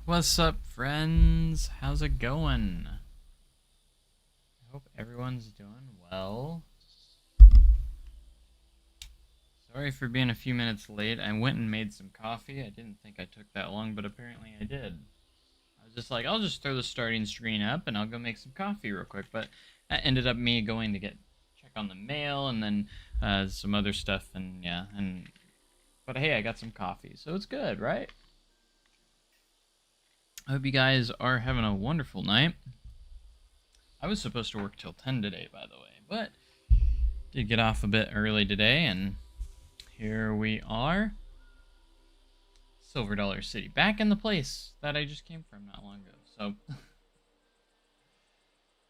What's up, friends? How's it going? I hope everyone's doing well. Sorry for being a few minutes late. I went and made some coffee. I didn't think I took that long, but apparently I did. I was just like, I'll just throw the starting screen up and I'll go make some coffee real quick. But that ended up me going to check on the mail and then some other stuff and yeah. But hey, I got some coffee, so it's good, right? I hope you guys are having a wonderful night. I was supposed to work till 10 today, by the way, but did get off a bit early today, and here we are. Silver Dollar City, back in the place that I just came from not long ago. So,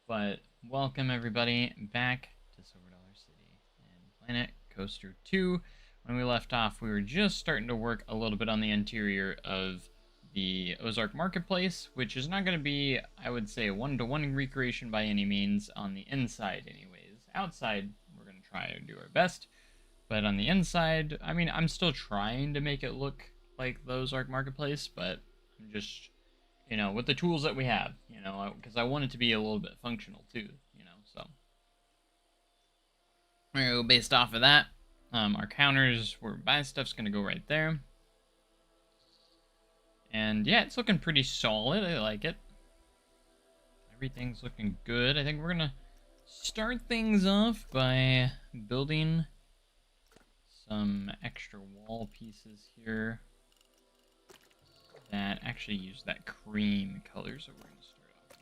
but welcome everybody back to Silver Dollar City and Planet Coaster 2. When we left off, we were just starting to work a little bit on the interior of the Ozark Marketplace, which is not going to be, I would say, a one-to-one recreation by any means on the inside anyways. Outside, we're going to try and do our best, but on the inside, I mean, I'm still trying to make it look like the Ozark Marketplace, but I'm just, with the tools that we have, because I want it to be a little bit functional too, so. Based off of that, our counters where buy stuff's going to go right there. And yeah, it's looking pretty solid. I like it. Everything's looking good. I think we're gonna start things off by building some extra wall pieces here that actually use that cream color. So we're gonna start off with that.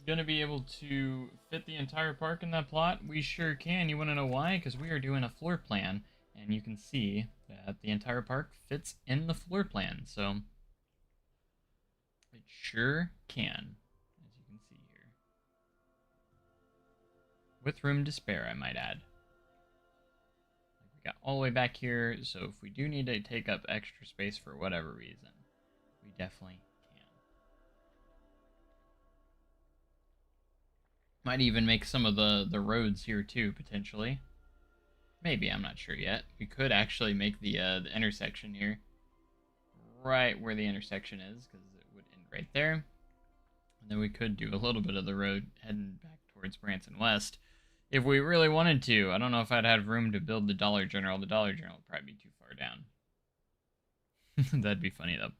Gonna be able to fit the entire park in that plot? We sure can. You want to know why? Because we are doing a floor plan, and you can see that the entire park fits in the floor plan. So it sure can, as you can see here, with room to spare, I might add. We got all the way back here, so if we do need to take up extra space for whatever reason, we definitely. Might even make some of the roads here too, potentially. Maybe, I'm not sure yet. We could actually make the intersection here right where the intersection is, because it would end right there. And then we could do a little bit of the road heading back towards Branson West if we really wanted to. I don't know if I'd have room to build the Dollar General. The Dollar General would probably be too far down. That'd be funny, though.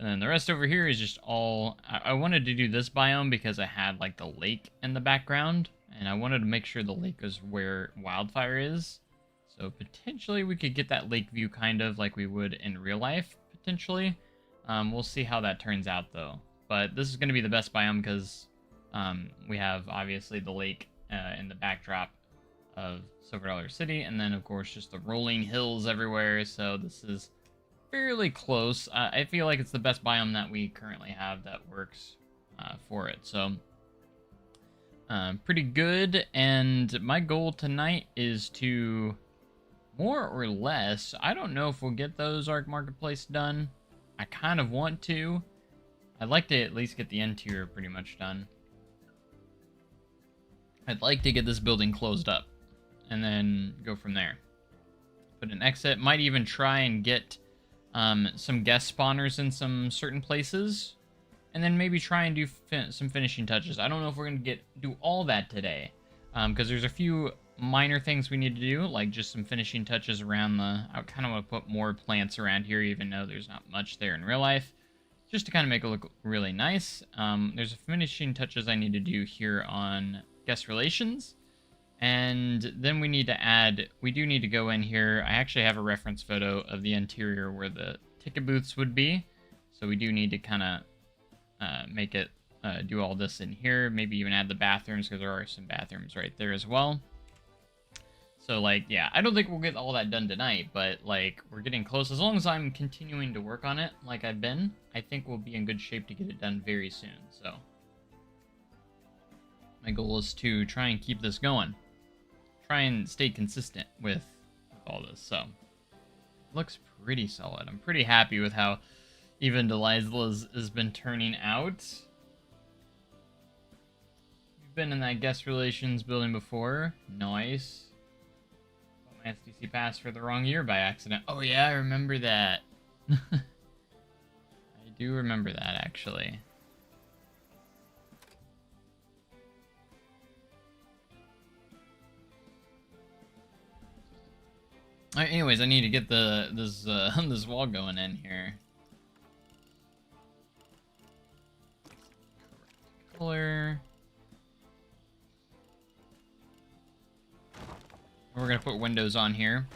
And then the rest over here is just all... I wanted to do this biome because I had, like, the lake in the background. And I wanted to make sure the lake is where wildfire is. So potentially we could get that lake view kind of like we would in real life, potentially. We'll see how that turns out, though. But this is going to be the best biome because we have, obviously, the lake in the backdrop of Silver Dollar City. And then, of course, just the rolling hills everywhere. So this is fairly close. I feel like it's the best biome that we currently have that works for it. So, pretty good. And my goal tonight is to, more or less, I don't know if we'll get the Ozark Marketplace done. I kind of want to. I'd like to at least get the interior pretty much done. I'd like to get this building closed up and then go from there. Put an exit. Might even try and get some guest spawners in some certain places, and then maybe try and do some finishing touches. I don't know if we're gonna do all that today, because there's a few minor things we need to do, like just some finishing touches around I kind of want to put more plants around here, even though there's not much there in real life, just to kind of make it look really nice. There's finishing touches I need to do here on guest relations. And then we need to add, we do need to go in here. I actually have a reference photo of the interior where the ticket booths would be. So we do need to kind of make it, do all this in here. Maybe even add the bathrooms, because there are some bathrooms right there as well. So, like, yeah, I don't think we'll get all that done tonight, but, like, we're getting close. As long as I'm continuing to work on it like I've been, I think we'll be in good shape to get it done very soon. So my goal is to try and keep this going. Try and stay consistent with all this, so it looks pretty solid. I'm pretty happy with how even Delizla's has been turning out. We've been in that guest relations building before. Nice. STC pass for the wrong year by accident. Oh yeah, I remember that. I do remember that, actually. Alright, anyways, I need to get this this wall going in here. Color. We're gonna put windows on here,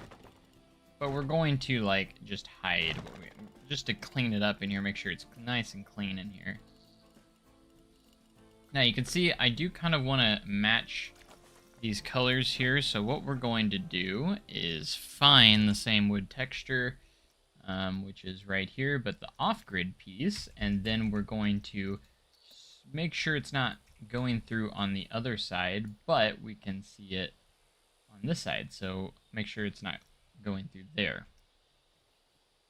but we're going to like just hide, just to clean it up in here, make sure it's nice and clean in here. Now you can see I do kind of want to match these colors here, so what we're going to do is find the same wood texture, which is right here, but the off-grid piece, and then we're going to make sure it's not going through on the other side, but we can see it on this side, so make sure it's not going through there.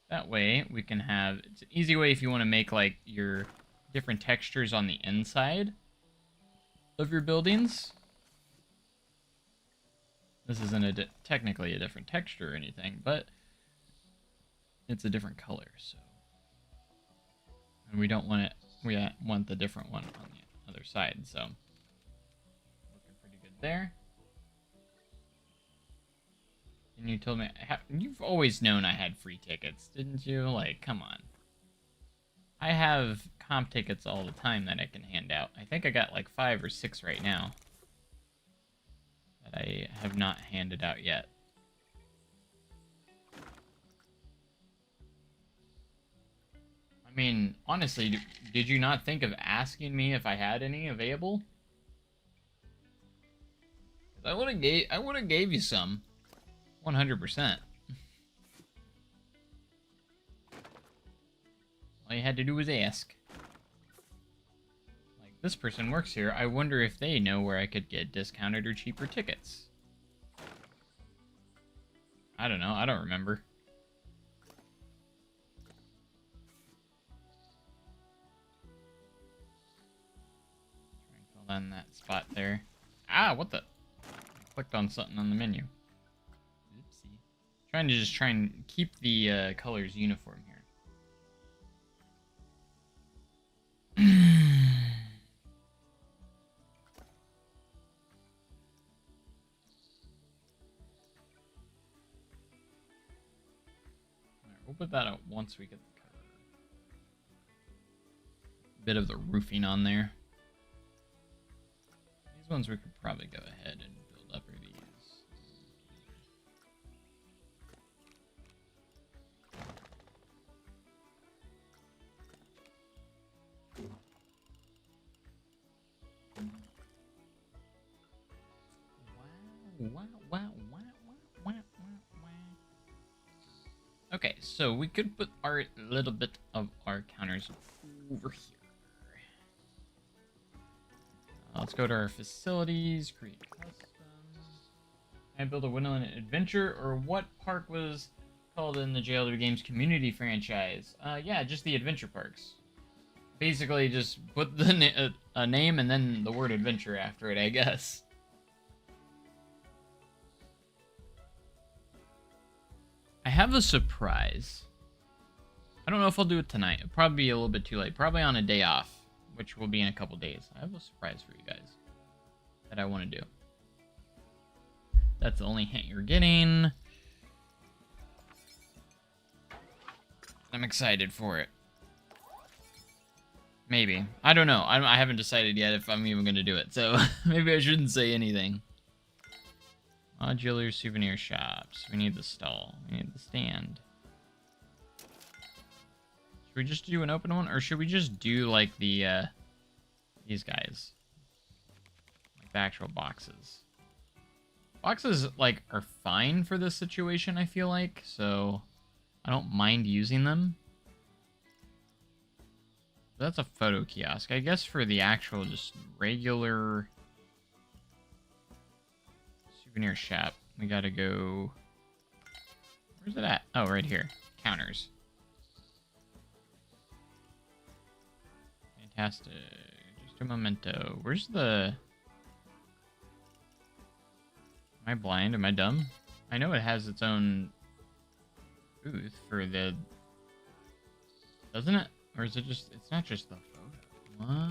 That way we can have, it's an easy way if you want to make like your different textures on the inside of your buildings. This isn't technically a different texture or anything, but it's a different color, so. And we don't want it, we want the different one on the other side, so. Looking pretty good there. And you told me, you've always known I had free tickets, didn't you? Like, come on. I have comp tickets all the time that I can hand out. I think I got like 5 or 6 right now that I have not handed out yet. I mean, honestly, did you not think of asking me if I had any available? I would have gave you some. 100%. All you had to do was ask. Like, this person works here. I wonder if they know where I could get discounted or cheaper tickets. I don't know. I don't remember. Try and fill in that spot there. Ah, what the? I clicked on something on the menu. Trying to just try and keep the colors uniform here. Alright, we'll put that out once we get the color. Bit of the roofing on there. These ones we could probably go ahead and build up these. Okay, so we could put a little bit of our counters over here. Let's go to our facilities, create custom, and build a Wonderland Adventure, or what park was called in the JLW Games community franchise? Yeah, just the adventure parks. Basically, just put the a name and then the word adventure after it, I guess. I have a surprise. I don't know if I'll do it tonight. It'll probably be a little bit too late. Probably on a day off, which will be in a couple days. I have a surprise for you guys that I want to do. That's the only hint you're getting. I'm excited for it. Maybe. I don't know. I haven't decided yet if I'm even going to do it, so maybe I shouldn't say anything. Modular souvenir shops. We need the stall. We need the stand. Should we just do an open one? Or should we just do, like, the, these guys? Like, the actual boxes. Boxes, like, are fine for this situation, I feel like. So, I don't mind using them. That's a photo kiosk. I guess for the actual, just regular souvenir shop, we gotta go... Where's it at? Oh, right here. Counters. Fantastic. Just a memento. Where's the... Am I blind? Am I dumb? I know it has its own booth for the... Doesn't it? Or is it just... It's not just the photo. What?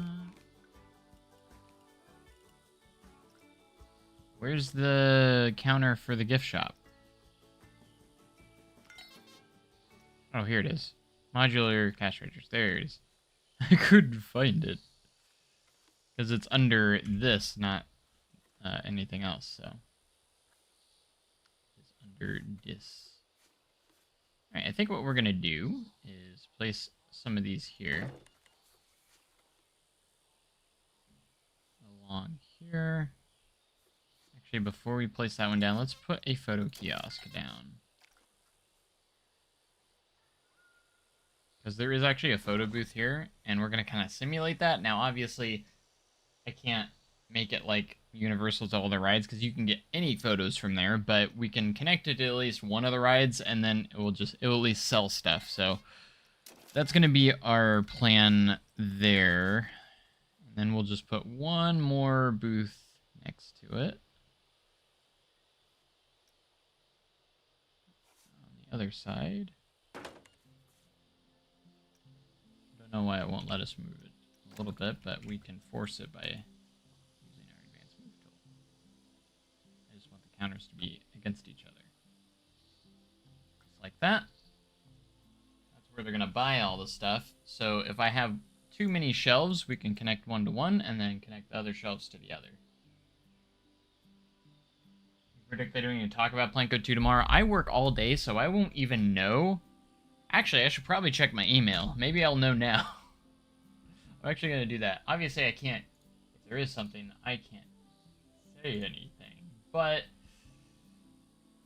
Where's the counter for the gift shop? Oh, here it is. Modular cash registers. There it is. I couldn't find it. Because it's under this, not anything else, so. It's under this. Alright, I think what we're going to do is place some of these here. Along here. Actually, before we place that one down, let's put a photo kiosk down. Because there is actually a photo booth here, and we're going to kind of simulate that. Now, obviously, I can't make it like universal to all the rides, because you can get any photos from there, but we can connect it to at least one of the rides, and then it will at least sell stuff. So that's going to be our plan there. And then we'll just put one more booth next to it. On the other side. Know why it won't let us move it a little bit, but we can force it by using our advanced move tool. I just want the counters to be against each other. Just like that. That's where they're going to buy all the stuff. So if I have too many shelves, we can connect one to one and then connect the other shelves to the other. You predict they're going to talk about Planko 2 tomorrow? I work all day, so I won't even know. Actually, I should probably check my email. Maybe I'll know now. I'm actually going to do that. Obviously, I can't... If there is something, I can't say anything. But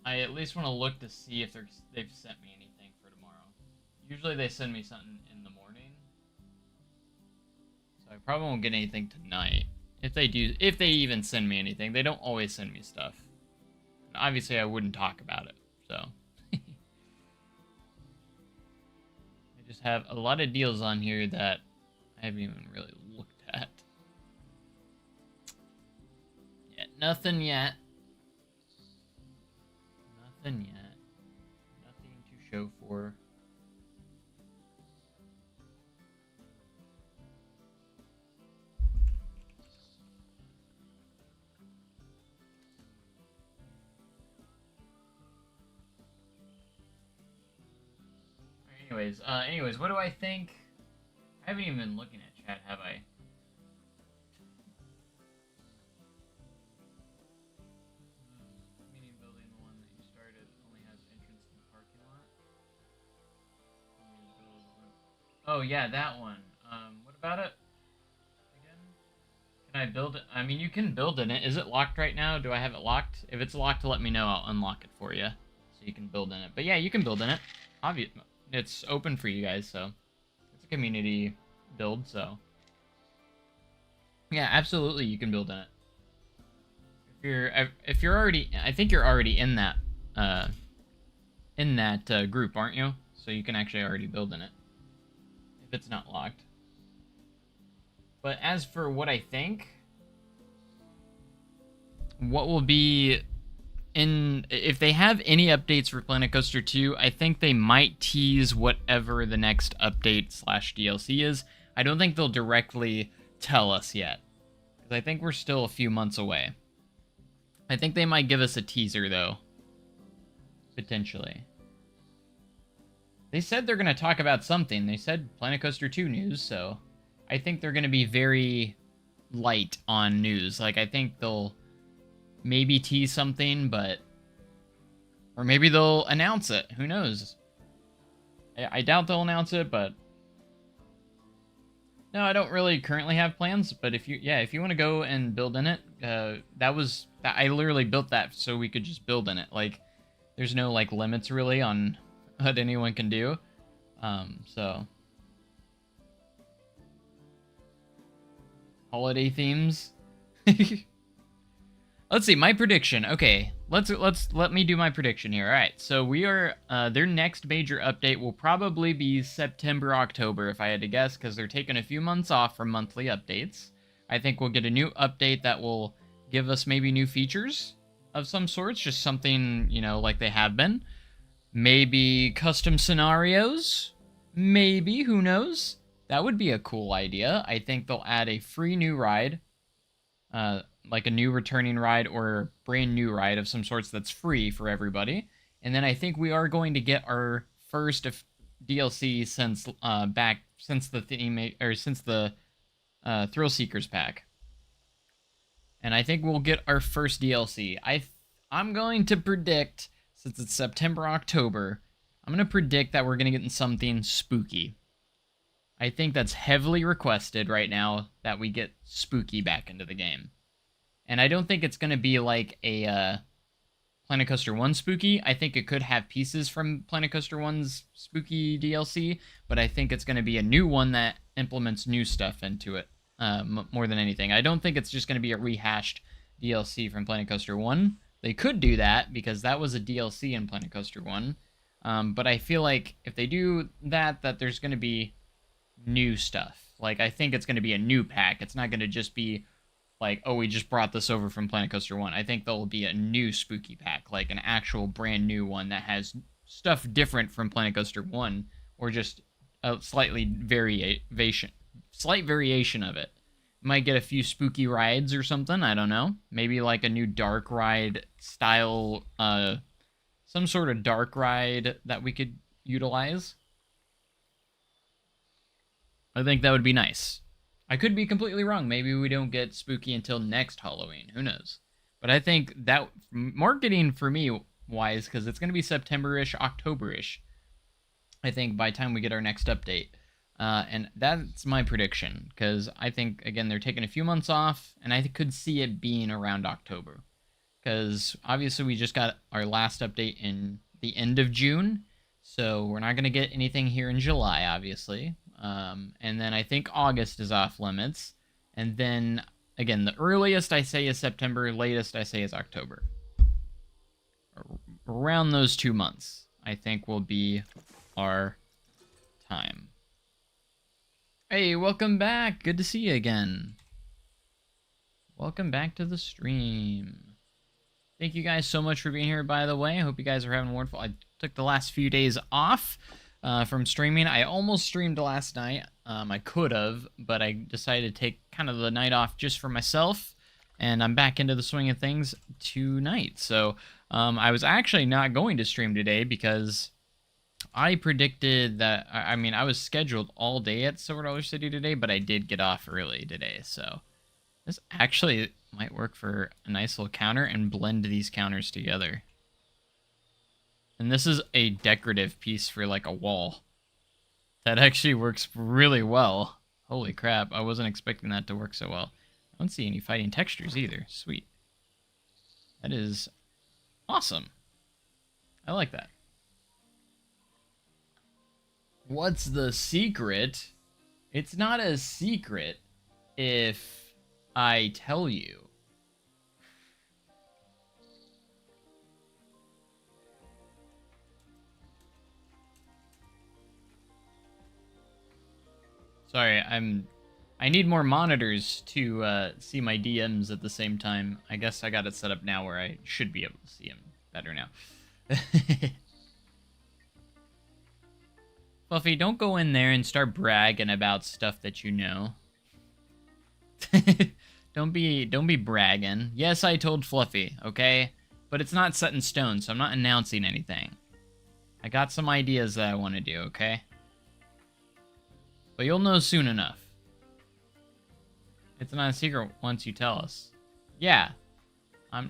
I at least want to look to see if they've sent me anything for tomorrow. Usually they send me something in the morning. So I probably won't get anything tonight. If they do, if they even send me anything. They don't always send me stuff. And obviously, I wouldn't talk about it. So... just have a lot of deals on here that I haven't even really looked at. Yeah, nothing yet. Nothing yet. Nothing to show for. Anyways, what do I think? I haven't even been looking at chat, have I? Meaning building the one that you started only has entrance to the parking lot? Oh yeah, that one. What about it? Again? Can I build it? I mean, you can build in it. Is it locked right now? Do I have it locked? If it's locked, let me know. I'll unlock it for you. So you can build in it. But yeah, you can build in it. Obviously. It's open for you guys, so it's a community build, so yeah, absolutely you can build in it. If you're already, I think you're already in that group, aren't you? So you can actually already build in it if it's not locked. But as for what I think, what will be if they have any updates for Planet Coaster 2, I think they might tease whatever the next update / DLC is. I don't think they'll directly tell us yet, because I think we're still a few months away. I think they might give us a teaser, though. Potentially. They said they're going to talk about something. They said Planet Coaster 2 news, so I think they're going to be very light on news. Like, I think they'll maybe tease something, but... Or maybe they'll announce it. Who knows? I doubt they'll announce it, but... No, I don't really currently have plans, but if you want to go and build in it, I literally built that so we could just build in it. Like, there's no, like, limits, really, on what anyone can do. So... Holiday themes. Let's see, my prediction. Okay, let me do my prediction here. All right, so we are their next major update will probably be September, October, if I had to guess, because they're taking a few months off from monthly updates. I think we'll get a new update that will give us maybe new features. of some sorts, just something, like they have been. Maybe custom scenarios? Maybe, who knows? That would be a cool idea. I think they'll add a free new ride, like a new returning ride or brand new ride of some sorts that's free for everybody. And then I think we are going to get our first DLC since the theme or since the Thrill Seekers pack. And I think we'll get our first DLC. I'm going to predict, since it's September, October, I'm going to predict that we're going to get something spooky. I think that's heavily requested right now that we get spooky back into the game. And I don't think it's going to be like a Planet Coaster 1 spooky. I think it could have pieces from Planet Coaster 1's spooky DLC, but I think it's going to be a new one that implements new stuff into it more than anything. I don't think it's just going to be a rehashed DLC from Planet Coaster 1. They could do that because that was a DLC in Planet Coaster 1. But I feel like if they do that there's going to be new stuff. Like, I think it's going to be a new pack. It's not going to just be like, oh, we just brought this over from Planet Coaster 1. I think there'll be a new spooky pack, like an actual brand new one that has stuff different from Planet Coaster 1, or just a slight variation of it. Might get a few spooky rides or something, I don't know. Maybe like a new dark ride style, some sort of dark ride that we could utilize. I think that would be nice. I could be completely wrong. Maybe we don't get spooky until next Halloween. Who knows? But I think that marketing for me wise, because it's going to be September-ish, October-ish, I think by the time we get our next update. And that's my prediction, because I think, again, they're taking a few months off, and I could see it being around October. Because obviously we just got our last update in the end of June, so we're not going to get anything here in July, obviously. And then I think August is off limits. And then, again, the earliest I say is September, latest I say is October. Around those 2 months, I think, will be our time. Hey, welcome back. Good to see you again. Welcome back to the stream. Thank you guys so much for being here, by the way. I hope you guys are having a wonderful... I took the last few days off from streaming. I almost streamed last night. I could have, but I decided to take kind of the night off just for myself, and I'm back into the swing of things tonight. So I was actually not going to stream today because I predicted that, I mean, I was scheduled all day at Silver Dollar City today, but I did get off early today, so this actually might work for a nice little counter and blend these counters together. And this is a decorative piece for like a wall. That actually works really well. Holy crap, I wasn't expecting that to work so well. I don't see any fighting textures either. Sweet. That is awesome. I like that. What's the secret? It's not a secret if I tell you. Sorry, I need more monitors to see my DMs at the same time. I guess I got it set up now where I should be able to see them better now. Fluffy, don't go in there and start bragging about stuff that you know. Don't be bragging. Yes, I told Fluffy, okay? But it's not set in stone, so I'm not announcing anything. I got some ideas that I want to do, okay? But you'll know soon enough. It's not a secret once you tell us. Yeah.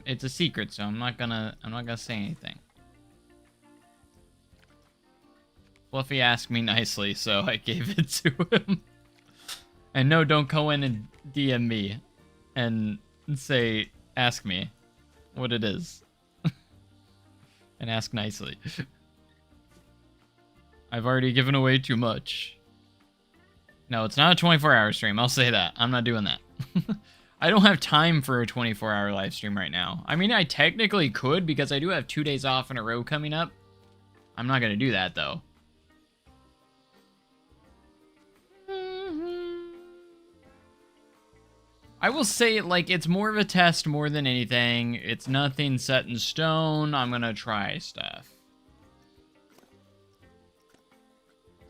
It's a secret, so I'm not gonna say anything. Fluffy asked me nicely, so I gave it to him. And no, don't go in and DM me and say, ask me what it is. And ask nicely. I've already given away too much. No, it's not a 24-hour stream. I'll say that. I'm not doing that. I don't have time for a 24-hour live stream right now. I mean, I technically could because I do have 2 days off in a row coming up. I'm not going to do that, though. I will say, like, it's more of a test more than anything. It's nothing set in stone. I'm gonna try stuff.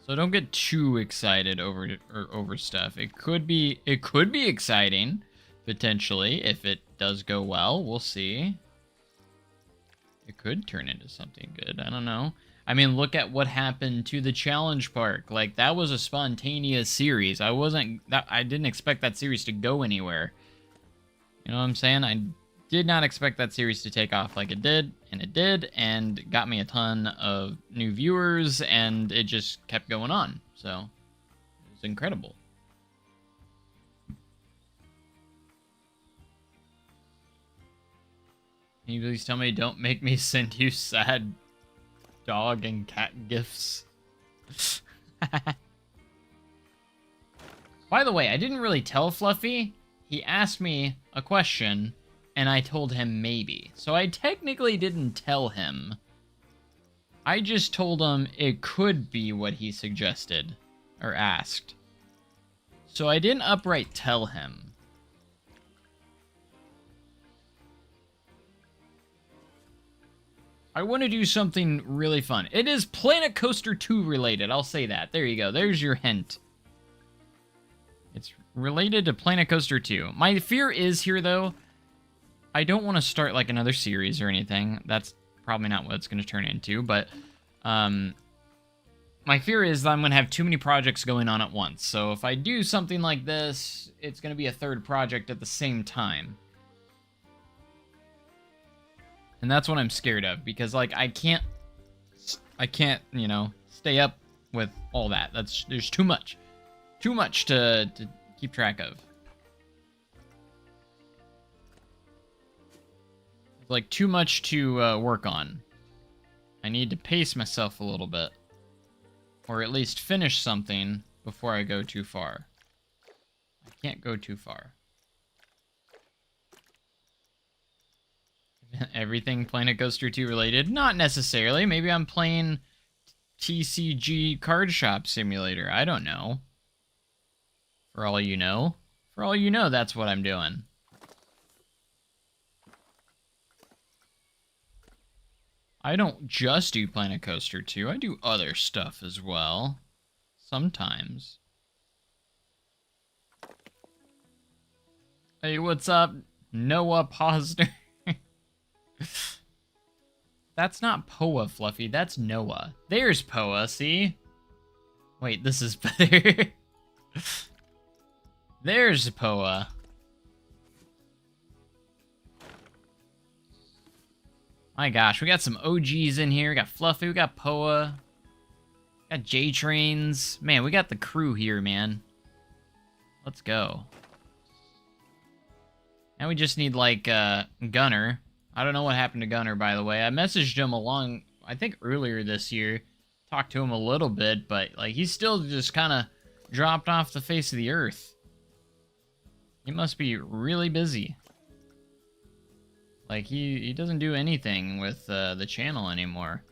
So don't get too excited over stuff. It could be exciting, potentially, if it does go well. We'll see. It could turn into something good. I don't know. I mean, look at what happened to the challenge park. Like, that was a spontaneous series. I didn't expect that series to go anywhere. You know what I'm saying? I did not expect that series to take off like it did, and got me a ton of new viewers, and it just kept going on. So, it was incredible. Can you please tell me don't make me send you sad dog and cat gifts? By the way, I didn't really tell Fluffy. He asked me a question, and I told him maybe. So I technically didn't tell him. I just told him it could be what he suggested, or asked. So I didn't outright tell him. I want to do something really fun. It is Planet Coaster 2 related, I'll say that. There you go, there's your hint. It's related to Planet Coaster 2. My fear is here, though, I don't want to start, like, another series or anything. That's probably not what it's going to turn into, but my fear is that I'm going to have too many projects going on at once. So if I do something like this, it's going to be a third project at the same time. And that's what I'm scared of, because, like, I can't, you know, stay up with all that. There's too much to keep track of. Like, too much to work on. I need to pace myself a little bit, or at least finish something before I go too far. I can't go too far. Everything Planet Coaster 2 related? Not necessarily. Maybe I'm playing TCG Card Shop Simulator. I don't know. For all you know. For all you know, that's what I'm doing. I don't just do Planet Coaster 2. I do other stuff as well. Sometimes. Hey, what's up? Noah Posner. That's not Poa, Fluffy. That's Noah. There's Poa, see? Wait, this is better. There's Poa. My gosh, we got some OGs in here. We got Fluffy, we got Poa. We got J-Trains. Man, we got the crew here, man. Let's go. Now we just need, like, Gunner. I don't know what happened to Gunner, by the way. I messaged him along, I think, earlier this year. Talked to him a little bit, but, like, he's still just kind of dropped off the face of the earth. He must be really busy. Like, he doesn't do anything with the channel anymore.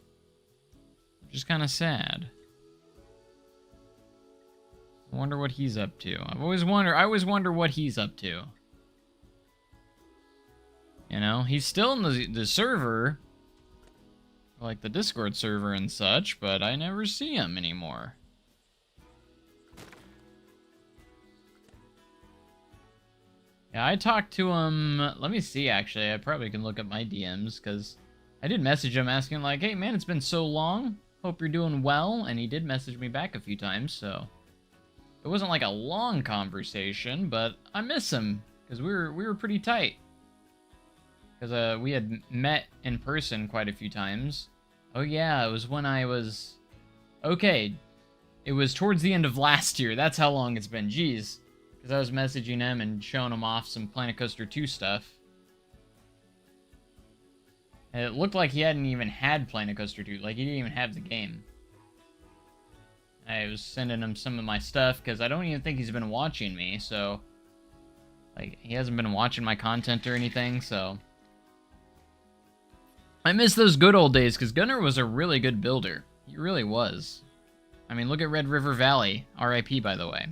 Which is kind of sad. I wonder what he's up to. I always wonder what he's up to. You know, he's still in the server, like the Discord server and such, but I never see him anymore. Yeah, I talked to him, let me see, actually, I probably can look at my DMs, because I did message him asking, like, hey man, it's been so long, hope you're doing well, and he did message me back a few times, so it wasn't like a long conversation, but I miss him, because we were pretty tight. Because we had met in person quite a few times. Oh yeah, it was when I was... Okay, it was towards the end of last year. That's how long it's been. Jeez. Because I was messaging him and showing him off some Planet Coaster 2 stuff. And it looked like he hadn't even had Planet Coaster 2. Like, he didn't even have the game. I was sending him some of my stuff, because I don't even think he's been watching me, so... Like, he hasn't been watching my content or anything, so... I miss those good old days, because Gunner was a really good builder. He really was. I mean, look at Red River Valley. RIP, by the way.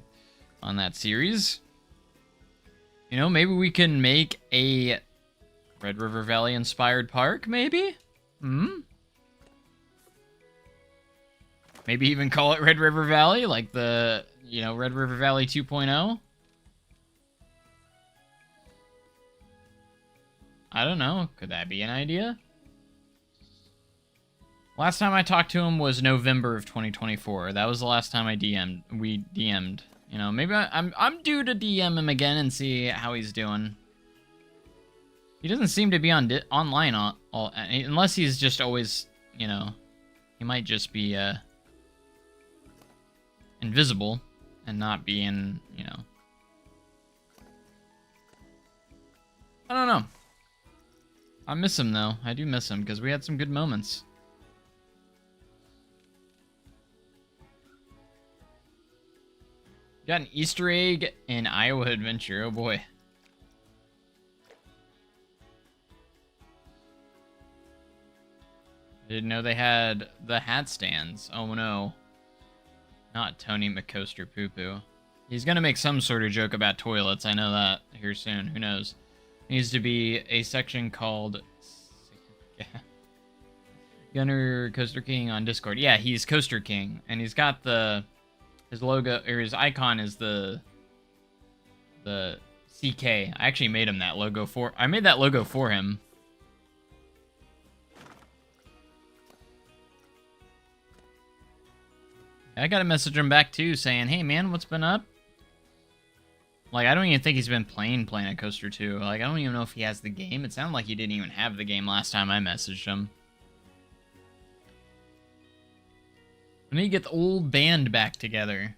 On that series. You know, maybe we can make a Red River Valley inspired park, maybe? Hmm? Maybe even call it Red River Valley, like the, you know, Red River Valley 2.0? I don't know. Could that be an idea? Last time I talked to him was November of 2024. That was the last time we DM'd. You know, maybe I'm due to DM him again and see how he's doing. He doesn't seem to be online unless he's just always, you know, he might just be invisible and not be in, you know. I don't know. I miss him though. I do miss him because we had some good moments. Got an Easter egg in Iowa Adventure. Oh boy. Didn't know they had the hat stands. Oh no. Not Tony McCoaster Poo Poo. He's gonna make some sort of joke about toilets. I know that here soon. Who knows? Needs to be a section called Gunner Coaster King on Discord. Yeah, he's Coaster King, and he's got his logo or his icon is the CK. I actually made him that logo for. I made that logo for him. I gotta message him back too, saying, "Hey man, what's been up?" Like, I don't even think he's been playing Planet Coaster 2. Like, I don't even know if he has the game. It sounded like he didn't even have the game last time I messaged him. I need to get the old band back together.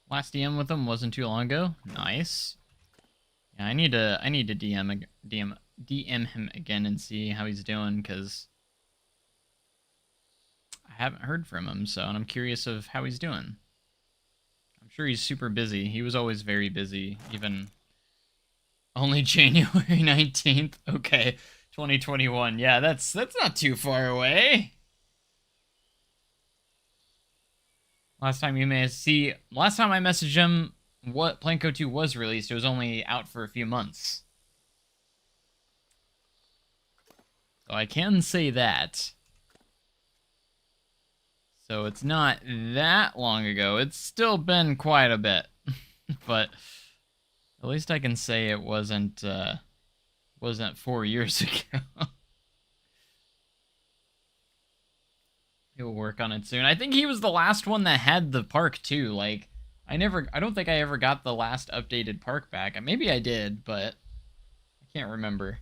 Last DM with him wasn't too long ago. Nice. Yeah, I need to DM him again and see how he's doing, because I haven't heard from him, so and I'm curious of how he's doing. I'm sure he's super busy. He was always very busy, even only January 19th. Okay, 2021. Yeah, that's not too far away. Last time I messaged him what Planko 2 was released, it was only out for a few months. So I can say that. So it's not that long ago. It's still been quite a bit. But at least I can say it wasn't 4 years ago. He'll work on it soon. I think he was the last one that had the park too. Like, I don't think I ever got the last updated park back. Maybe I did, but I can't remember.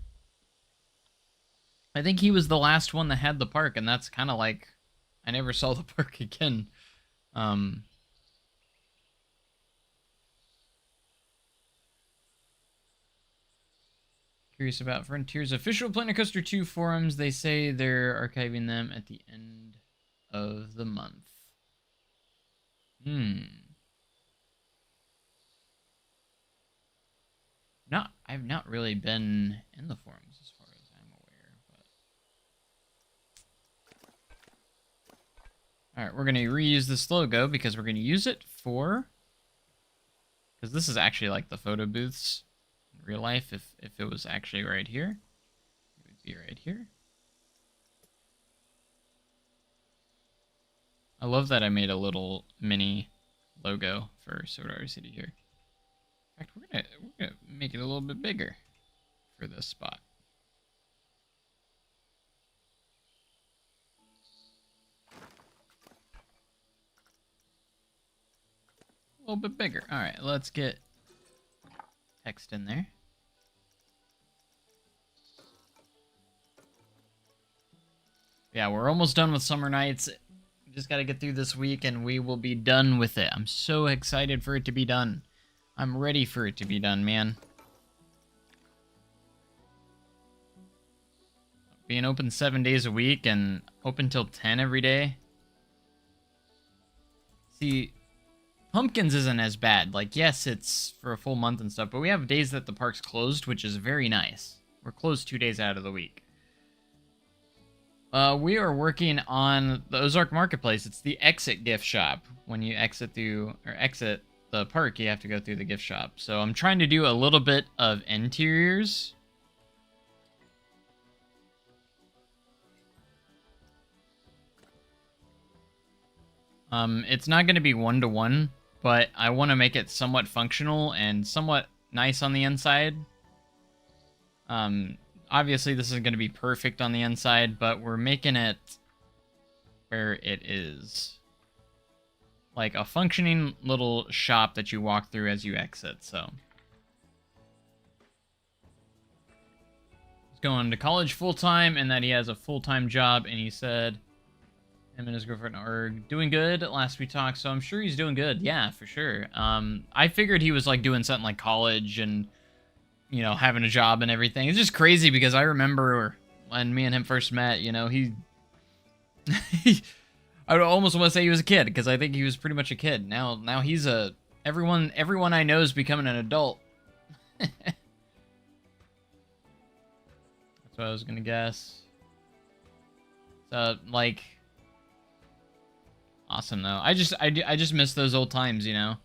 I think he was the last one that had the park, and that's kind of like, I never saw the park again. Curious about Frontier's official Planet Coaster 2 forums. They say they're archiving them at the end of the month. I've not really been in the forums as far as I'm aware, but alright, we're gonna reuse this logo because we're gonna use it for, because this is actually like the photo booths in real life. If it was actually right here, it would be right here. I love that I made a little mini logo for Soda City here. In fact, we're gonna make it a little bit bigger for this spot. A little bit bigger. All right, let's get text in there. Yeah, we're almost done with Summer Nights. We just got to get through this week and we will be done with it. I'm so excited for it to be done. I'm ready for it to be done, man. Being open 7 days a week and open till 10 every day. See, Pumpkins isn't as bad. Like, yes, it's for a full month and stuff, but we have days that the park's closed, which is very nice. We're closed 2 days out of the week. We are working on the Ozark Marketplace. It's the exit gift shop. When you exit the park, you have to go through the gift shop. So I'm trying to do a little bit of interiors. It's not going to be one-to-one, but I want to make it somewhat functional and somewhat nice on the inside. Obviously this isn't going to be perfect on the inside, but we're making it where it is like a functioning little shop that you walk through as you exit. So he's going to college full-time, and that he has a full-time job, and he said him and his girlfriend are doing good last we talked, so I'm sure he's doing good. Yeah, for sure. I figured he was like doing something like college and, you know, having a job and everything. It's just crazy because I remember when me and him first met, you know, he I would almost want to say he was a kid, because I think he was pretty much a kid. Now he's a everyone I know is becoming an adult. That's what I was gonna guess. So like, awesome though. I just miss those old times, you know.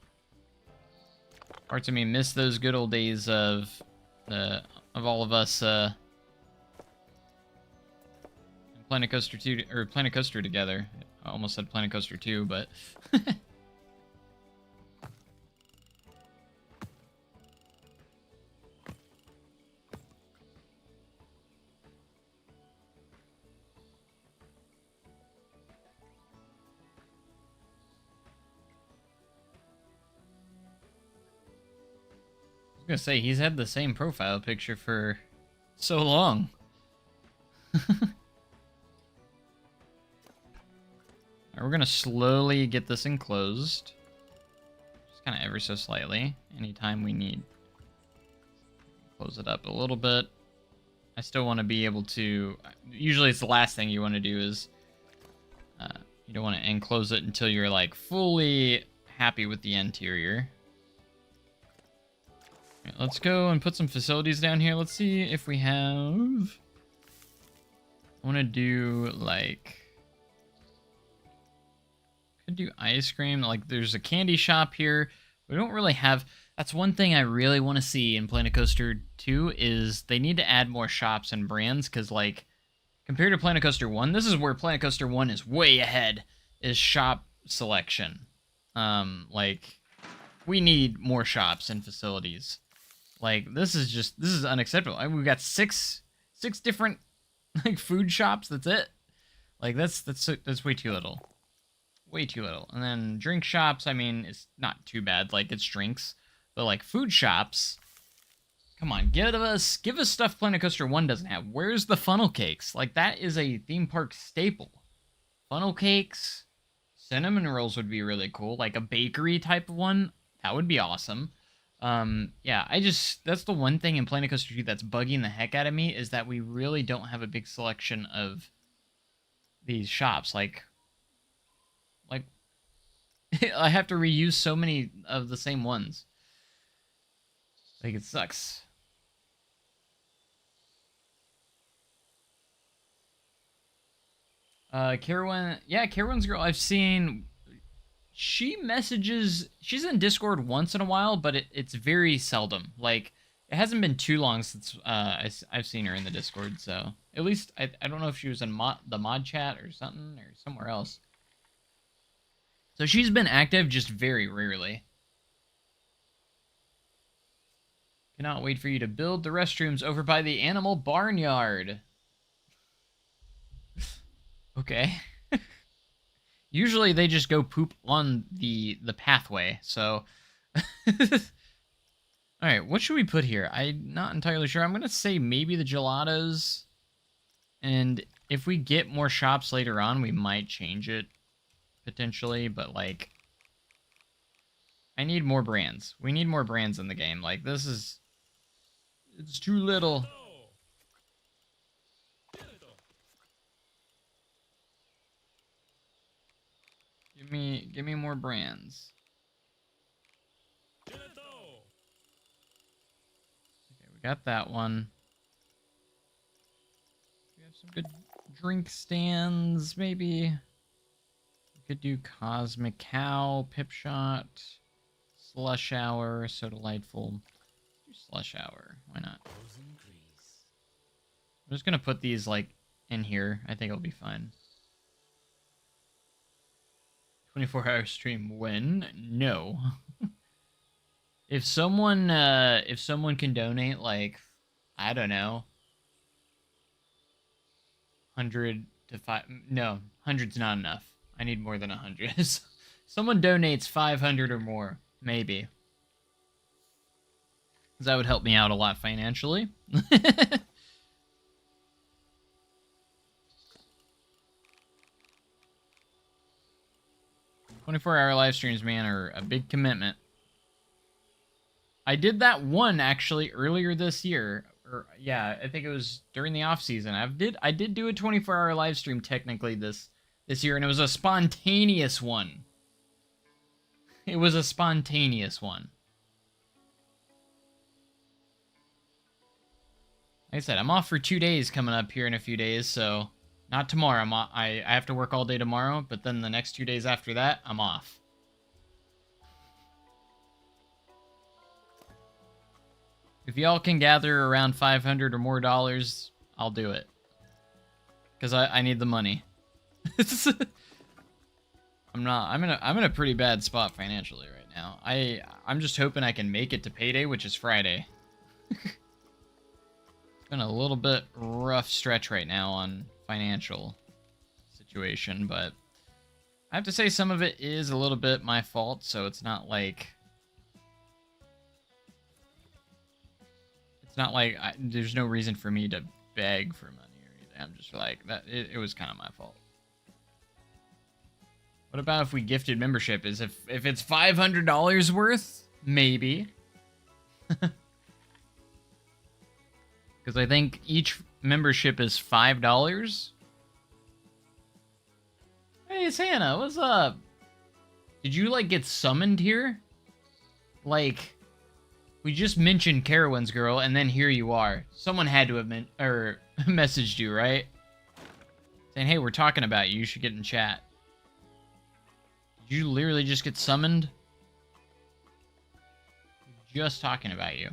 Parts of me miss those good old days of all of us Planet Coaster 2 or Planet Coaster together. I almost said Planet Coaster 2, but I was gonna say, he's had the same profile picture for so long. We're gonna slowly get this enclosed. Just kind of ever so slightly. Anytime we need. Close it up a little bit. I still want to be able to... Usually it's the last thing you want to do is... you don't want to enclose it until you're like fully happy with the interior. Right, let's go and put some facilities down here. Let's see if we have... I want to do like... Could do ice cream. Like, there's a candy shop here. We don't really have... That's one thing I really want to see in Planet Coaster 2 is they need to add more shops and brands, because, like, compared to Planet Coaster 1, this is where Planet Coaster 1 is way ahead, is shop selection. Like, we need more shops and facilities. Like, this is unacceptable. I mean, we've got six different, like, food shops, that's it. Like, that's way too little. Way too little. And then drink shops, I mean, it's not too bad. Like, it's drinks. But, like, food shops, come on, give us stuff Planet Coaster 1 doesn't have. Where's the funnel cakes? Like, that is a theme park staple. Funnel cakes, cinnamon rolls would be really cool. Like, a bakery type of one, that would be awesome. Yeah, that's the one thing in Planet Coaster 2 that's bugging the heck out of me, is that we really don't have a big selection of these shops. Like I have to reuse so many of the same ones. Like, it sucks. Carowin, yeah, Carowin's girl, I've seen, she messages, she's in Discord once in a while, but it's very seldom. Like, it hasn't been too long since I've seen her in the Discord, so at least I don't know if she was in the mod chat or something, or somewhere else. So she's been active, just very rarely. Cannot wait for you to build the restrooms over by the animal barnyard. Okay. Usually they just go poop on the pathway, so... Alright, what should we put here? I'm not entirely sure. I'm going to say maybe the gelatos. And if we get more shops later on, we might change it. Potentially, but, like... I need more brands. We need more brands in the game. Like, this is... It's too little. Give me more brands. got that one. We have some good drink stands, maybe. We could do Cosmic Cow, Pip Shot, Slush Hour, So Delightful. Do Slush Hour. Why not? I'm just gonna put these, like, in here. I think it'll be fine. 24-hour stream when? No. If someone can donate, like, I don't know, 100 to 5, no, 100's not enough. I need more than 100. Someone donates 500 or more, maybe. Because that would help me out a lot financially. 24-hour live streams, man, are a big commitment. I did that one, actually, earlier this year. Or, yeah, I think it was during the off-season. I did do a 24-hour live stream, technically, this year, and it was a spontaneous one. It was a spontaneous one. Like I said, I'm off for 2 days coming up here in a few days, so... Not tomorrow. I have to work all day tomorrow, but then the next 2 days after that, I'm off. If y'all can gather around 500 or more dollars, I'll do it. Because I need the money. I'm in a pretty bad spot financially right now. I'm just hoping I can make it to payday, which is Friday. It's been a little bit rough stretch right now on financial situation, but I have to say some of it is a little bit my fault, so it's not like there's no reason for me to beg for money or anything. I'm just like, that it was kind of my fault. What about if we gifted membership? Is if it's $500 worth? Maybe. Because I think each membership is $5. Hey, Santa, what's up? Did you, like, get summoned here? Like, we just mentioned Carowinds Girl, and then here you are. Someone had to have messaged you, right? Saying, hey, we're talking about you. You should get in chat. Did you literally just get summoned? Just talking about you.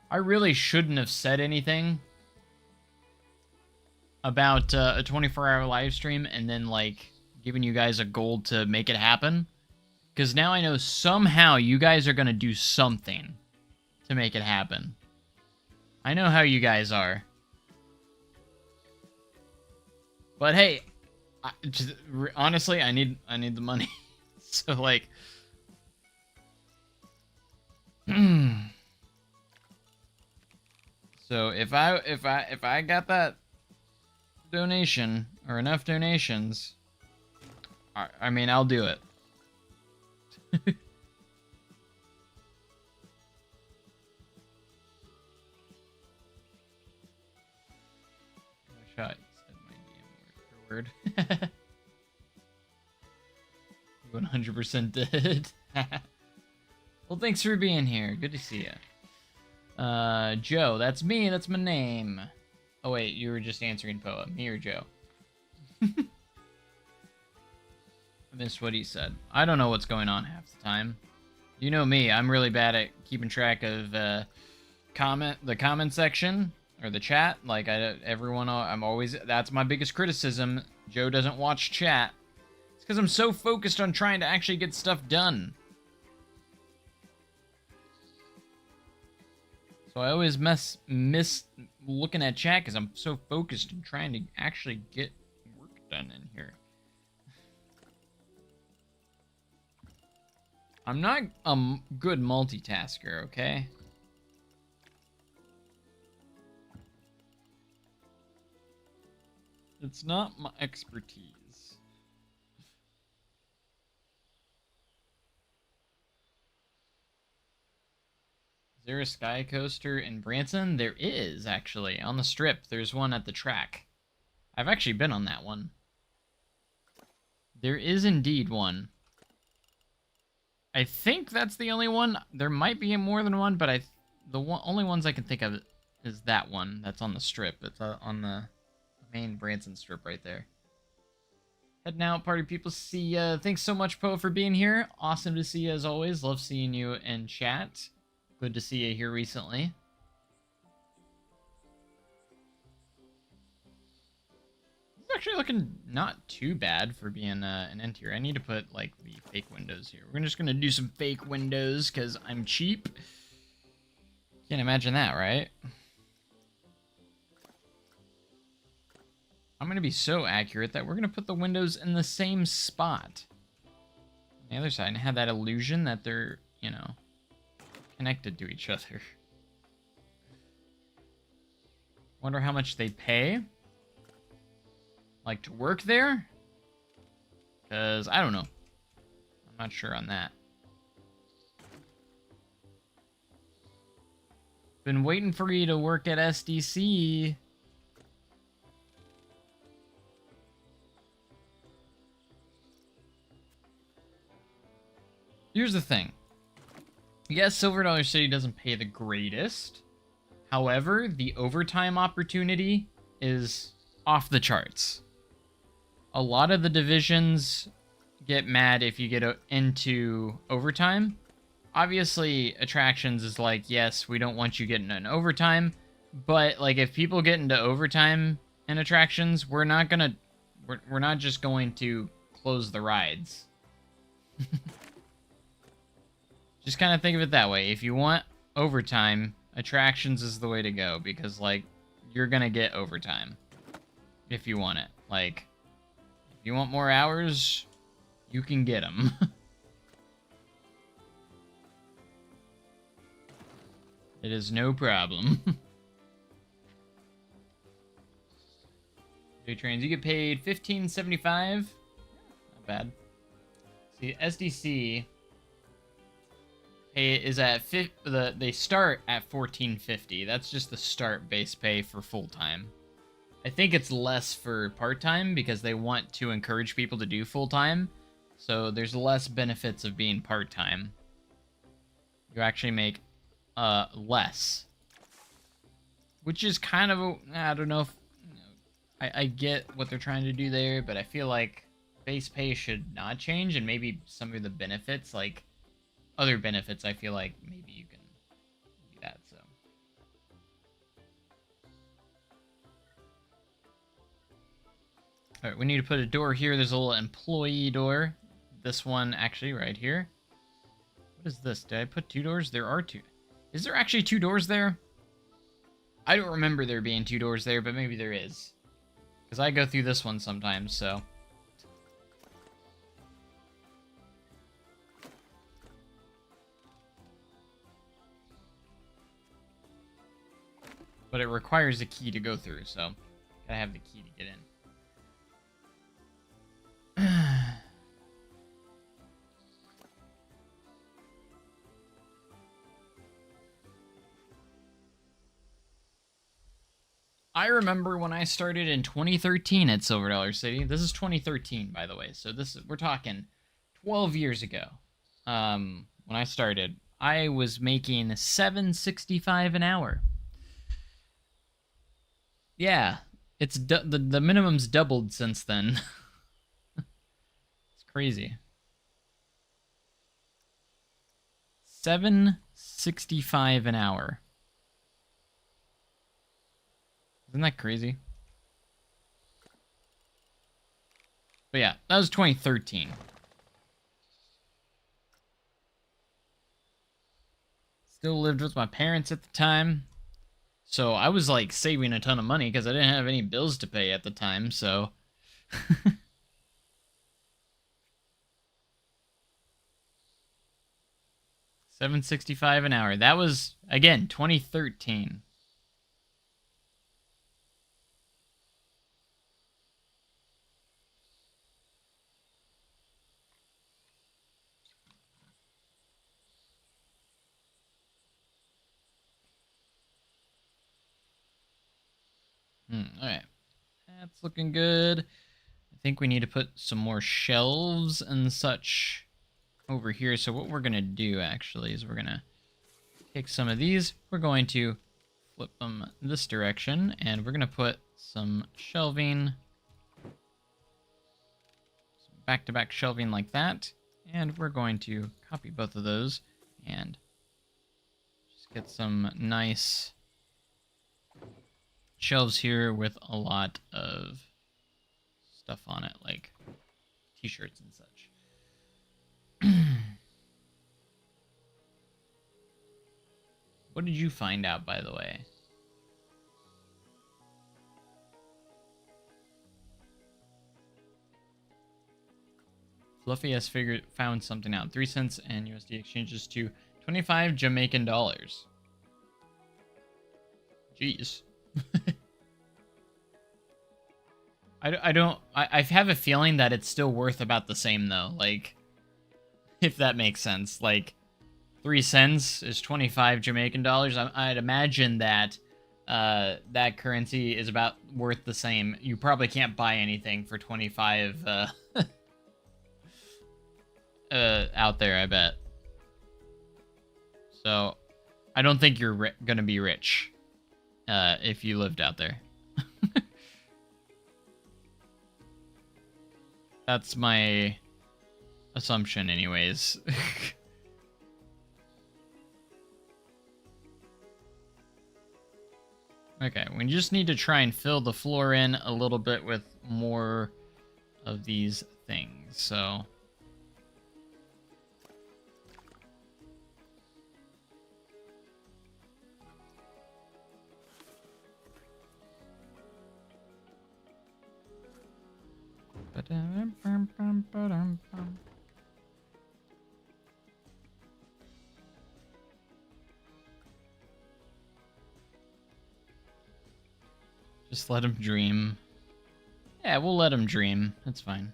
I really shouldn't have said anything about a 24-hour live stream and then, like, giving you guys a goal to make it happen. Because now I know somehow you guys are going to do something to make it happen. I know how you guys are. But hey, honestly, I need the money. So, like... So if I got that donation or enough donations, I mean, I'll do it. Shot said my DM word for word. 100% did. Well, thanks for being here. Good to see you. Joe, that's me, that's my name. Oh wait, you were just answering Poa. Me or Joe? I missed what he said. I don't know what's going on half the time. You know me, I'm really bad at keeping track of, the comment section, or the chat. Like, that's my biggest criticism. Joe doesn't watch chat. It's because I'm so focused on trying to actually get stuff done. So I always miss looking at chat because I'm so focused on trying to actually get work done in here. I'm not a good multitasker, okay? It's not my expertise. Is there a sky coaster in Branson? There is, actually. On the strip, there's one at the track. I've actually been on that one. There is indeed one. I think that's the only one. There might be more than one, but only ones I can think of is that one that's on the strip. It's on the main Branson strip right there. Heading out, party people. See ya. Thanks so much, Poe, for being here. Awesome to see you as always. Love seeing you in chat. Good to see you here recently. It's actually looking not too bad for being an interior. I need to put like the fake windows here. We're just gonna do some fake windows because I'm cheap. Can't imagine that, right? I'm gonna be so accurate that we're gonna put the windows in the same spot. On the other side, and have that illusion that they're, you know, connected to each other. Wonder how much they pay? Like, to work there? Because, I don't know. I'm not sure on that. Been waiting for you to work at SDC. Here's the thing. Yes, Silver Dollar City doesn't pay the greatest. However, the overtime opportunity is off the charts. A lot of the divisions get mad if you get into overtime. Obviously, attractions is like, yes, we don't want you getting an overtime, but like if people get into overtime in attractions, we're not just going to close the rides. Just kind of think of it that way. If you want overtime, attractions is the way to go because like you're gonna get overtime if you want it. Like if you want more hours, you can get them. It is no problem. Day trains, you get paid $15.75. Not bad. See, SDC pay is at they start at $14.50. That's just the start base pay for full time. I think it's less for part time because they want to encourage people to do full time. So there's less benefits of being part time. You actually make less, which is kind of I don't know if I get what they're trying to do there, but I feel like base pay should not change, and maybe some of the benefits, like other benefits, I feel like maybe you can do that. So all right, we need to put a door here. There's a little employee door. This one actually right here. What is this? Did I put 2 doors? There are 2. Is there actually 2 doors there? I don't remember there being 2 doors there, but maybe there is. Because I go through this one sometimes, so. But it requires a key to go through, so gotta have the key to get in. I remember when I started in 2013 at Silver Dollar City. This is 2013, by the way. So we're talking 12 years ago. When I started, I was making $7.65 an hour. Yeah, it's the minimum's doubled since then. It's crazy. $7.65 an hour. Isn't that crazy? But yeah, that was 2013. Still lived with my parents at the time. So I was like saving a ton of money because I didn't have any bills to pay at the time, so. $7.65 an hour. That was, again, 2013. Alright. That's looking good. I think we need to put some more shelves and such over here. So what we're going to do, actually, is we're going to take some of these. We're going to flip them this direction, and we're going to put some shelving, some back-to-back shelving like that. And we're going to copy both of those and just get some nice shelves here with a lot of stuff on it, like t-shirts and such. What did you find out, by the way? Fluffy has found something out. 3 cents and USD exchanges to 25 Jamaican dollars. Jeez. I have a feeling that it's still worth about the same, though. Like, if that makes sense. Like, 3 cents is 25 Jamaican dollars. I'd imagine that that currency is about worth the same. You probably can't buy anything for 25 out there, I bet. So, I don't think you're gonna be rich if you lived out there. That's my assumption, anyways. Okay, we just need to try and fill the floor in a little bit with more of these things, so... Just let him dream. Yeah, we'll let him dream. That's fine.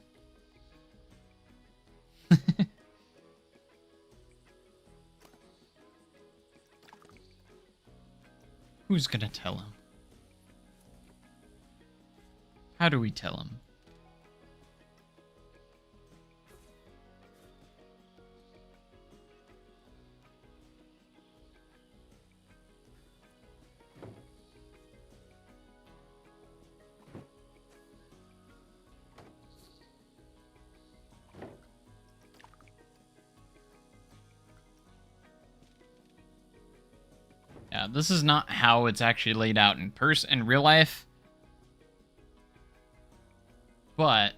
Who's gonna tell him? How do we tell him? Yeah, this is not how it's actually laid out in real life. But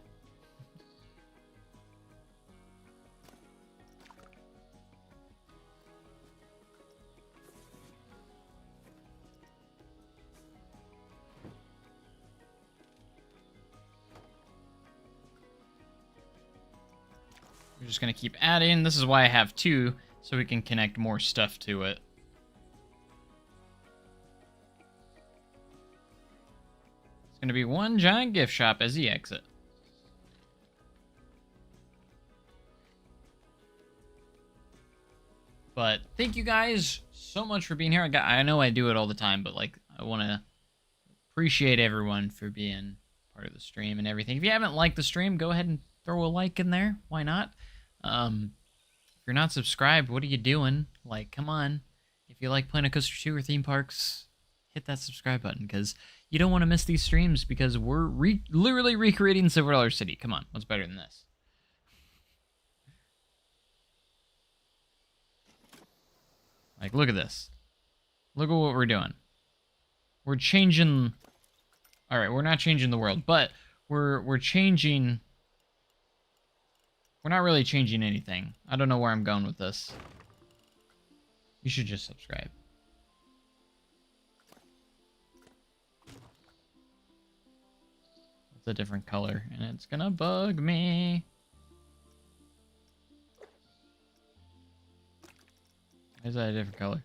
we're just gonna keep adding. This is why I have 2, so we can connect more stuff to it. Gonna be one giant gift shop as the exit. But thank you guys so much for being here. I know I do it all the time, but like I want to appreciate everyone for being part of the stream and everything. If you haven't liked the stream, go ahead and throw a like in there. Why not? If you're not subscribed, what are you doing? Like, come on. If you like Planet Coaster 2 or theme parks, hit that subscribe button, because you don't want to miss these streams, because we're literally recreating Silver Dollar City. Come on, what's better than this? Like, look at this. Look at what we're doing. We're changing... Alright, we're not changing the world, but we're changing... We're not really changing anything. I don't know where I'm going with this. You should just subscribe. It's a different color, and it's gonna bug me. Why is that a different color?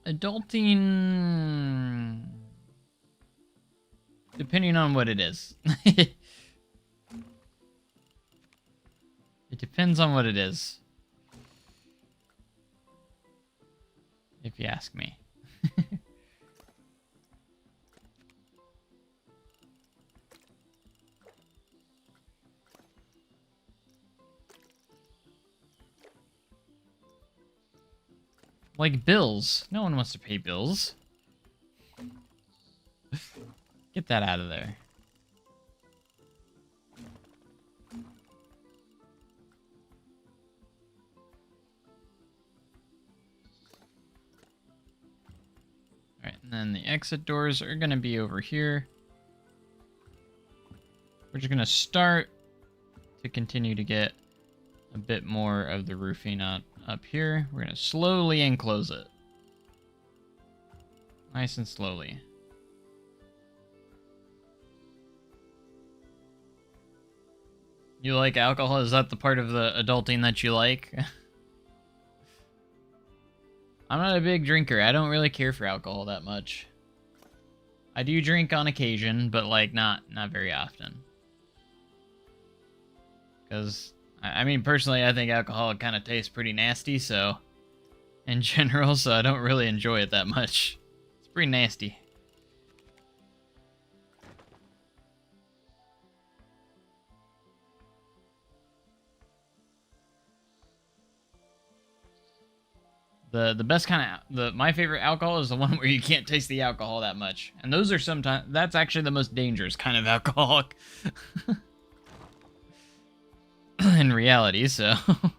Adulting... Depending on what it is. It depends on what it is. if you ask me. Like bills. No one wants to pay bills. Get that out of there. Alright, and then the exit doors are going to be over here. We're just going to start to continue to get a bit more of the roofing up here. We're going to slowly enclose it. Nice and slowly. You like alcohol? Is that the part of the adulting that you like? I'm not a big drinker. I don't really care for alcohol that much. I do drink on occasion, but like not very often. Because, I mean, personally, I think alcohol kind of tastes pretty nasty, so... in general, so I don't really enjoy it that much. It's pretty nasty. The best kind of my favorite alcohol is the one where you can't taste the alcohol that much, and those are sometimes that's actually the most dangerous kind of alcoholic in reality. So I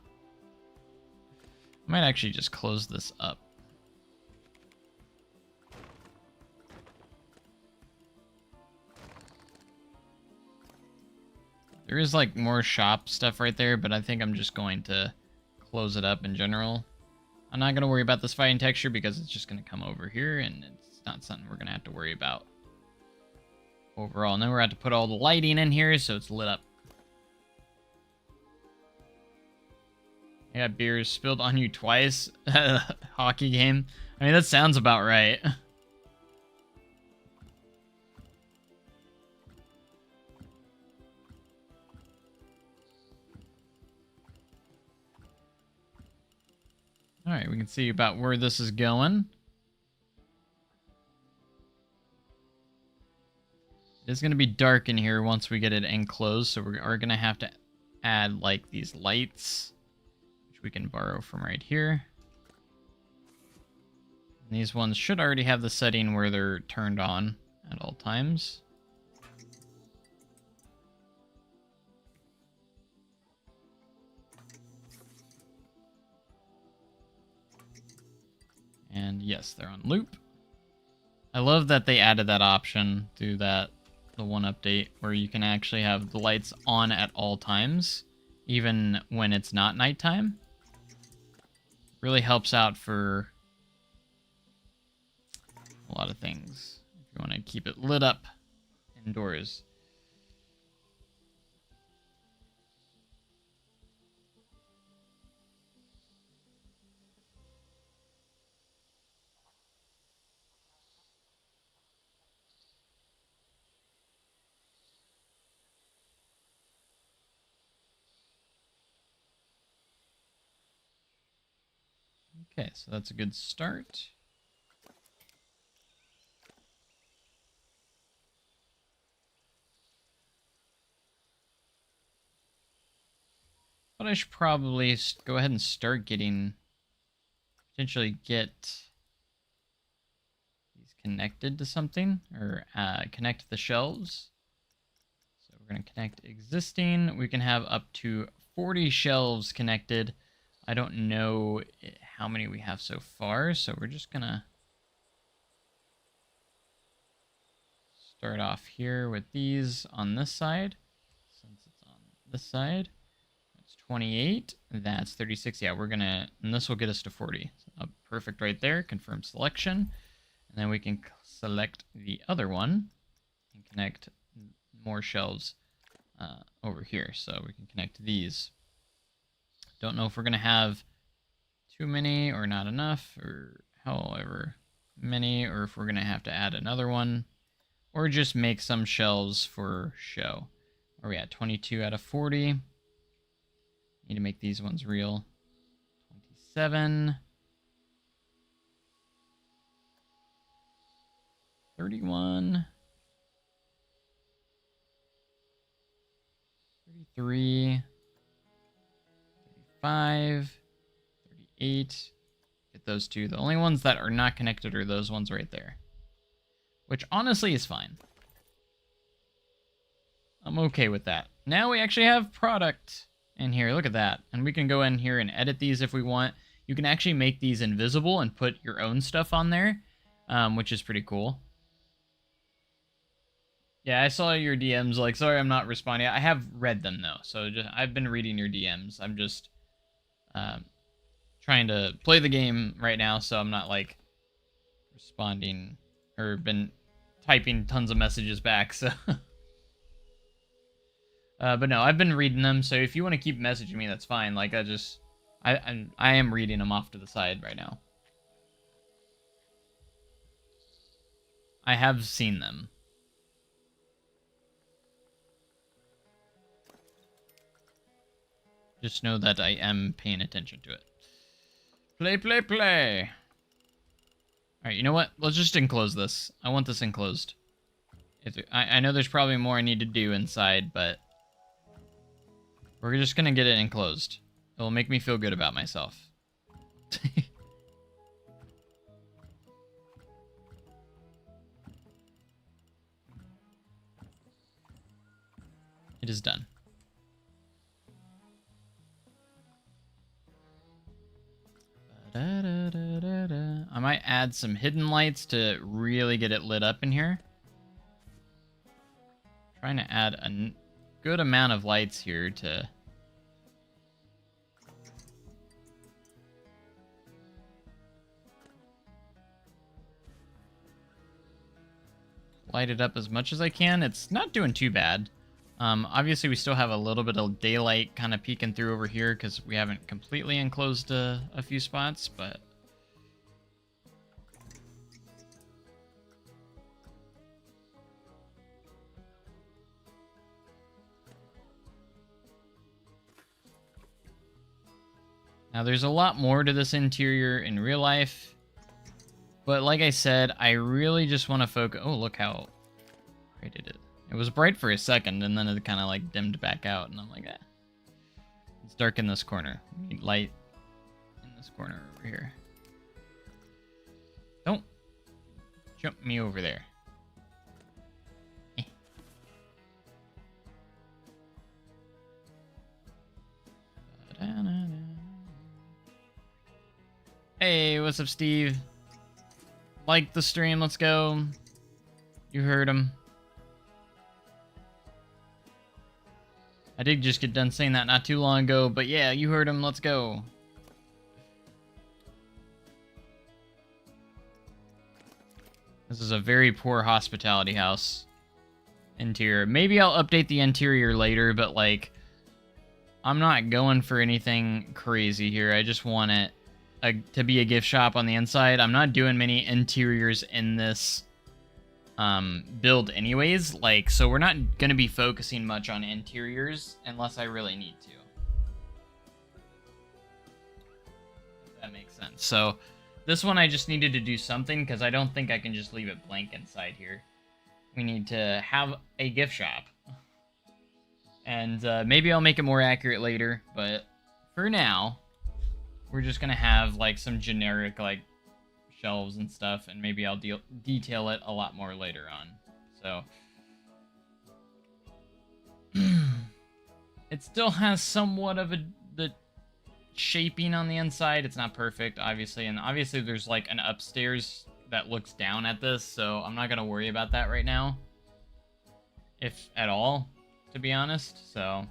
might actually just close this up. There is like more shop stuff right there, but I think I'm just going to close it up in general. I'm not going to worry about this fighting texture because it's just going to come over here, and it's not something we're going to have to worry about overall. And then we're going to have to put all the lighting in here so it's lit up. I got beers spilled on you twice. Hockey game. I mean, that sounds about right. Alright, we can see about where this is going. It's going to be dark in here once we get it enclosed, so we are going to have to add, like, these lights, which we can borrow from right here. And these ones should already have the setting where they're turned on at all times. And yes, they're on loop. I love that they added that option through the one update where you can actually have the lights on at all times, even when it's not nighttime. Really helps out for a lot of things if you want to keep it lit up indoors. Okay, so that's a good start. But I should probably go ahead and start potentially get these connected to something, or connect the shelves. So we're going to connect existing. We can have up to 40 shelves connected. I don't know how many we have so far, so we're just going to start off here with these on this side. Since it's on this side, that's 28. That's 36. Yeah, we're going to, and this will get us to 40. So, perfect right there. Confirm selection. And then we can select the other one and connect more shelves over here. So we can connect these. Don't know if we're going to have too many or not enough, or however many, or if we're going to have to add another one, or just make some shelves for show. Where are we at? 22 out of 40. Need to make these ones real. 27. 31. 33. 35. 38. Get those two. The only ones that are not connected are those ones right there. Which honestly is fine. I'm okay with that. Now we actually have product in here. Look at that. And we can go in here and edit these if we want. You can actually make these invisible and put your own stuff on there, which is pretty cool. Yeah, I saw your DMs. Like, sorry I'm not responding. I have read them, though. So I've been reading your DMs. I'm just trying to play the game right now, so I'm not, like, responding or been typing tons of messages back, so... but no, I've been reading them, so if you want to keep messaging me, that's fine. Like, I am reading them off to the side right now. I have seen them. Just know that I am paying attention to it. Play, play, play! Alright, you know what? Let's just enclose this. I want this enclosed. I know there's probably more I need to do inside, but... we're just gonna get it enclosed. It'll make me feel good about myself. It is done. I might add some hidden lights to really get it lit up in here. Trying to add a good amount of lights here to... light it up as much as I can. It's not doing too bad. Obviously, we still have a little bit of daylight kind of peeking through over here because we haven't completely enclosed a few spots, but... now, there's a lot more to this interior in real life. But like I said, I really just want to focus... oh, look how bright it is. It was bright for a second, and then it kind of like dimmed back out, and I'm like, eh. It's dark in this corner. We need light in this corner over here. Don't jump me over there. Hey, what's up, Steve? Like the stream, let's go. You heard him. I did just get done saying that not too long ago, but yeah, you heard him, let's go. This is a very poor hospitality house. Interior. Maybe I'll update the interior later, but like, I'm not going for anything crazy here. I just want it to be a gift shop on the inside. I'm not doing many interiors in this build anyways, like, so we're not going to be focusing much on interiors unless I really need to. If that makes sense. So this one I just needed to do something because I don't think I can just leave it blank inside here. We need to have a gift shop. And maybe I'll make it more accurate later, but for now, we're just going to have like some generic like shelves and stuff, and maybe I'll detail it a lot more later on. So it still has somewhat of the shaping on the inside. It's not perfect, obviously, and obviously there's like an upstairs that looks down at this, so I'm not gonna worry about that right now, if at all, to be honest. So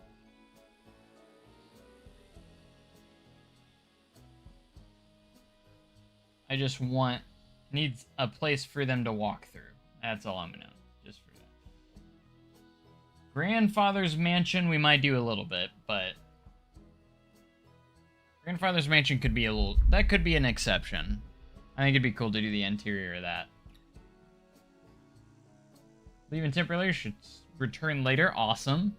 I just needs a place for them to walk through. That's all I'm gonna just for that. Grandfather's mansion, we might do a little bit, but grandfather's mansion could be that could be an exception. I think it'd be cool to do the interior of that. Leaving temporarily, should return later. Awesome.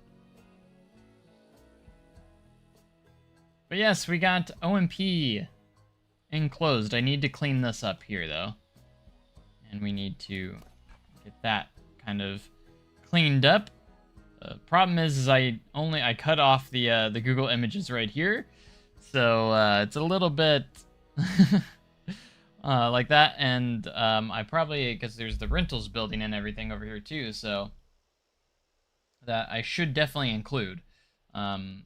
But yes, we got OMP enclosed. I need to clean this up here, though. And we need to get that kind of cleaned up. Problem is I cut off the Google Images right here, so it's a little bit like that, and I probably, because there's the rentals building and everything over here too, so that I should definitely include. And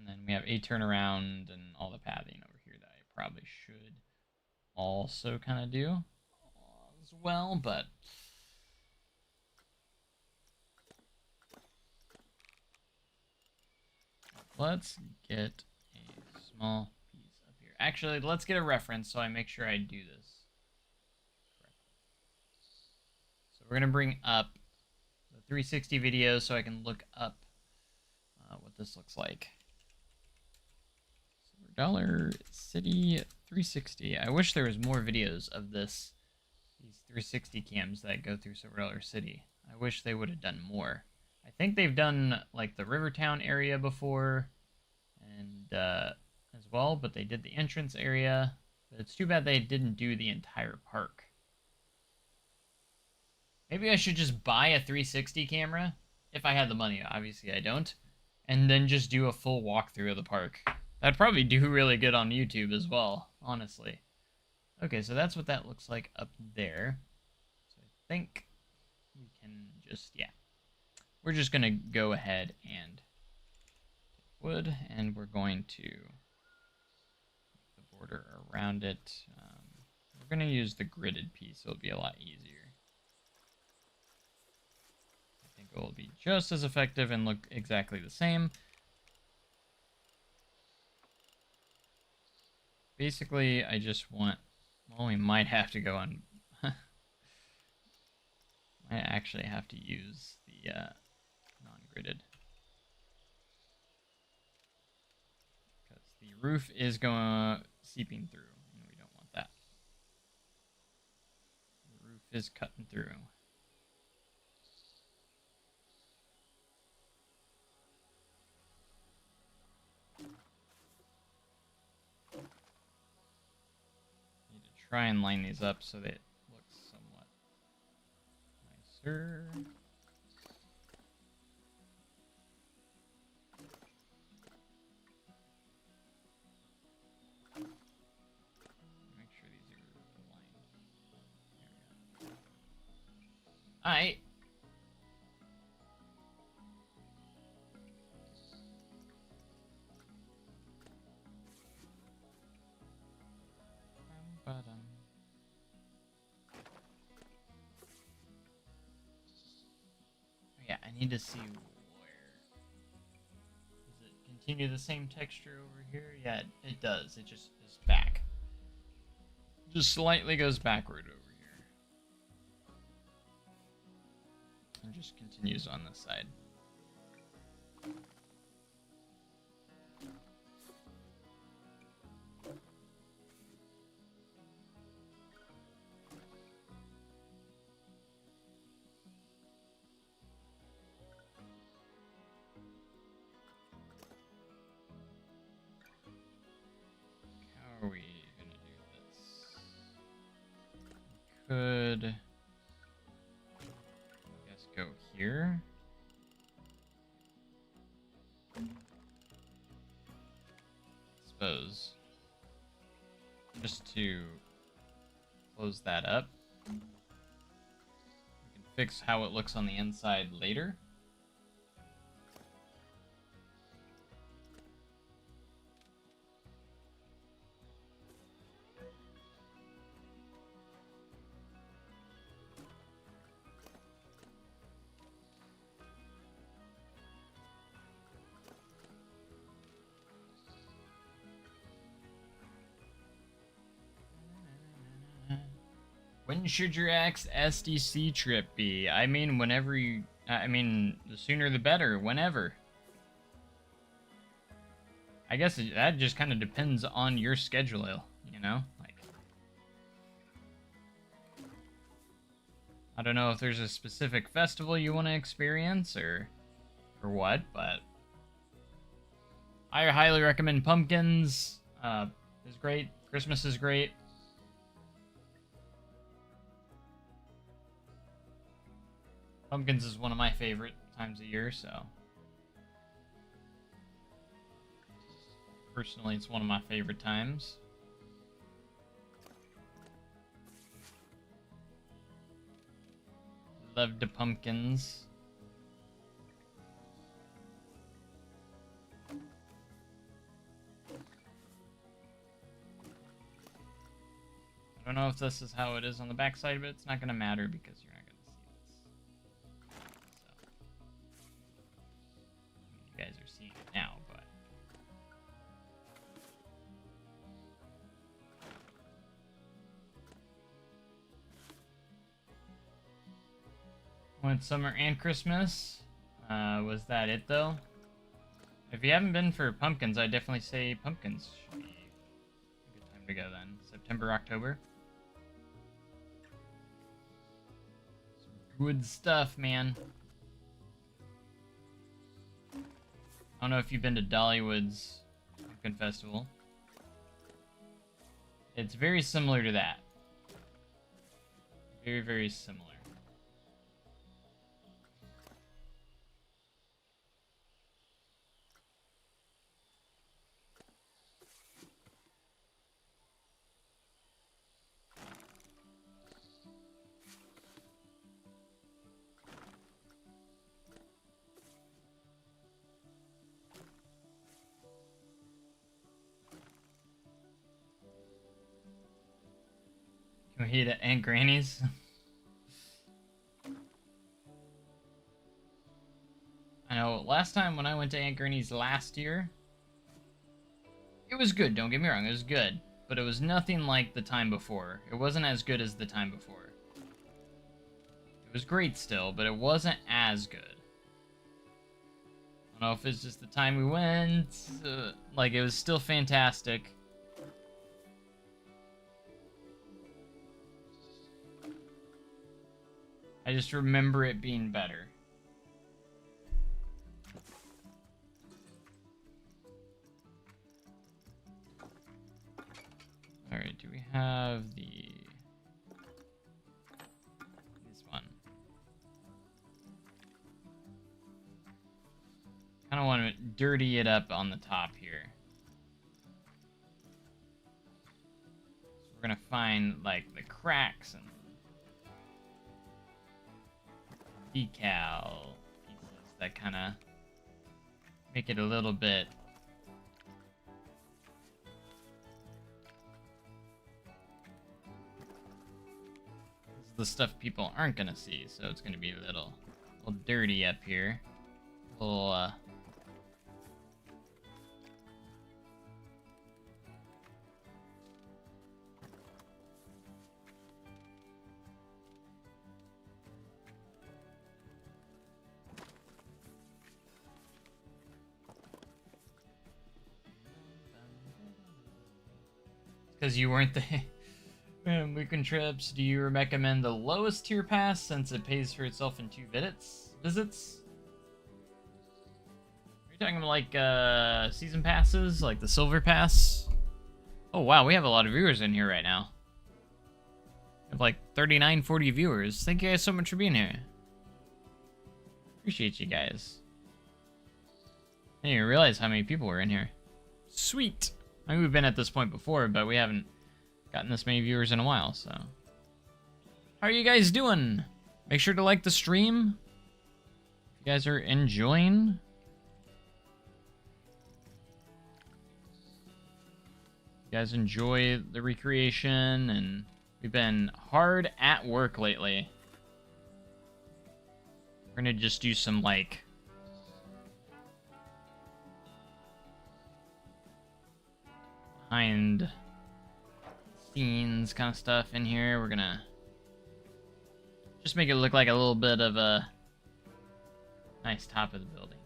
then we have a turnaround and all the pathing over here that I probably should also kind of do as well, but let's get a small piece up here. Actually, let's get a reference so I make sure I do this correctly. So we're going to bring up the 360 video so I can look up what this looks like. Dollar City 360. I wish there was more videos of these 360 cams that go through Silver Dollar City. I wish they would have done more. I think they've done like the Rivertown area before, and as well, but they did the entrance area. But it's too bad they didn't do the entire park. Maybe I should just buy a 360 camera if I had the money. Obviously, I don't, and then just do a full walkthrough of the park. That'd probably do really good on YouTube as well, honestly. Okay, so that's what that looks like up there. So I think we can just, yeah. We're just going to go ahead and take wood, and we're going to make the border around it. We're going to use the gridded piece, so it'll be a lot easier. I think it will be just as effective and look exactly the same. Basically, I just want, well, we might have to go on, might actually have to use the non-gridded. Because the roof is going seeping through, and we don't want that. The roof is cutting through. Try and line these up so that it looks somewhat nicer. Make sure these are aligned. There we go. Alright. Yeah, I need to see where. Does it continue the same texture over here? Yeah, it does. It just is back. Just slightly goes backward over here. And just continues on this side. How are we gonna do this? We could, I guess, go here. Suppose. Just to close that up. We can fix how it looks on the inside later. When should your SDC trip be? I mean, whenever you... I mean, the sooner the better, whenever. I guess that just kind of depends on your schedule, you know? Like, I don't know if there's a specific festival you want to experience or what, but I highly recommend Pumpkins. Is great. Christmas is great. Pumpkins is one of my favorite times of year, so personally, it's one of my favorite times. Love the pumpkins. I don't know if this is how it is on the backside, but it's not going to matter because you're not going to see this. So, you guys are seeing it now, but went summer and Christmas. Was that it though? If you haven't been for pumpkins, I definitely say pumpkins should be a good time to go then. September, October. Some good stuff, man. I don't know if you've been to Dollywood's Pumpkin Festival. It's very similar to that. Very, very similar. Can we eat at Aunt Granny's? I know, last time when I went to Aunt Granny's last year, it was good, don't get me wrong, it was good. But it was nothing like the time before. It wasn't as good as the time before. It was great still, but it wasn't as good. I don't know if it's just the time we went. Like, it was still fantastic. I just remember it being better. Alright, do we have this one? Kind of want to dirty it up on the top here. So we're gonna find like the cracks and decal pieces that kind of make it a little bit the stuff people aren't gonna see, so it's gonna be a little dirty up here. A little because you weren't the weekend trips. Do you recommend the lowest tier pass since it pays for itself in 2 visits? Are you talking about like season passes, like the silver pass? Oh wow, we have a lot of viewers in here right now. We have like 39, 40 viewers. Thank you guys so much for being here. Appreciate you guys. I didn't even realize how many people were in here. Sweet. I mean, we've been at this point before, but we haven't gotten this many viewers in a while, so. How are you guys doing? Make sure to like the stream. If you guys are enjoying. You guys enjoy the recreation, and we've been hard at work lately. We're gonna just do some, like, behind scenes kind of stuff in here. We're gonna just make it look like a little bit of a nice top of the building.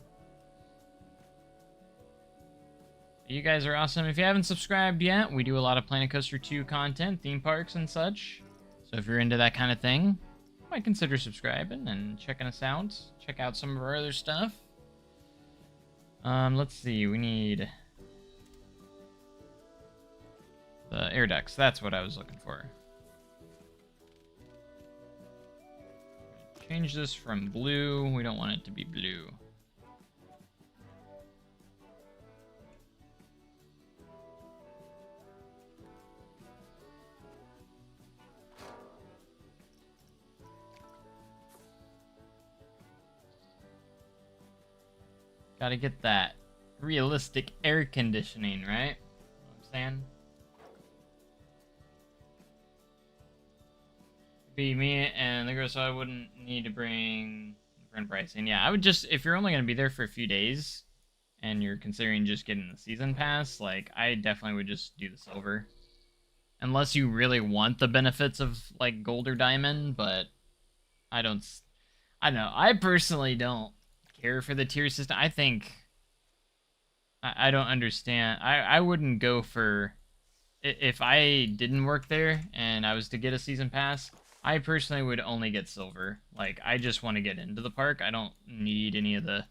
You guys are awesome. If you haven't subscribed yet, we do a lot of Planet Coaster 2 content, theme parks and such. So if you're into that kind of thing, you might consider subscribing and checking us out. Check out some of our other stuff. Let's see, we need the air ducts, that's what I was looking for. change this from blue. We don't want it to be blue. Gotta get that realistic air conditioning, right? You know what I'm saying? Be me and the girl, so I wouldn't need to bring friend pricing. Yeah, I would just, if you're only gonna be there for a few days and you're considering just getting the season pass, like, I definitely would just do the silver. Unless you really want the benefits of, like, gold or diamond, but I don't know. I personally don't care for the tier system. I think I don't understand. I wouldn't go for, if I didn't work there and I was to get a season pass, I personally would only get silver. Like, I just want to get into the park. I don't need any of the...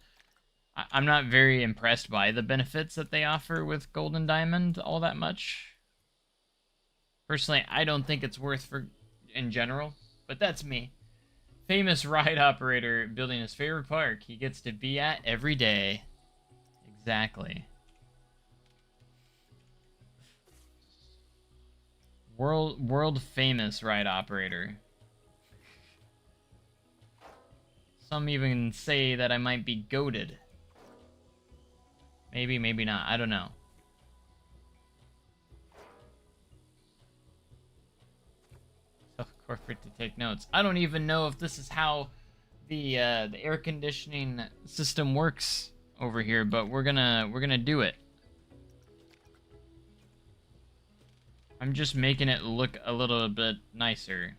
I'm not very impressed by the benefits that they offer with gold and diamond all that much. Personally, I don't think it's worth for in general, but that's me. Famous ride operator building his favorite park he gets to be at every day. Exactly. World famous ride operator. Some even say that I might be goated. Maybe, maybe not. I don't know. Tell corporate to take notes. I don't even know if this is how the air conditioning system works over here, but we're gonna do it. I'm just making it look a little bit nicer.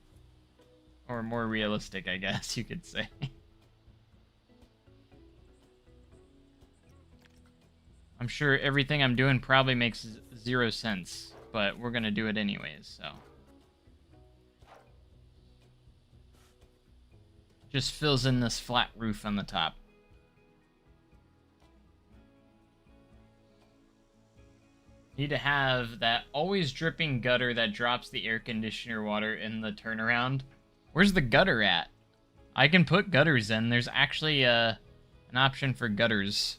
Or more realistic, I guess you could say. I'm sure everything I'm doing probably makes 0 sense, but we're gonna do it anyways, so. Just fills in this flat roof on the top. Need to have that always dripping gutter that drops the air conditioner water in the turnaround. Where's the gutter at? I can put gutters in. There's actually an option for gutters.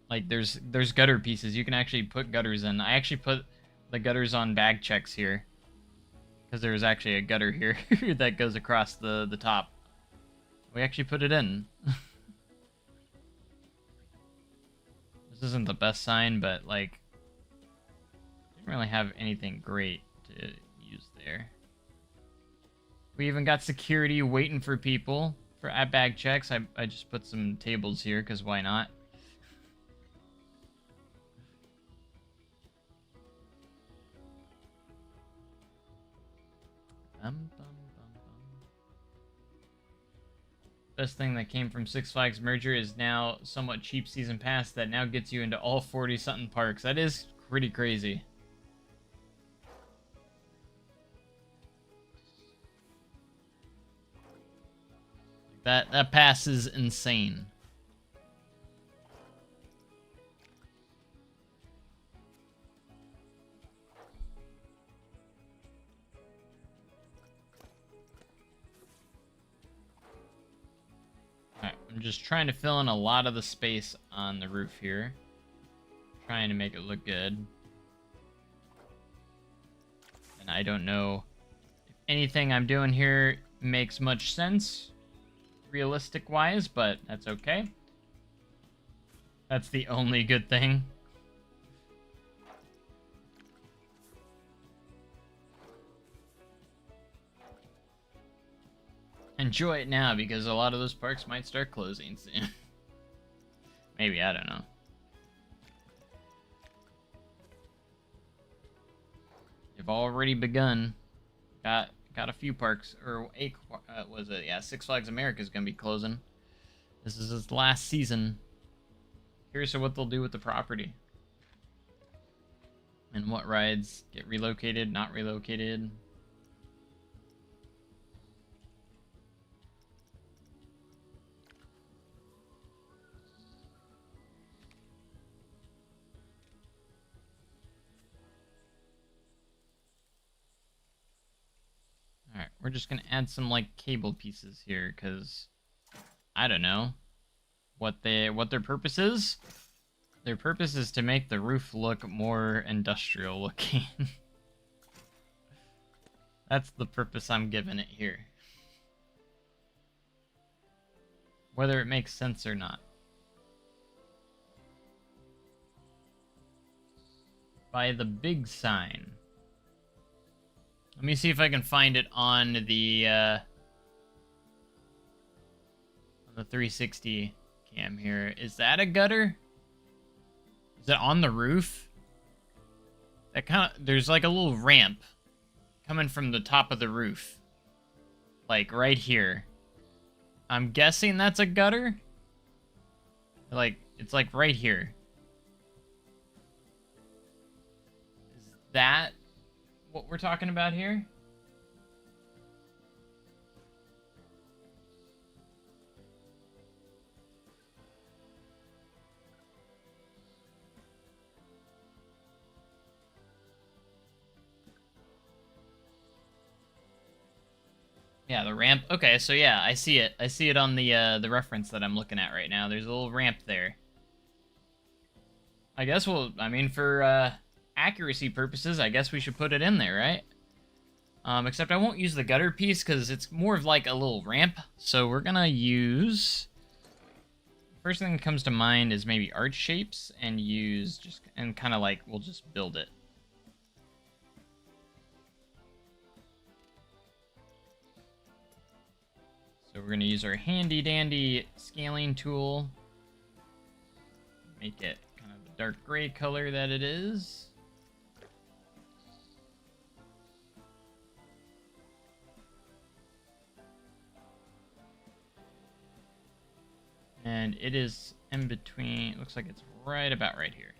Like, there's gutter pieces. You can actually put gutters in. I actually put the gutters on bag checks here. Because there's actually a gutter here that goes across the top. We actually put it in. This isn't the best sign, but, like, didn't really have anything great to use there. We even got security waiting for people for at bag checks. I just put some tables here, because why not? Best thing that came from Six Flags merger is now somewhat cheap season pass that now gets you into all 40-something parks. That is pretty crazy. That pass is insane. I'm just trying to fill in a lot of the space on the roof here. Trying to make it look good. And I don't know if anything I'm doing here makes much sense, realistic-wise, but that's okay. That's the only good thing. Enjoy it now, because a lot of those parks might start closing soon. Maybe, I don't know. They've already begun. Got a few parks, or was it? Yeah, Six Flags America is gonna be closing. This is its last season. Curious of what they'll do with the property. And what rides get relocated, not relocated. we're just gonna add some like cable pieces here, because I don't know what their purpose is. Their purpose is to make the roof look more industrial looking. That's the purpose I'm giving it here. Whether it makes sense or not. By the big sign. Let me see if I can find it on the 360 cam here. Is that a gutter? Is it on the roof? That there's like a little ramp coming from the top of the roof. Like right here. I'm guessing that's a gutter? Like, it's like right here. Is that what we're talking about here? Yeah, the ramp. Okay, so yeah, I see it. I see it on the reference that I'm looking at right now. There's a little ramp there. I guess I mean, for accuracy purposes, I guess we should put it in there, right? Except I won't use the gutter piece because it's more of like a little ramp. So we're gonna use... First thing that comes to mind is maybe arch shapes and kind of like, we'll just build it. So we're going to use our handy dandy scaling tool. Make it kind of the dark gray color that it is. And it is in between, it looks like it's right about right here.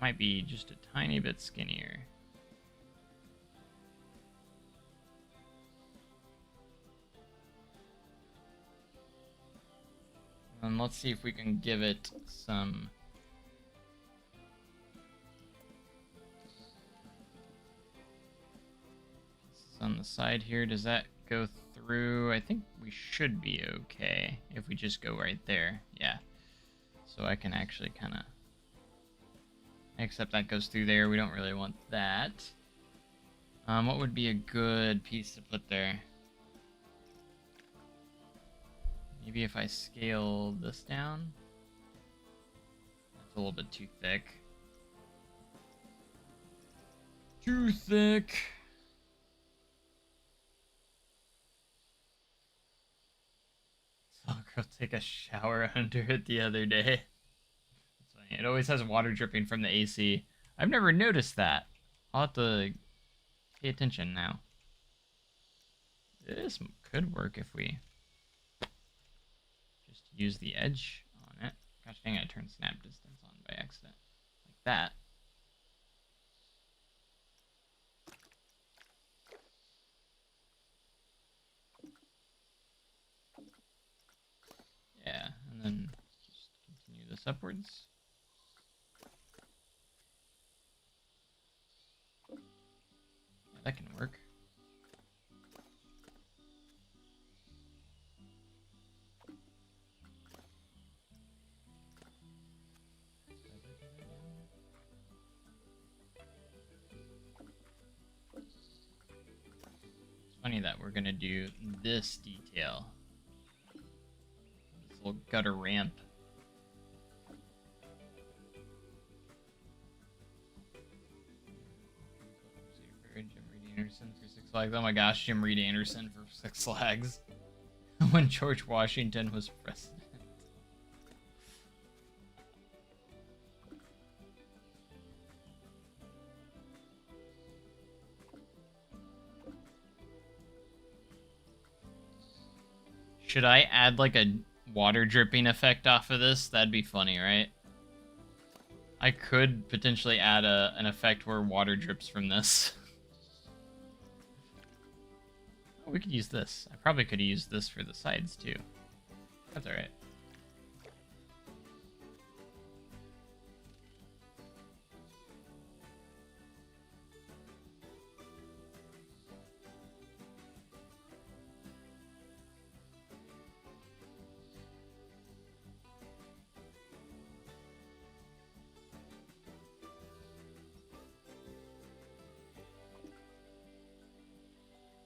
Might be just a tiny bit skinnier. And let's see if we can give it some... on the side here, does that go through? I think we should be okay if we just go right there. Yeah. So I can actually kind of... Except that goes through there. We don't really want that. What would be a good piece to put there? Maybe if I scale this down. That's a little bit too thick. Too thick! I'll go take a shower under it the other day. That's funny. It always has water dripping from the AC. I've never noticed that. I'll have to pay attention now. This could work if we just use the edge on it. Gosh dang, I turned snap distance on by accident. Like that. Yeah, and then just continue this upwards. Yeah, that can work. It's funny that we're gonna do this detail. Little gutter ramp. Jim Reed Anderson for Six Flags. Oh my gosh, Jim Reed Anderson for Six Flags. When George Washington was president. Should I add like a water dripping effect off of this? That'd be funny, right? I could potentially add an effect where water drips from this. Oh, we could use this. I probably could have used this for the sides too. That's alright.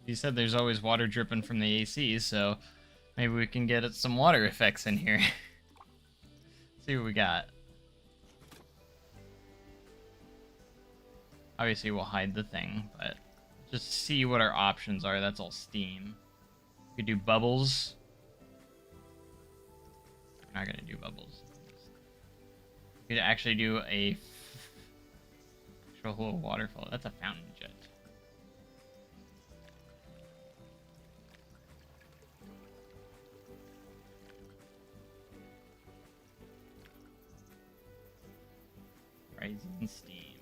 You said there's always water dripping from the AC, so maybe we can get some water effects in here. See what we got. Obviously, we'll hide the thing, but just see what our options are. That's all steam. We could do bubbles. We're not gonna do bubbles. We could actually do a actual little waterfall. That's a fountain jet. Rising steam.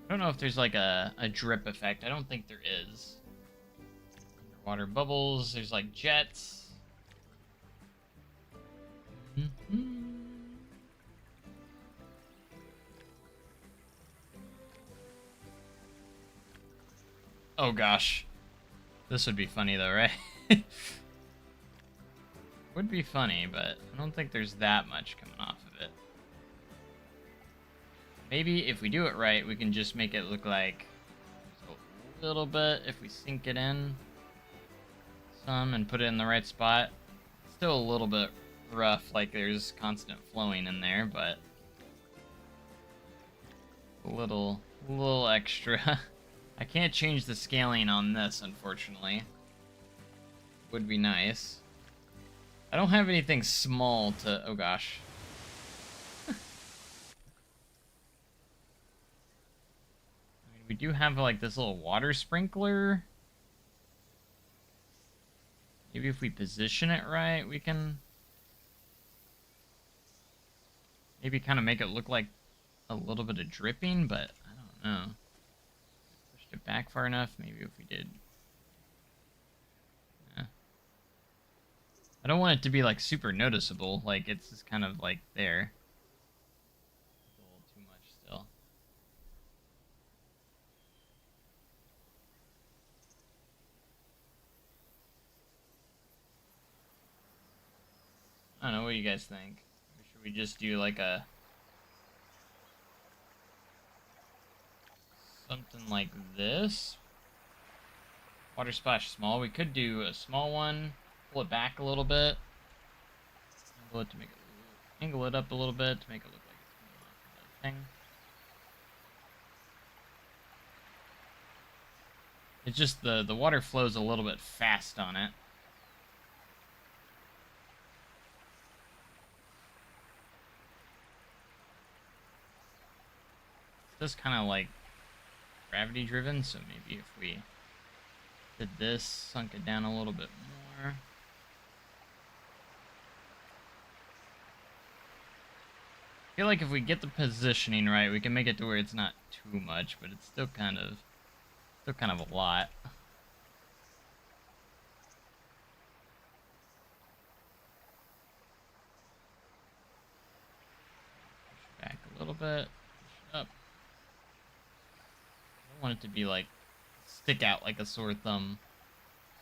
I don't know if there's like a drip effect. I don't think there is. Underwater bubbles. There's like jets. Oh gosh. This would be funny though, right? Would be funny, but I don't think there's that much coming off of it. Maybe if we do it right, we can just make it look like a little bit if we sink it in some and put it in the right spot. It's still a little bit rough, like there's constant flowing in there, but a little extra. I can't change the scaling on this, unfortunately. Would be nice. I don't have anything small to... Oh, gosh. I mean, we do have, like, this little water sprinkler. Maybe if we position it right, we can... maybe kind of make it look like a little bit of dripping, but I don't know. Pushed it back far enough. Maybe if we did... I don't want it to be like super noticeable, like it's just kind of like there. It's a little too much still. I don't know, what do you guys think? Or should we just do like a... something like this? Water splash small. We could do a small one. Pull it back a little bit. Angle it to make it angle it up a little bit to make it look like it's coming off of that thing. It's just the water flows a little bit fast on it. It's just kind of like gravity driven, so maybe if we did this, sunk it down a little bit more. I feel like if we get the positioning right, we can make it to where it's not too much, but it's still kind of a lot. Push back a little bit, push it up. I don't want it to be like stick out like a sore thumb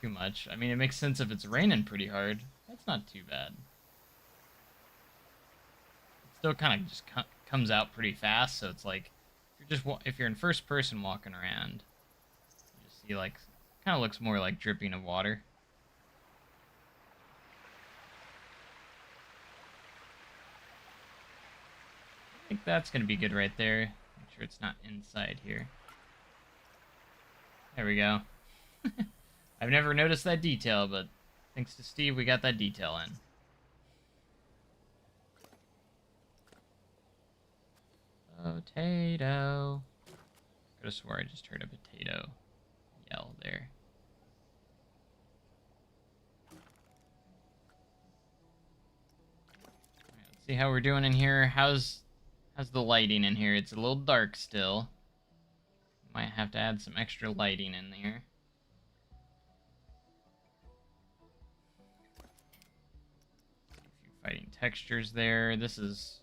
too much. I mean, it makes sense if it's raining pretty hard. That's not too bad. Still kind of just comes out pretty fast, so it's like if you're in first person walking around, you just see like kind of looks more like dripping of water. I think that's gonna be good right there. Make sure it's not inside here. There we go. I've never noticed that detail, but thanks to Steve, we got that detail in. Potato. I could have swore I just heard a potato yell there. Right, let's see how we're doing in here. How's the lighting in here? It's a little dark still. Might have to add some extra lighting in there. See a few fighting textures there. This is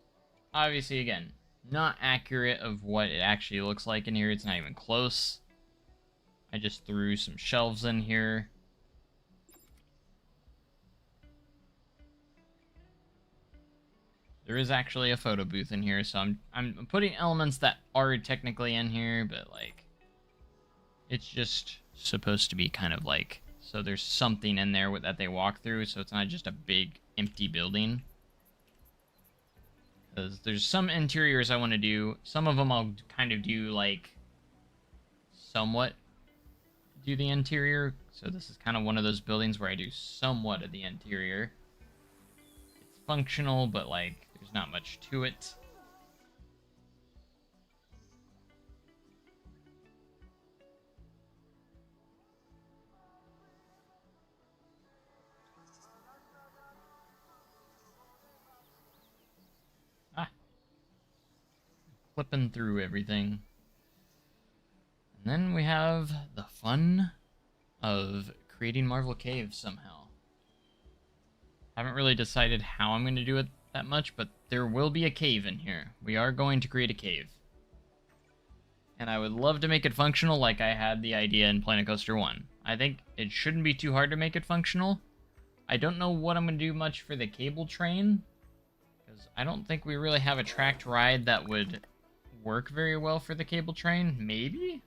obviously, again, not accurate of what it actually looks like in here. It's not even close. I just threw some shelves in here. There is actually a photo booth in here, so I'm putting elements that are technically in here, but like It's just supposed to be kind of like, so there's something in there that they walk through, so it's not just a big empty building. Because there's some interiors I want to do. Some of them I'll kind of do like somewhat do the interior. So this is kind of one of those buildings where I do somewhat of the interior. It's functional, but like there's not much to it. Ah, flipping through everything. And then we have the fun of creating Marvel Caves somehow. Haven't really decided how I'm going to do it that much, but there will be a cave in here. We are going to create a cave. And I would love to make it functional like I had the idea in Planet Coaster 1. I think it shouldn't be too hard to make it functional. I don't know what I'm going to do much for the cable train, because I don't think we really have a tracked ride that would work very well for the cable train. Maybe?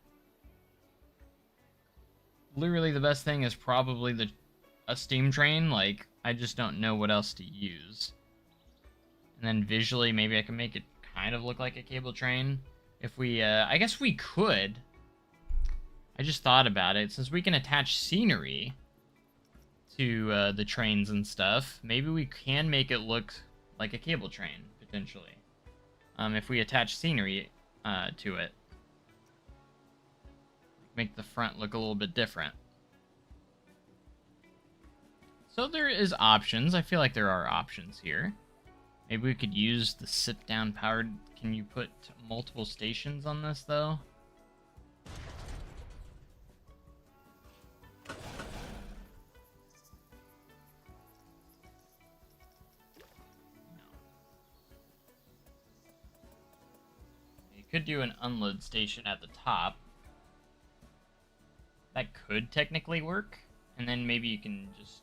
Literally the best thing is probably a steam train. Like, I just don't know what else to use. And then visually, maybe I can make it kind of look like a cable train. If we, I guess we could. I just thought about it. Since we can attach scenery to the trains and stuff, maybe we can make it look like a cable train, potentially. If we attach scenery to it. Make the front look a little bit different. So there is options. I feel like there are options here. Maybe we could use the sit-down powered... Can you put multiple stations on this, though? No. You could do an unload station at the top. That could technically work. And then maybe you can just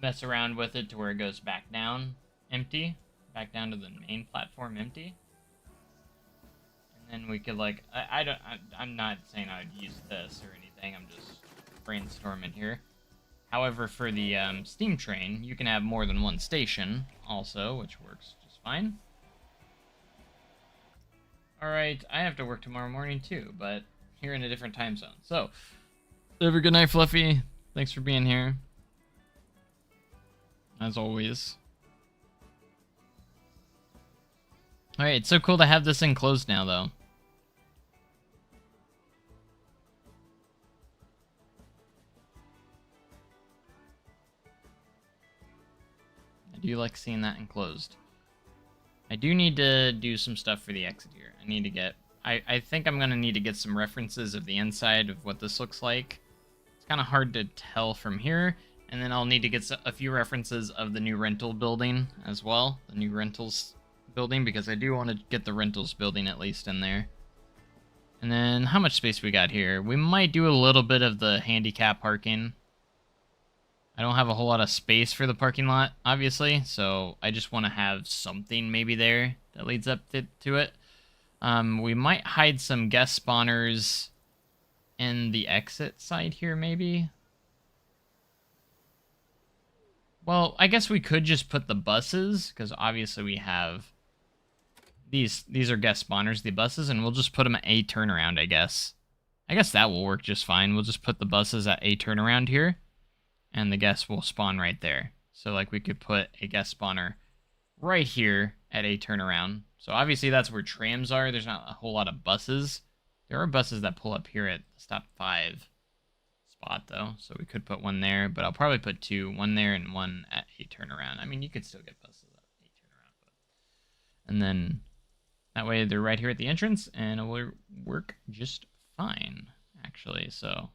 mess around with it to where it goes back down empty. Back down to the main platform empty. And then we could like... I'm not saying I would use this or anything. I'm just brainstorming here. However, for the steam train, you can have more than one station also, which works just fine. Alright, I have to work tomorrow morning too, but here in a different time zone. So, have a good night, Fluffy. Thanks for being here. As always. Alright, it's so cool to have this enclosed now, though. I do like seeing that enclosed. I do need to do some stuff for the exit here. I need to get... I think I'm going to need to get some references of the inside of what this looks like. It's kind of hard to tell from here. And then I'll need to get a few references of the new rental building as well. The new rentals building, because I do want to get the rentals building at least in there. And then how much space we got here? We might do a little bit of the handicap parking. I don't have a whole lot of space for the parking lot, obviously, so I just want to have something maybe there that leads up to it. We might hide some guest spawners in the exit side here, maybe. Well, I guess we could just put the buses, because obviously we have... These are guest spawners, the buses, and we'll just put them at a turnaround, I guess. I guess that will work just fine. We'll just put the buses at a turnaround here, and the guests will spawn right there. So, like, we could put a guest spawner right here at a turnaround. So, obviously, that's where trams are. There's not a whole lot of buses. There are buses that pull up here at the stop 5 spot, though. So, we could put one there, but I'll probably put two. One there and one at a turnaround. I mean, you could still get buses at a turnaround. But... And then... That way they're right here at the entrance, and it will work just fine, actually, so.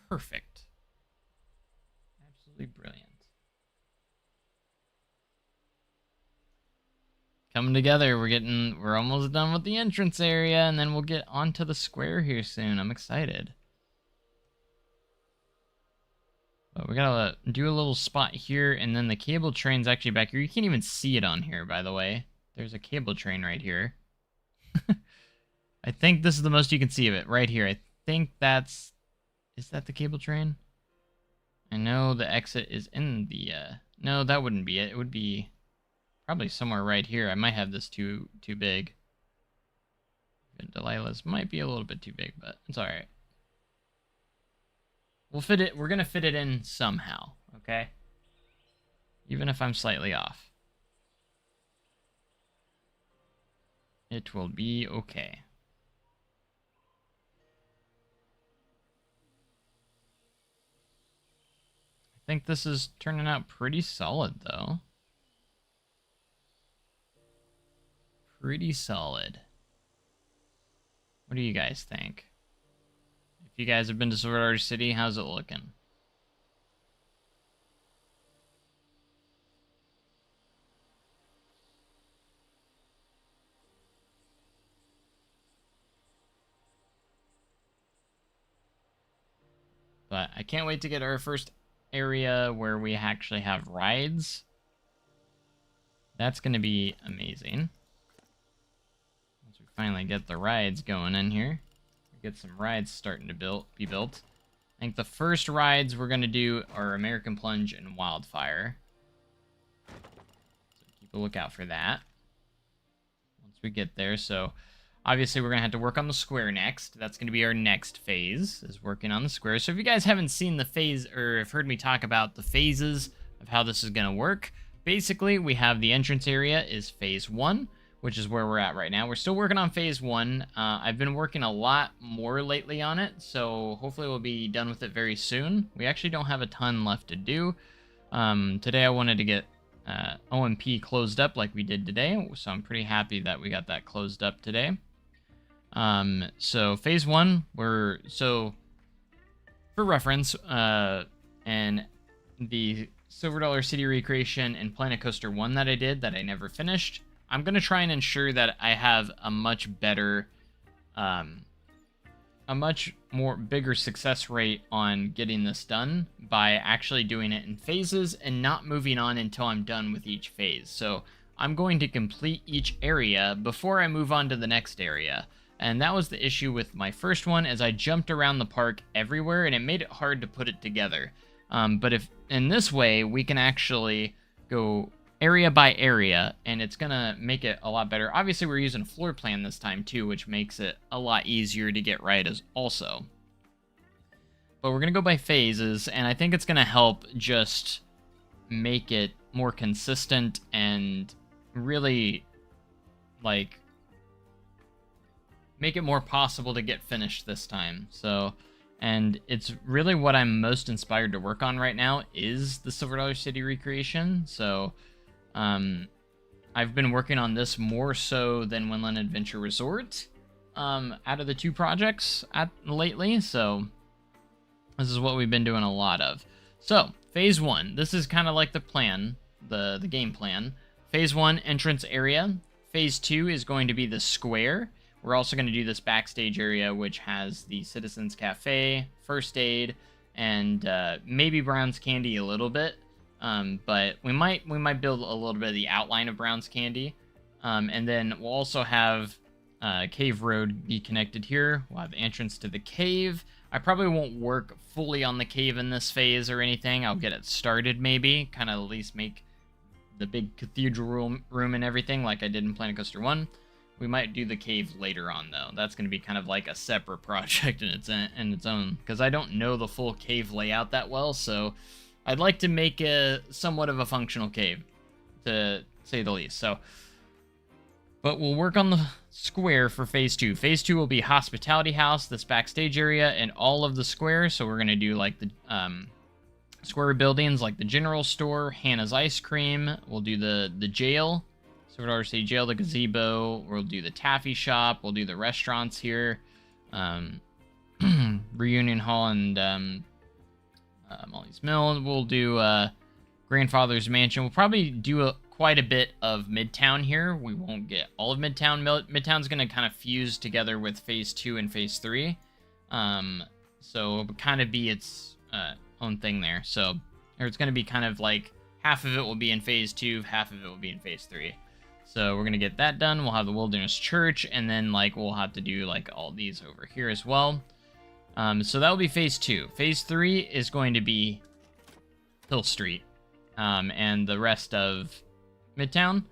Perfect. Absolutely brilliant. Coming together, we're almost done with the entrance area, and then we'll get onto the square here soon. I'm excited. But we gotta do a little spot here, and then the cable train's actually back here. You can't even see it on here, by the way. There's a cable train right here. I think this is the most you can see of it right here. I think that's... Is that the cable train? I know the exit is in the... No, that wouldn't be it. It would be probably somewhere right here. I might have this too big. Delilah's might be a little bit too big, but it's alright. We'll fit it. We're going to fit it in somehow, okay? Even if I'm slightly off. It will be okay. I think this is turning out pretty solid, though. Pretty solid. What do you guys think? If you guys have been to Silver City, how's it looking? But I can't wait to get our first area where we actually have rides. That's going to be amazing. Once we finally get the rides going in here. Get some rides starting to be built. I think the first rides we're going to do are American Plunge and Wildfire. So keep a lookout for that. Once we get there, so... Obviously, we're going to have to work on the square next. That's going to be our next phase, is working on the square. So if you guys haven't seen the phase, or have heard me talk about the phases of how this is going to work, basically, we have the entrance area is phase 1, which is where we're at right now. We're still working on phase 1. I've been working a lot more lately on it, so hopefully we'll be done with it very soon. We actually don't have a ton left to do. Today I wanted to get OMP closed up like we did today, so I'm pretty happy that we got that closed up today. So phase 1, so for reference, and the Silver Dollar City Recreation and Planet Coaster 1 that I did that I never finished, I'm going to try and ensure that I have a much better, a much bigger success rate on getting this done by actually doing it in phases and not moving on until I'm done with each phase. So I'm going to complete each area before I move on to the next area. And that was the issue with my first one, as I jumped around the park everywhere, and it made it hard to put it together. But if in this way, we can actually go area by area, and it's going to make it a lot better. Obviously, we're using a floor plan this time, too, which makes it a lot easier to get right as also. But we're going to go by phases, and I think it's going to help just make it more consistent and really, like... make it more possible to get finished this time. So, and it's really what I'm most inspired to work on right now is the Silver Dollar City Recreation. So, I've been working on this more so than Windland Adventure Resort out of the two projects lately. So, this is what we've been doing a lot of. So, phase 1. This is kind of like the plan, the game plan. Phase 1, entrance area. Phase 2 is going to be the square. We're also going to do this backstage area, which has the Citizens Cafe, First Aid, and maybe Brown's Candy a little bit. But we might build a little bit of the outline of Brown's Candy. And then we'll also have Cave Road be connected here. We'll have the entrance to the cave. I probably won't work fully on the cave in this phase or anything. I'll get it started maybe, kind of at least make the big cathedral room and everything like I did in Planet Coaster 1. We might do the cave later on, though. That's going to be kind of like a separate project in its own, because I don't know the full cave layout that well, so I'd like to make a somewhat of a functional cave, to say the least. So, but we'll work on the square for phase 2. Phase 2 will be Hospitality House, this backstage area, and all of the square. So we're going to do like the square buildings, like the general store, Hannah's Ice Cream. We'll do the jail. Silver Dollar City Jail, the gazebo. We'll do the taffy shop. We'll do the restaurants here. Reunion Hall and Molly's Mill. We'll do Grandfather's Mansion. We'll probably do quite a bit of Midtown here. We won't get all of Midtown. Midtown's going to kind of fuse together with Phase 2 and Phase 3. So it'll kind of be its own thing there. So, or it's going to be kind of like half of it will be in Phase 2, half of it will be in Phase 3. So we're going to get that done. We'll have the Wilderness Church, and then like we'll have to do like all these over here as well. So that will be phase 2. Phase 3 is going to be Hill Street, and the rest of Midtown.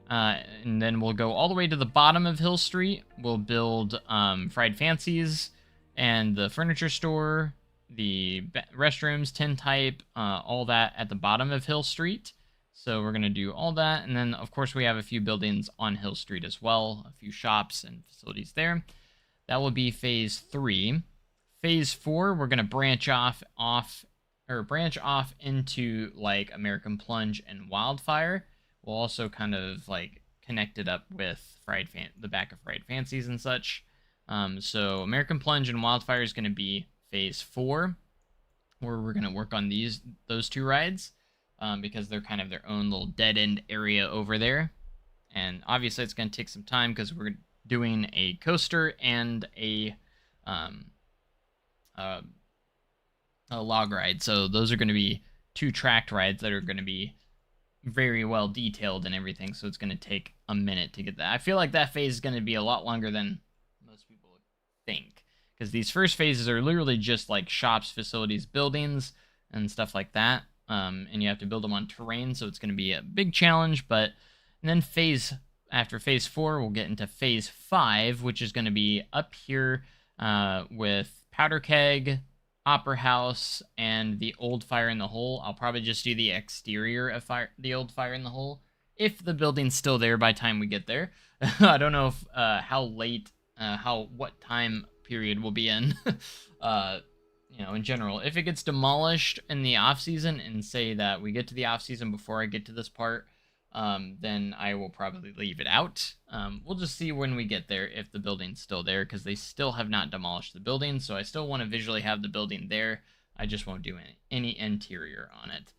And then we'll go all the way to the bottom of Hill Street. We'll build Fried Fancies and the furniture store, the restrooms, tin type, all that at the bottom of Hill Street. So we're going to do all that. And then, of course, we have a few buildings on Hill Street as well, a few shops and facilities there. That will be phase 3. Phase 4, we're going to branch off into like American Plunge and Wildfire. We'll also kind of like connect it up with the back of Fried Fancies and such. So American Plunge and Wildfire is going to be phase 4, where we're going to work on those 2 rides, because they're kind of their own little dead end area over there. And obviously it's going to take some time because we're doing a coaster and a log ride. So those are going to be 2 tracked rides that are going to be very well detailed and everything. So it's going to take a minute to get that. I feel like that phase is going to be a lot longer than most people think, because these first phases are literally just like shops, facilities, buildings, and stuff like that. And you have to build them on terrain, so it's going to be a big challenge. But and then after phase 4, we'll get into phase 5, which is going to be up here with Powder Keg, Opera House, and the Old Fire in the Hole. I'll probably just do the exterior of the Old Fire in the Hole, if the building's still there by the time we get there. I don't know if what time period we'll be in. In general, if it gets demolished in the off season, and say that we get to the off season before I get to this part, then I will probably leave it out. We'll just see when we get there if the building's still there, because they still have not demolished the building, so I still want to visually have the building there. I just won't do any interior on it,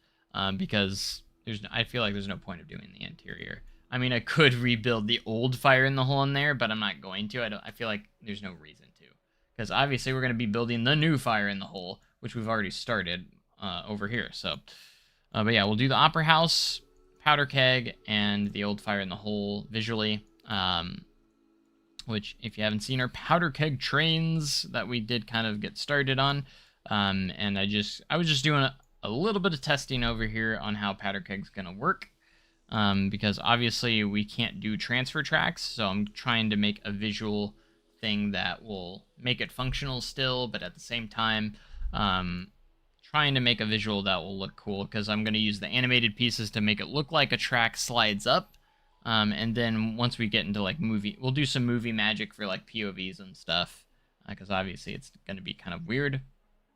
because I feel like there's no point of doing the interior. I mean, I could rebuild the Old Fire in the Hole in there, but I'm not going to. I feel like there's no reason to, because obviously we're going to be building the new Fire in the Hole, which we've already started over here. So, but yeah, we'll do the Opera House, Powder Keg, and the Old Fire in the Hole visually. Which, if you haven't seen our Powder Keg trains that we did kind of get started on, and I was just doing a little bit of testing over here on how Powder Keg's going to work. Because obviously we can't do transfer tracks, so I'm trying to make a visual thing that will make it functional still, but at the same time, trying to make a visual that will look cool, because I'm going to use the animated pieces to make it look like a track slides up, and then once we get into like we'll do some movie magic for like POVs and stuff, because obviously it's going to be kind of weird,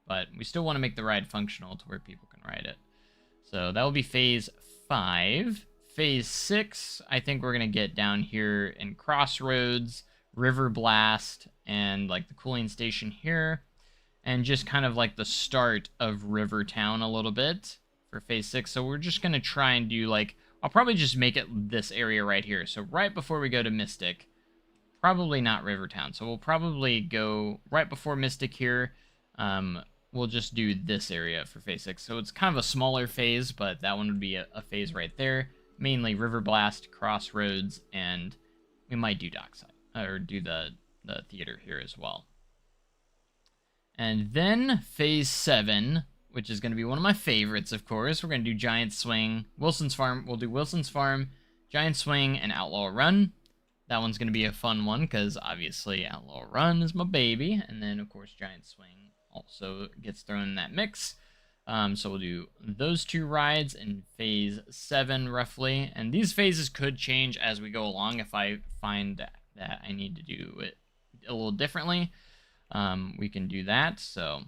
but we still want to make the ride functional to where people can ride it. So that will be phase 5. Phase 6, I think we're going to get down here in Crossroads, River Blast, and like the cooling station here, and just kind of like the start of Rivertown a little bit for phase 6. So we're just going to try and do like, I'll probably just make it this area right here. So right before we go to Mystic, probably not Rivertown. So we'll probably go right before Mystic here. We'll just do this area for phase 6. So it's kind of a smaller phase, but that one would be a phase right there. Mainly River Blast, Crossroads, and we might do Dockside, or do the theater here as well. And then phase 7, which is going to be one of my favorites, of course. We're going to do Giant Swing, Wilson's Farm. We'll do Wilson's Farm, Giant Swing, and Outlaw Run. That one's going to be a fun one, because obviously Outlaw Run is my baby. And then, of course, Giant Swing also gets thrown in that mix. So we'll do those 2 rides in phase 7, roughly. And these phases could change as we go along if I find that I need to do it a little differently. We can do that. So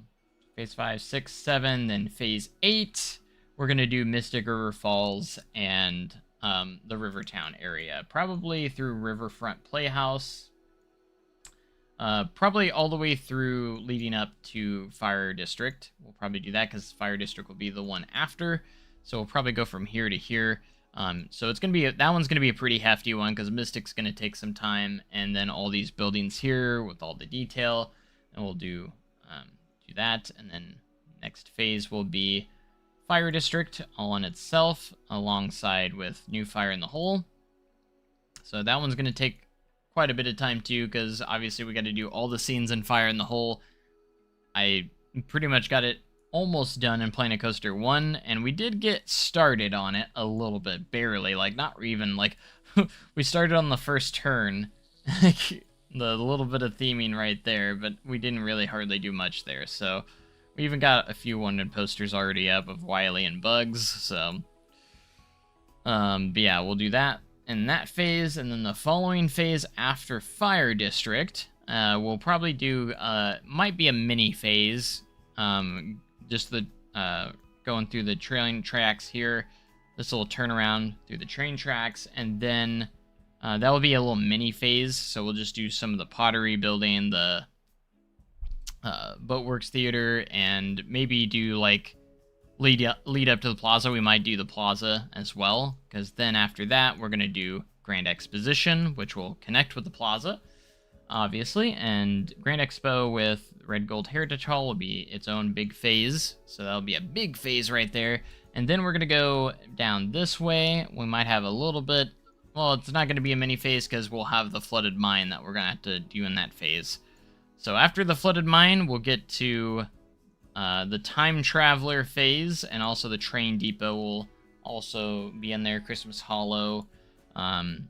phase 5, 6, 7, then phase 8, we're going to do Mystic River Falls and the Rivertown area. Probably through Riverfront Playhouse. Probably all the way through leading up to Fire District. We'll probably do that because Fire District will be the one after. So we'll probably go from here to here. So it's going to be that one's going to be a pretty hefty one, because Mystic's going to take some time, and then all these buildings here with all the detail, and we'll do that. And then next phase will be Fire District all on itself, alongside with New Fire in the Hole. So that one's going to take quite a bit of time too, because obviously we got to do all the scenes in Fire in the Hole. I pretty much got it almost done in Planet Coaster 1, and we did get started on it a little bit, barely, like not even, like, we started on the first turn, the little bit of theming right there, but we didn't really hardly do much there, so we even got a few wanted posters already up of Wily and Bugs, so, but yeah, we'll do that in that phase, and then the following phase after Fire District, we'll probably do, might be a mini phase, just the, going through the train tracks here, this little turnaround through the train tracks, and then, that will be a little mini phase, so we'll just do some of the pottery building, the, Boatworks Theater, and maybe do, like, lead up to the plaza. We might do the plaza as well, because then after that, we're going to do Grand Exposition, which will connect with the plaza, obviously, and Grand Expo with Red Gold Heritage Hall will be its own big phase, so that'll be a big phase right there, and then we're going to go down this way. We might have a little bit, well, it's not going to be a mini phase, because we'll have the Flooded Mine that we're going to have to do in that phase. So after the Flooded Mine, we'll get to the Time Traveler phase, and also the Train Depot will also be in there, Christmas Hollow. Time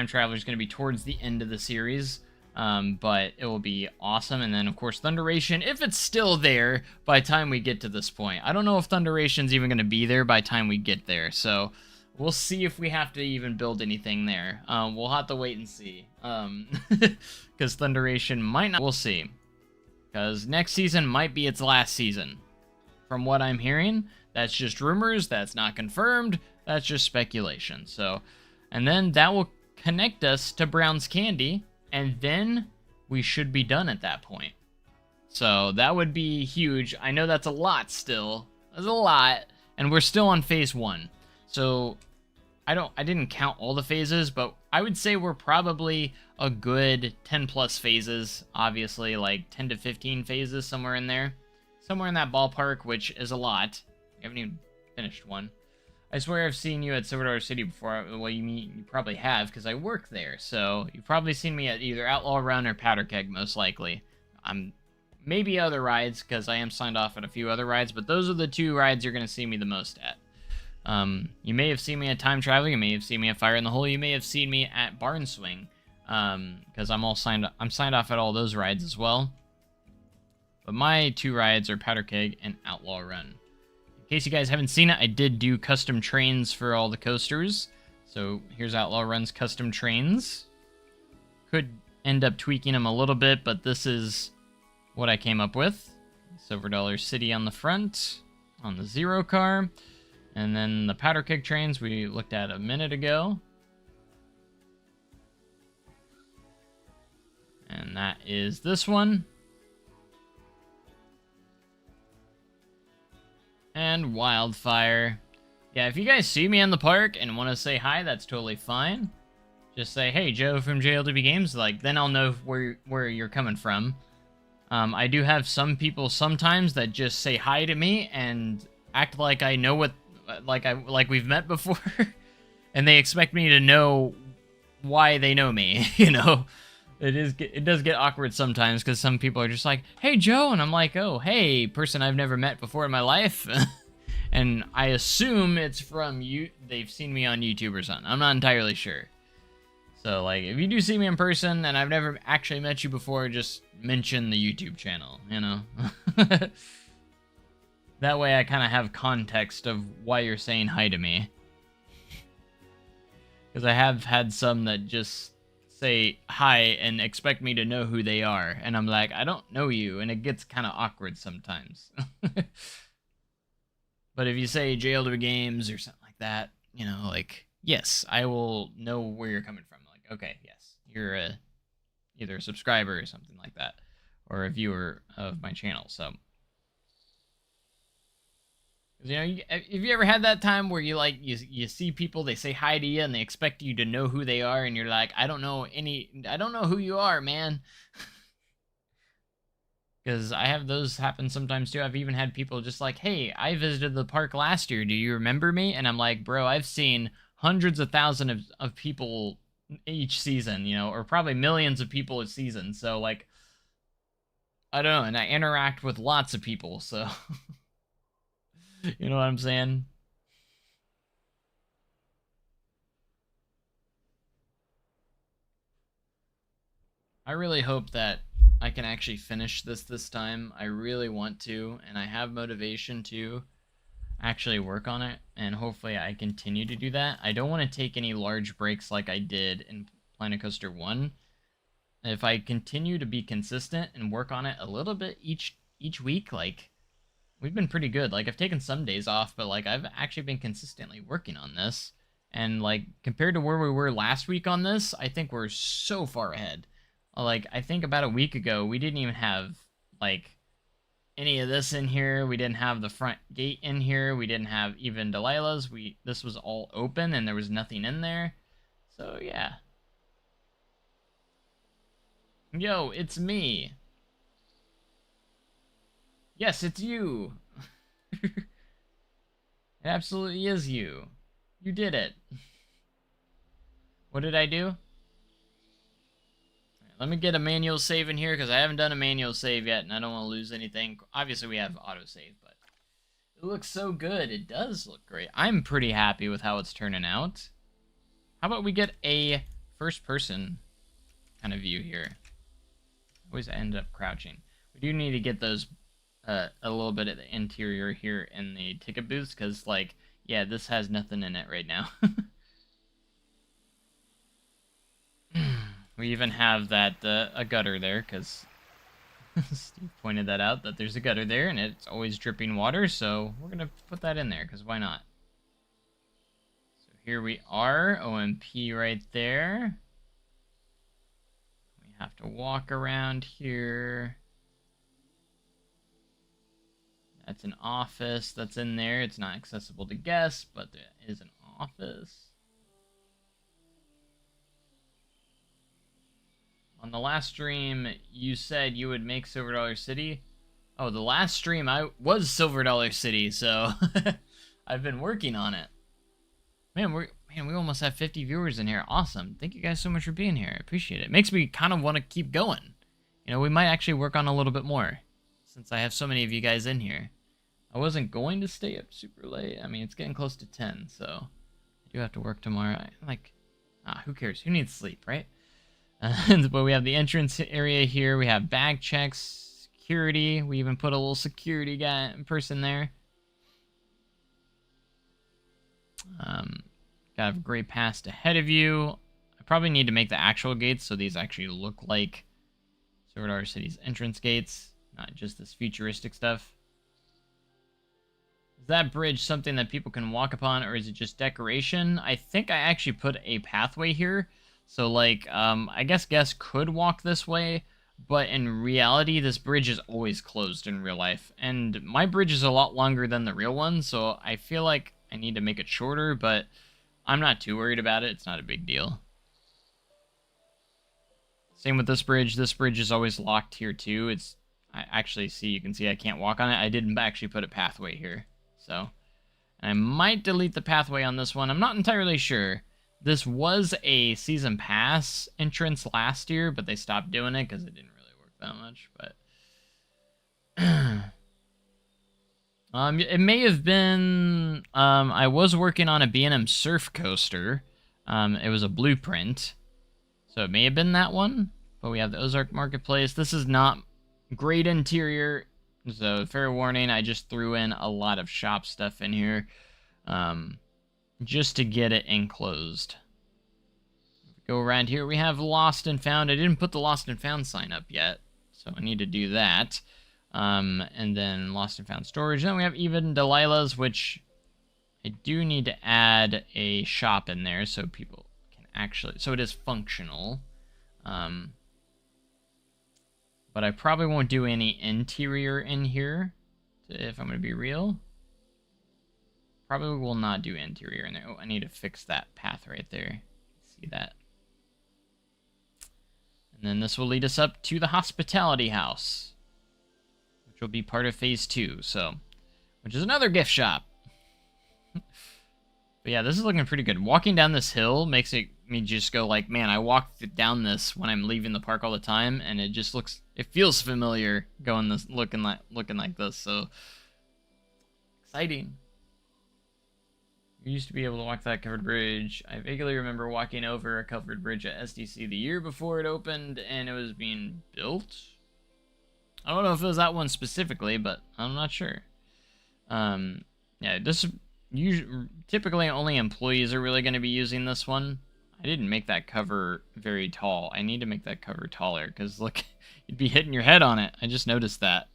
Traveler is going to be towards the end of the series, but it will be awesome. And then, of course, Thunderation, if it's still there by the time we get to this point. I don't know if Thunderation's even going to be there by the time we get there, so we'll see if we have to even build anything there. We'll have to wait and see, because Thunderation might not. We'll see. Because next season might be its last season. From what I'm hearing, that's just rumors, that's not confirmed, that's just speculation. So, and then that will connect us to Brown's Candy, and then we should be done at that point. So that would be huge. I know that's a lot still. That's a lot. And we're still on phase 1. So I didn't count all the phases, but I would say we're probably a good 10 plus phases, obviously, like 10 to 15 phases, somewhere in there. Somewhere in that ballpark, which is a lot. You haven't even finished one. I swear I've seen you at Silver Dollar City before. Well, you probably have, because I work there, so you've probably seen me at either Outlaw Run or Powder Keg, most likely. I'm maybe other rides, because I am signed off at a few other rides, but those are the 2 rides you're going to see me the most at. You may have seen me at Time Traveling, you may have seen me at Fire in the Hole, you may have seen me at Barn Swing, because I'm signed off at all those rides as well. But my 2 rides are Powder Keg and Outlaw Run. In case you guys haven't seen it, I did do custom trains for all the coasters. So here's Outlaw Run's custom trains. Could end up tweaking them a little bit, but this is what I came up with. Silver Dollar City on the front, on the Zero car. And then the Powder Keg trains we looked at a minute ago. And that is this one. And Wildfire. Yeah, if you guys see me in the park and want to say hi, that's totally fine. Just say, hey, Joe from JLW Games, like, then I'll know where you're coming from. I do have some people sometimes that just say hi to me and act like I know what, like we've met before, and they expect me to know why they know me, you know? It does get awkward sometimes, because some people are just like, hey, Joe, and I'm like, oh, hey, person I've never met before in my life, and I assume it's from you, they've seen me on YouTube or something. I'm not entirely sure. So, like, if you do see me in person, and I've never actually met you before, just mention the YouTube channel, you know? That way I kind of have context of why you're saying hi to me. Because I have had some that just say hi and expect me to know who they are. And I'm like, I don't know you. And it gets kind of awkward sometimes. But if you say JLW Games or something like that, you know, like, yes, I will know where you're coming from. Like, okay, yes, you're either a subscriber or something like that. Or a viewer of my channel, so... You know, have you ever had that time where you see people, they say hi to you, and they expect you to know who they are, and you're like, I don't know who you are, man. Because I have those happen sometimes too. I've even had people just like, hey, I visited the park last year, do you remember me? And I'm like, bro, I've seen hundreds of thousands of people each season, you know, or probably millions of people a season. So like, I don't know, and I interact with lots of people, so you know what I'm saying? I really hope that I can actually finish this time. I really want to, and I have motivation to actually work on it, and hopefully I continue to do that. I don't want to take any large breaks like I did in Planet Coaster 1. If I continue to be consistent and work on it a little bit each week, like we've been pretty good. Like I've taken some days off, but like I've actually been consistently working on this. And like compared to where we were last week on this, I think we're so far ahead. Like I think about a week ago, we didn't even have like any of this in here. We didn't have the front gate in here. We didn't have even Delilah's. This was all open and there was nothing in there. So yeah. Yo, it's me. Yes, it's you. It absolutely is you. You did it. What did I do? Let me get a manual save in here because I haven't done a manual save yet and I don't want to lose anything. Obviously, we have autosave, but it looks so good. It does look great. I'm pretty happy with how it's turning out. How about we get a first-person kind of view here? Always end up crouching. We do need to get those a little bit of the interior here in the ticket booths because, like, yeah, this has nothing in it right now. We even have that a gutter there because Steve pointed that out, that there's a gutter there and it's always dripping water, so we're gonna put that in there because why not? So here we are, OMP right there. We have to walk around here. That's an office that's in there. It's not accessible to guests, but there is an office. On the last stream, you said you would make Silver Dollar City. Oh, the last stream I was Silver Dollar City, so I've been working on it. Man, we almost have 50 viewers in here. Awesome. Thank you guys so much for being here. I appreciate it. It makes me kind of want to keep going. You know, we might actually work on a little bit more since I have so many of you guys in here. I wasn't going to stay up super late. I mean, it's getting close to 10, so I do have to work tomorrow. Who cares? Who needs sleep, right? But we have the entrance area here. We have bag checks, security. We even put a little security person there. Got a great pass ahead of you. I probably need to make the actual gates so these actually look like Silver Dollar City's entrance gates, not just this futuristic stuff. Is that bridge something that people can walk upon, or is it just decoration? I think I actually put a pathway here. So, like, I guess guests could walk this way, but in reality, this bridge is always closed in real life. And my bridge is a lot longer than the real one, so I feel like I need to make it shorter, but I'm not too worried about it. It's not a big deal. Same with this bridge. This bridge is always locked here, too. You can see I can't walk on it. I didn't actually put a pathway here, so. And I might delete the pathway on this one. I'm not entirely sure. This was a season pass entrance last year, but they stopped doing it because it didn't really work that much. But it may have been. I was working on a B&M Surf coaster. It was a blueprint, so it may have been that one. But we have the Ozark Marketplace. This is not great interior, so fair warning. I just threw in a lot of shop stuff in here. Just to get it enclosed. Go around here, we have Lost and Found. I didn't put the Lost and Found sign up yet, so I need to do that. And then Lost and Found storage. Then we have even Delilah's, which I do need to add a shop in there so people can actually, so it is functional. But I probably won't do any interior in here, if I'm going to be real. Probably will not do interior in there. Oh, I need to fix that path right there. See that? And then this will lead us up to the hospitality house, which will be part of phase 2. So, which is another gift shop. But yeah, this is looking pretty good. Walking down this hill makes it me just go like, man, I walked down this when I'm leaving the park all the time, and it feels familiar going this looking like this. So exciting. You used to be able to walk that covered bridge. I vaguely remember walking over a covered bridge at SDC the year before it opened, and it was being built. I don't know if it was that one specifically, but I'm not sure. Yeah, this typically only employees are really going to be using this one. I didn't make that cover very tall. I need to make that cover taller because look, you'd be hitting your head on it. I just noticed that.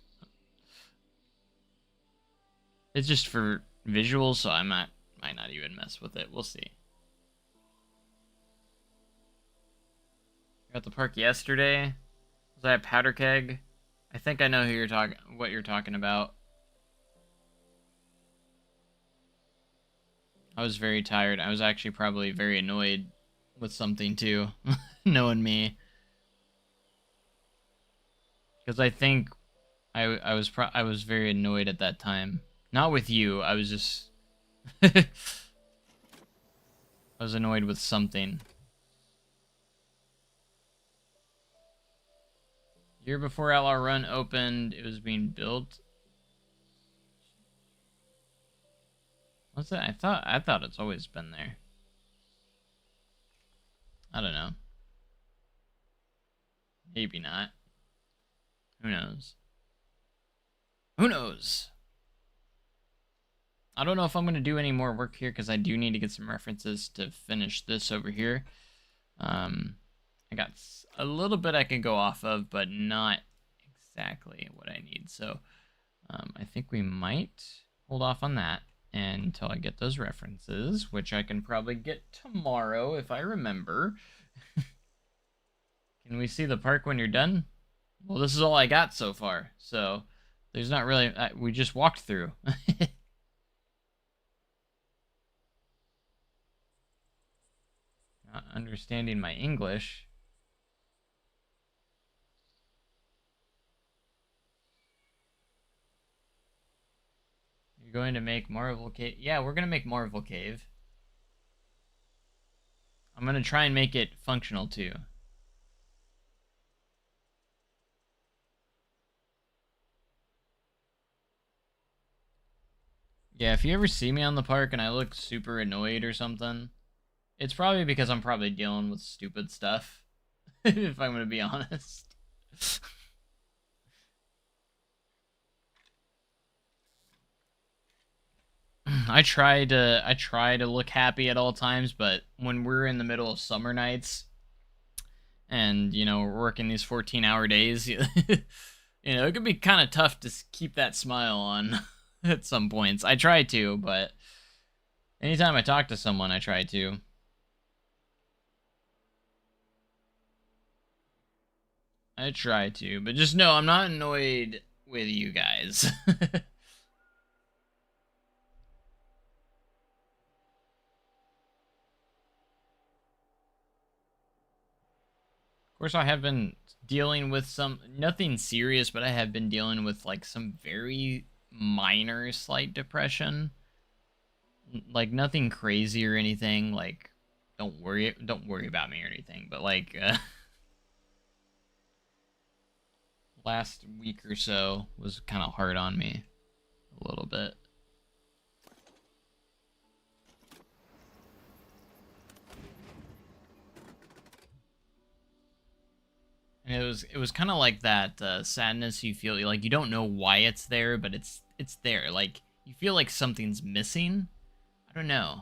It's just for visuals, so I might not even mess with it. We'll see. You're at the park yesterday. Was that a powder keg? I think I know what you're talking about. I was very tired. I was actually probably very annoyed with something too, knowing me. Because I think I was very annoyed at that time. Not with you. I was just I was annoyed with something. Year before Outlaw Run opened, it was being built. What's that? I thought it's always been there. I don't know. Maybe not. Who knows? Who knows? I don't know if I'm going to do any more work here because I do need to get some references to finish this over here. I got a little bit I can go off of, but not exactly what I need. So I think we might hold off on that until I get those references, which I can probably get tomorrow if I remember. Can we see the park when you're done? Well, this is all I got so far, so there's not really... we just walked through. Not understanding my English. You're going to make Marvel Cave? Yeah, we're going to make Marvel Cave. I'm going to try and make it functional too. Yeah, if you ever see me on the park and I look super annoyed or something, it's probably because I'm probably dealing with stupid stuff, if I'm going to be honest. I try to look happy at all times, but when we're in the middle of summer nights and, you know, we're working these 14-hour days, you know, it can be kind of tough to keep that smile on at some points. I try to, but anytime I talk to someone, I try to. I try to, but just know I'm not annoyed with you guys. Of course, I have been dealing with nothing serious, but I have been dealing with like some very minor slight depression. Like nothing crazy or anything. Like, don't worry about me or anything. But like, last week or so was kind of hard on me a little bit. And it was kind of like that sadness you feel, like you don't know why it's there, but it's there. Like you feel like something's missing. I don't know.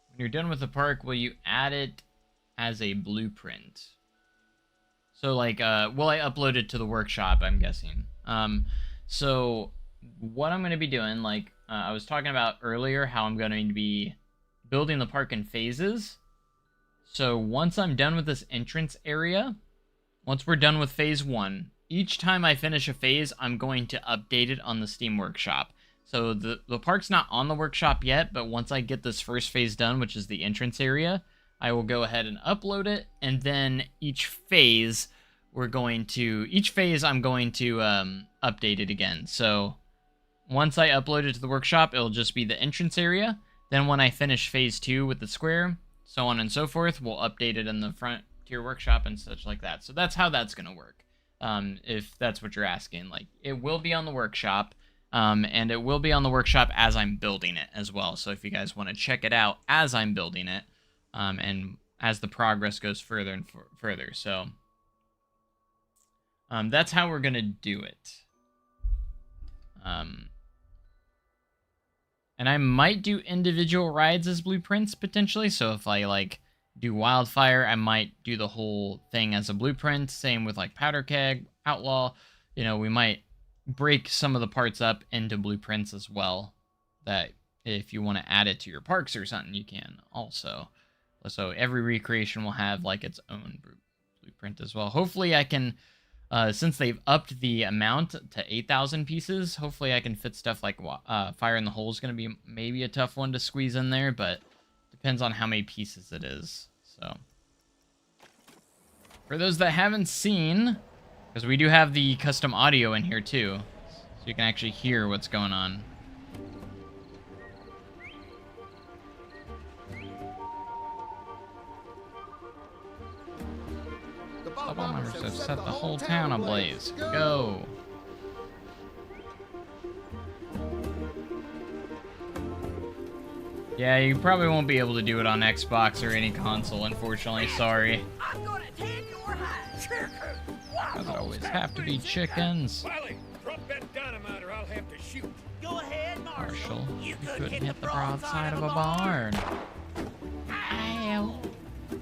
When you're done with the park, will you add it as a blueprint? So like, will I upload it to the workshop? I'm guessing. So what I'm going to be doing, like I was talking about earlier, how I'm going to be building the park in phases. So once I'm done with this entrance area, once we're done with phase 1, each time I finish a phase, I'm going to update it on the Steam Workshop. So the park's not on the workshop yet, but once I get this first phase done, which is the entrance area, I will go ahead and upload it, and then each phase I'm going to update it again. So once I upload it to the workshop, it'll just be the entrance area. Then when I finish phase 2 with the square, so on and so forth, we'll update it in the Frontier Workshop and such like that. So that's how that's going to work. If that's what you're asking. Like, it will be on the workshop, and it will be on the workshop as I'm building it as well. So if you guys want to check it out as I'm building it, and as the progress goes further and further. So that's how we're going to do it. And I might do individual rides as blueprints, potentially. So if I, like, do Wildfire, I might do the whole thing as a blueprint. Same with, like, Powder Keg, Outlaw. You know, we might break some of the parts up into blueprints as well. That if you want to add it to your parks or something, you can also. So every recreation will have, like, its own blueprint as well. Hopefully I can... since they've upped the amount to 8,000 pieces, hopefully I can fit stuff like Fire in the Hole is going to be maybe a tough one to squeeze in there, but depends on how many pieces it is. So, for those that haven't seen, because we do have the custom audio in here too, so you can actually hear what's going on. The bombers have set the whole town ablaze. Go! Yeah, you probably won't be able to do it on Xbox or any console, unfortunately. Sorry. I'm gonna tan your hide. Doesn't always have to be chickens. Wiley, drop that dynamite or I'll have to shoot. Go ahead, Marshall, you couldn't couldn't hit the broadside of a barn. Ow!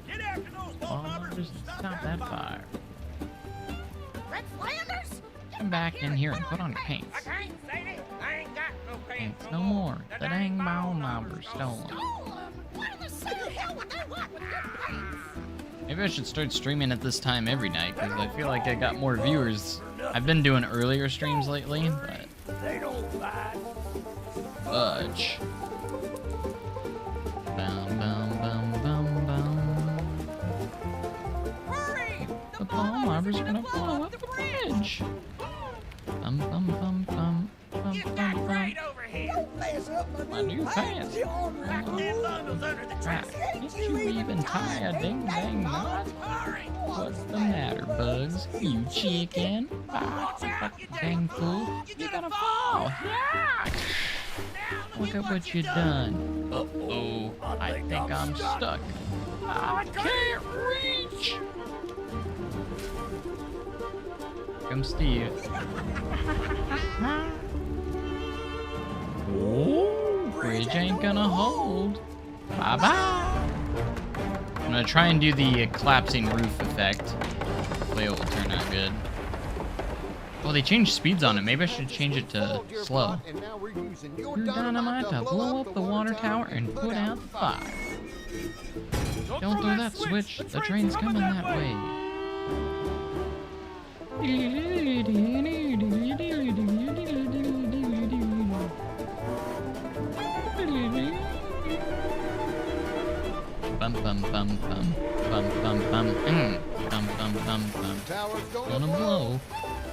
Get after those Bombers, stop that fire. Red Flanders? Come back in here and put on your pants. I can't, Sadie. I ain't got no pants Pants no more. The dang bone mobbers stolen. What in the hell would they want with your pants? Maybe I should start streaming at this time every night, because I feel like I got more viewers. I've been doing earlier streams lately, but... They don't bite. Fudge. Bum, bum, bum, bum, bum. Hurry! The bomb robbers are gonna blow up the bridge. Bum, bum, bum, bum. Bum, You bum, got bum. right over here. Don't mess up My new pants. Pack them bundles under the Right. track. Did you even tie a ding dang knot? Hurry. What's the matter, Bugs? You chicken? Watch out, you Dang fool. You're gonna fall. Yeah. Look at what you done. Uh-oh. I think I'm stuck. I can't reach. Come Steve. Oh, bridge ain't gonna hold. Bye-bye. I'm gonna try and do the collapsing roof effect. Hopefully it will turn out good. Well, they changed speeds on it. Maybe I should change it to slow. Your dynamite to blow up the water tower and put out the fire. Don't throw that switch. The train's coming that way. Bum bum bum bum bum bum bum bum bum bum bum. Gonna blow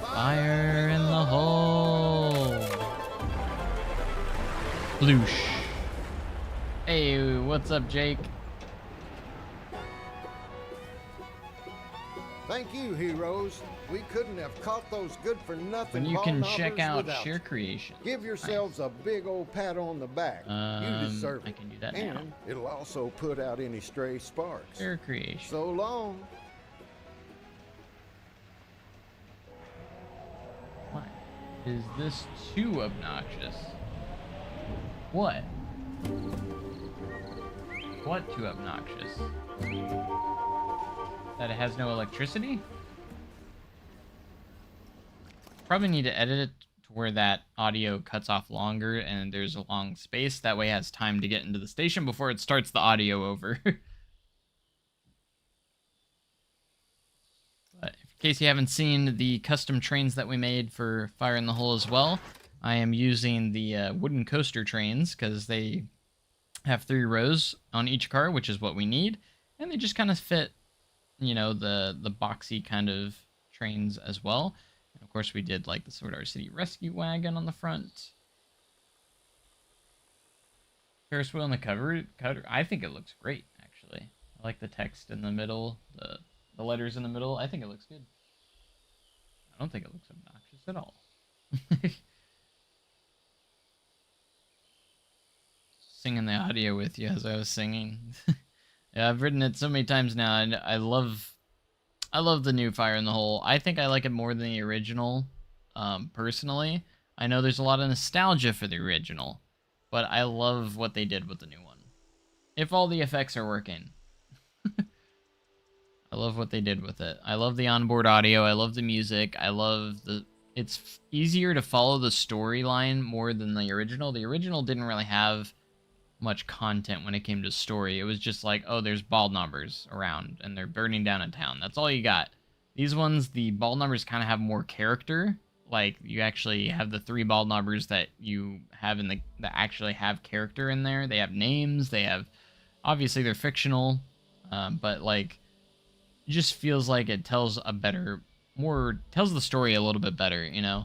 fire in the hole. Bloosh. Hey, what's up, Jake? Thank you, heroes. We couldn't have caught those good-for-nothing When you can ball check knobbers out without share you. creation. Give yourselves a big old pat on the back. You deserve it. I can do that and now. it'll also put out any stray sparks. Share creation. So long. Why? Is this too obnoxious? What? What too obnoxious? That it has no electricity? Probably need to edit it to where that audio cuts off longer and there's a long space. That way it has time to get into the station before it starts the audio over. But in case you haven't seen the custom trains that we made for Fire in the Hole as well, I am using the wooden coaster trains because they have 3 rows on each car, which is what we need. And they just kind of fit, you know, the boxy kind of trains as well. And of course, we did like the Sword Art City Rescue Wagon on the front. Ferris wheel in the cover. I think it looks great, actually. I like the text in the middle, the letters in the middle. I think it looks good. I don't think it looks obnoxious at all. Singing the audio with you as I was singing. Yeah, I've written it so many times now, and I love the new Fire in the Hole. I think I like it more than the original, personally. I know there's a lot of nostalgia for the original, but I love what they did with the new one. If all the effects are working. I love what they did with it. I love the onboard audio. I love the music. I love the... It's easier to follow the storyline more than the original. The original didn't really have much content when it came to story. It was just like, oh, there's bald numbers around and they're burning down a town. That's all you got. These ones, the bald numbers kind of have more character. Like, you actually have the 3 bald numbers that you have in the that actually have character in there. They have names. They have... Obviously, they're fictional, but, like, it just feels like it tells a better... tells the story a little bit better, you know?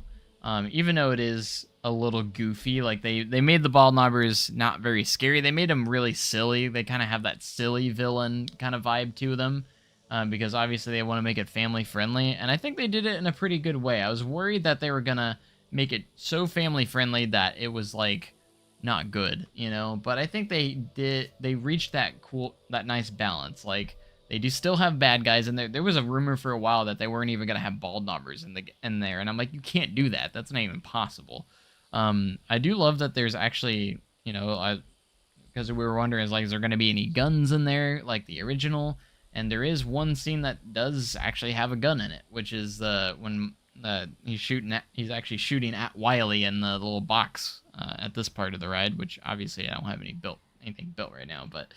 Even though it is a little goofy, like, they made the bald knobbers not very scary. They made them really silly. They kind of have that silly villain kind of vibe to them, because obviously they want to make it family friendly, and I think they did it in a pretty good way. I was worried that they were gonna make it so family friendly that it was, like, not good, you know? But I think they reached that nice balance. Like, they do still have bad guys in there. There was a rumor for a while that they weren't even gonna have bald knobbers in there, and I'm like, you can't do that. That's not even possible. I do love that there's actually, you know, because we were wondering, is there gonna be any guns in there like the original? And there is one scene that does actually have a gun in it, which is when he's actually shooting at Wiley in the little box at this part of the ride, which obviously I don't have anything built right now, but.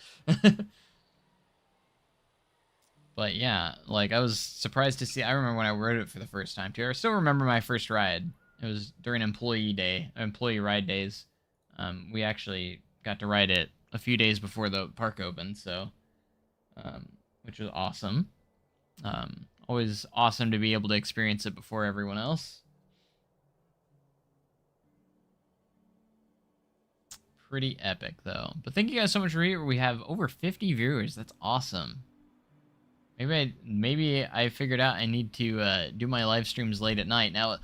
But yeah, like, I was surprised to see. I remember when I rode it for the first time too. I still remember my first ride. It was during employee ride days. We actually got to ride it a few days before the park opened, so which was awesome. Always awesome to be able to experience it before everyone else. Pretty epic though. But thank you guys so much for here. We have over 50 viewers. That's awesome. Maybe I figured out I need to do my live streams late at night. Now,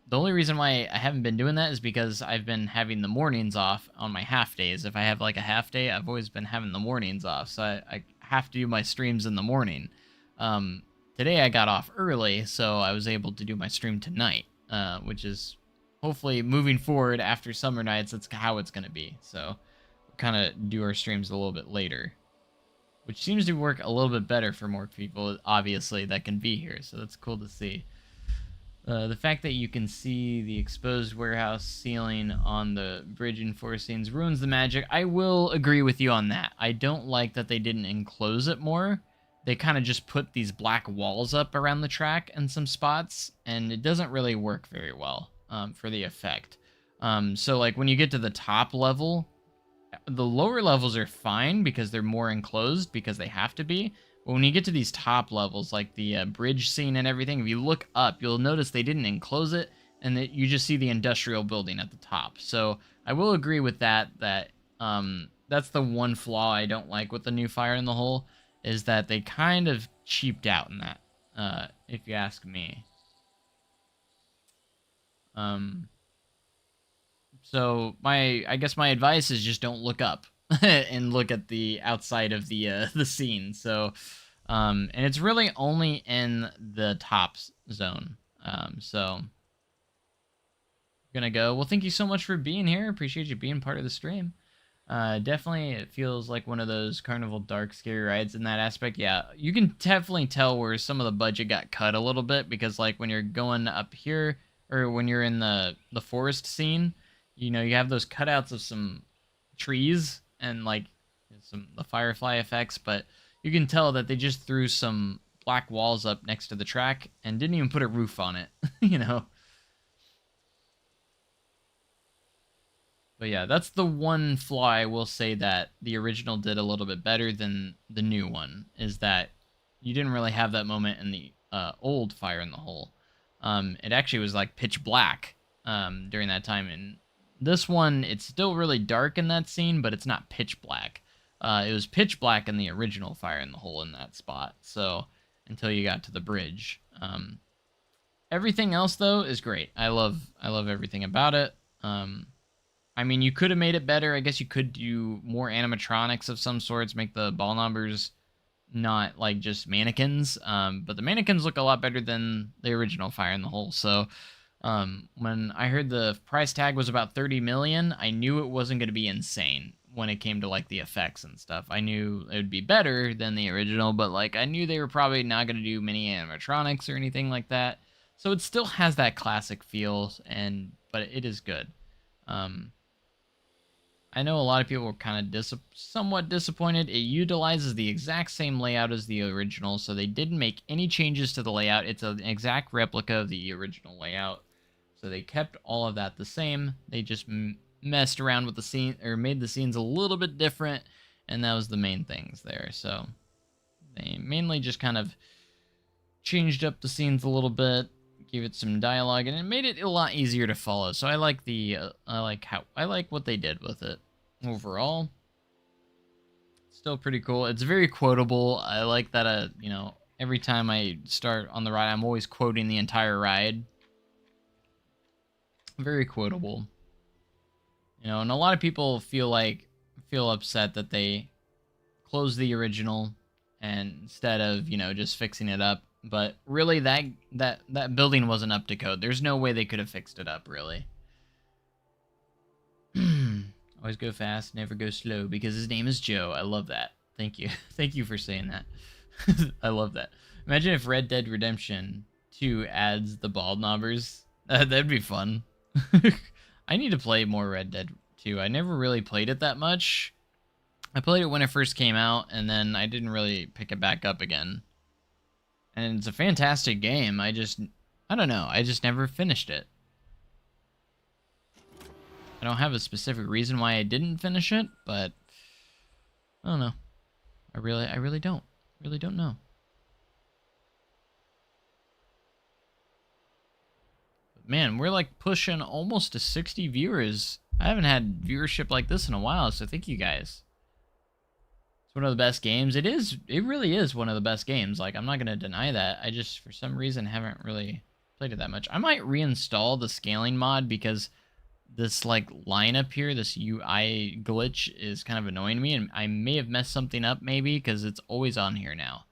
the only reason why I haven't been doing that is because I've been having the mornings off on my half days. If I have like a half day, I've always been having the mornings off, so I have to do my streams in the morning. Today I got off early, so I was able to do my stream tonight, which is hopefully moving forward after summer nights. That's how it's going to be. So we'll kind of do our streams a little bit later, which seems to work a little bit better for more people, obviously, that can be here, so that's cool to see. The fact that you can see the exposed warehouse ceiling on the bridge in 4 scenes ruins the magic. I will agree with you on that. I don't like that they didn't enclose it more. They kind of just put these black walls up around the track in some spots, and it doesn't really work very well for the effect. So, like, when you get to the top level... The lower levels are fine because they're more enclosed because they have to be. But when you get to these top levels, like the bridge scene and everything, if you look up, you'll notice they didn't enclose it, and that you just see the industrial building at the top. So I will agree with that. That's the one flaw I don't like with the new Fire in the Hole, is that they kind of cheaped out in that, if you ask me. So I guess my advice is just don't look up and look at the outside of the scene. So, and it's really only in the top zone. So I'm gonna go. Well, thank you so much for being here. Appreciate you being part of the stream. Definitely, it feels like one of those Carnival Dark scary rides in that aspect. Yeah, you can definitely tell where some of the budget got cut a little bit, because like when you're going up here, or when you're in the forest scene, you know, you have those cutouts of some trees and like the firefly effects, but you can tell that they just threw some black walls up next to the track and didn't even put a roof on it, you know. But yeah, that's the one flaw I will say that the original did a little bit better than the new one, is that you didn't really have that moment in the old Fire in the Hole. It actually was like pitch black during that time, and This one, it's still really dark in that scene, but it's not pitch black. It was pitch black in the original Fire in the Hole in that spot, so until you got to the bridge. Everything else, though, is great. I love everything about it. I mean, you could have made it better. I guess you could do more animatronics of some sorts, make the ball numbers not like just mannequins. But the mannequins look a lot better than the original Fire in the Hole. So when I heard the price tag was about 30 million, I knew it wasn't going to be insane when it came to like the effects and stuff. I knew it would be better than the original, but like I knew they were probably not going to do many animatronics or anything like that. So it still has that classic feel, but it is good. I know a lot of people were kind of somewhat disappointed. It utilizes the exact same layout as the original, so they didn't make any changes to the layout. It's an exact replica of the original layout, so they kept all of that the same. They just messed around with the scene, or made the scenes a little bit different, and that was the main things there. So they mainly just kind of changed up the scenes a little bit, gave it some dialogue, and it made it a lot easier to follow. So I like I like what they did with it overall. Still pretty cool. It's very quotable. I like that. You know, every time I start on the ride, I'm always quoting the entire ride. Very quotable. You know, and a lot of people feel upset that they closed the original and instead of, you know, just fixing it up. But really, that building wasn't up to code. There's no way they could have fixed it up, really. Always go fast, never go slow, because his name is Joe. I love that. Thank you. Thank you for saying that. I love that. Imagine if Red Dead Redemption 2 adds the bald knobbers. That'd be fun. I need to play more Red Dead 2. I never really played it that much. I played it when it first came out, and then I didn't really pick it back up again. And it's a fantastic game. I don't know. I just never finished it. I don't have a specific reason why I didn't finish it, but I don't know. I really don't. Really don't know. But man, we're like pushing almost to 60 viewers. I haven't had viewership like this in a while, so thank you guys. It's one of the best games. It really is one of the best games. Like, I'm not going to deny that. I just, for some reason, haven't really played it that much. I might reinstall the scaling mod because this, like, line up here, this UI glitch is kind of annoying me, and I may have messed something up, maybe, because it's always on here now.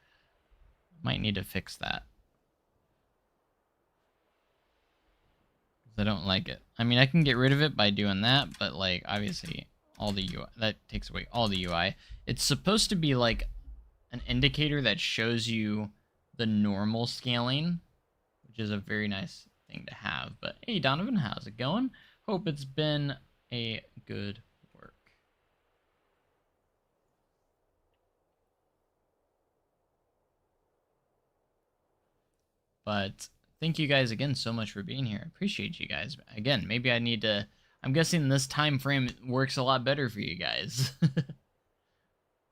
Might need to fix that. I don't like it. I mean, I can get rid of it by doing that, but, like, obviously all the UI, that takes away all the UI. It's supposed to be like an indicator that shows you the normal scaling, which is a very nice thing to have. But hey, Donovan, how's it going? Hope it's been a good work. But thank you guys again so much for being here. I appreciate you guys. Again, maybe I need to, I'm guessing this time frame works a lot better for you guys.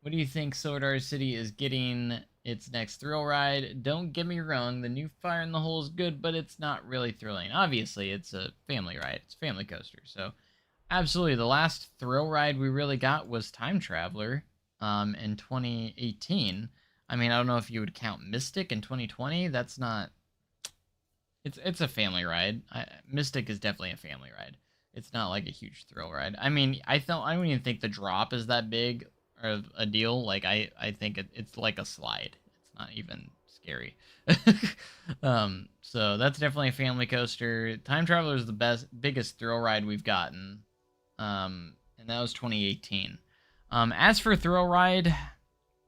What do you think Sword Art City is getting its next thrill ride? Don't get me wrong, the new Fire in the Hole is good, but it's not really thrilling. Obviously, it's a family ride. It's a family coaster. So, absolutely, the last thrill ride we really got was Time Traveler in 2018. I mean, I don't know if you would count Mystic in 2020. That's not... It's a family ride. Mystic is definitely a family ride. It's not like a huge thrill ride. I mean, I don't even think the drop is that big of a deal. Like, I think it's like a slide. It's not even scary. So that's definitely a family coaster. Time Traveler is the biggest thrill ride we've gotten. And that was 2018. As for thrill ride,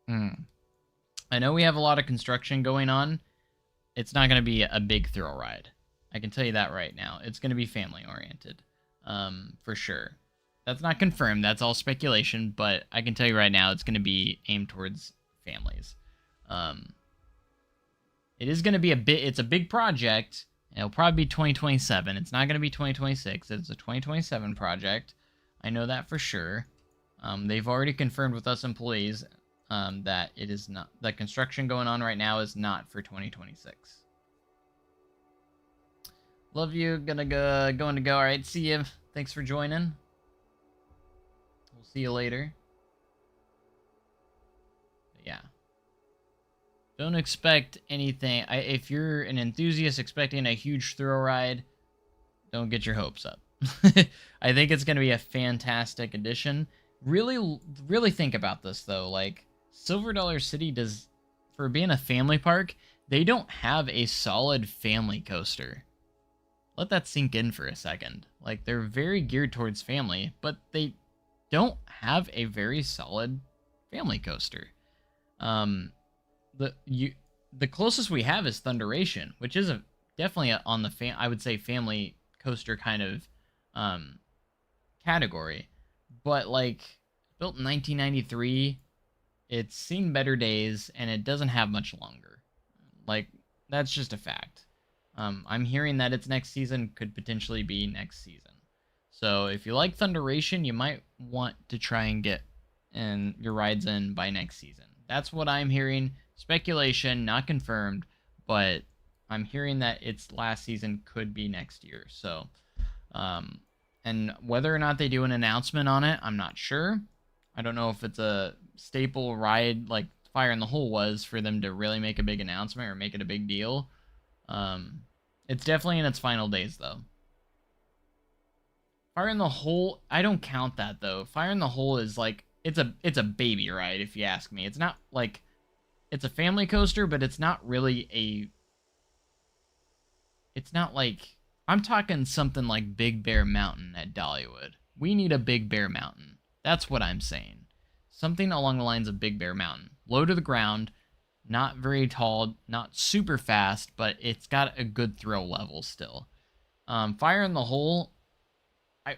I know we have a lot of construction going on. It's not going to be a big thrill ride. I can tell you that right now. It's going to be family oriented. For sure. That's not confirmed. That's all speculation, but I can tell you right now it's going to be aimed towards families. It is going to be it's a big project. It'll probably be 2027. It's not going to be 2026. It's a 2027 project. I know that for sure. They've already confirmed with us employees that it is not, the construction going on right now is not for 2026. Love you. Going to go. All right. See you. thanks for joining. We'll see you later. But yeah. Don't expect anything. If you're an enthusiast expecting a huge thrill ride, don't get your hopes up. I think it's going to be a fantastic addition. Really, really think about this, though. Like, Silver Dollar City does, for being a family park, they don't have a solid family coaster. Let that sink in for a second. Like, they're very geared towards family, but they don't have a very solid family coaster. The closest we have is Thunderation, which is definitely on the I would say family coaster kind of category. But like, built in 1993, it's seen better days, and it doesn't have much longer. Like, that's just a fact. I'm hearing that its next season could potentially be next season. So if you like Thunderation, you might want to try and get your rides in by next season. That's what I'm hearing. Speculation, not confirmed, but I'm hearing that its last season could be next year. So, and whether or not they do an announcement on it, I'm not sure. I don't know if it's a staple ride like Fire in the Hole was for them to really make a big announcement or make it a big deal. It's definitely in its final days, though. Fire in the Hole, I don't count that, though. Fire in the Hole is like, it's a baby ride, if you ask me. It's not like, it's a family coaster, but it's not really it's not like, I'm talking something like Big Bear Mountain at Dollywood. We need a Big Bear Mountain. That's what I'm saying. Something along the lines of Big Bear Mountain. Low to the ground, not very tall, not super fast, but it's got a good thrill level still. Fire in the Hole,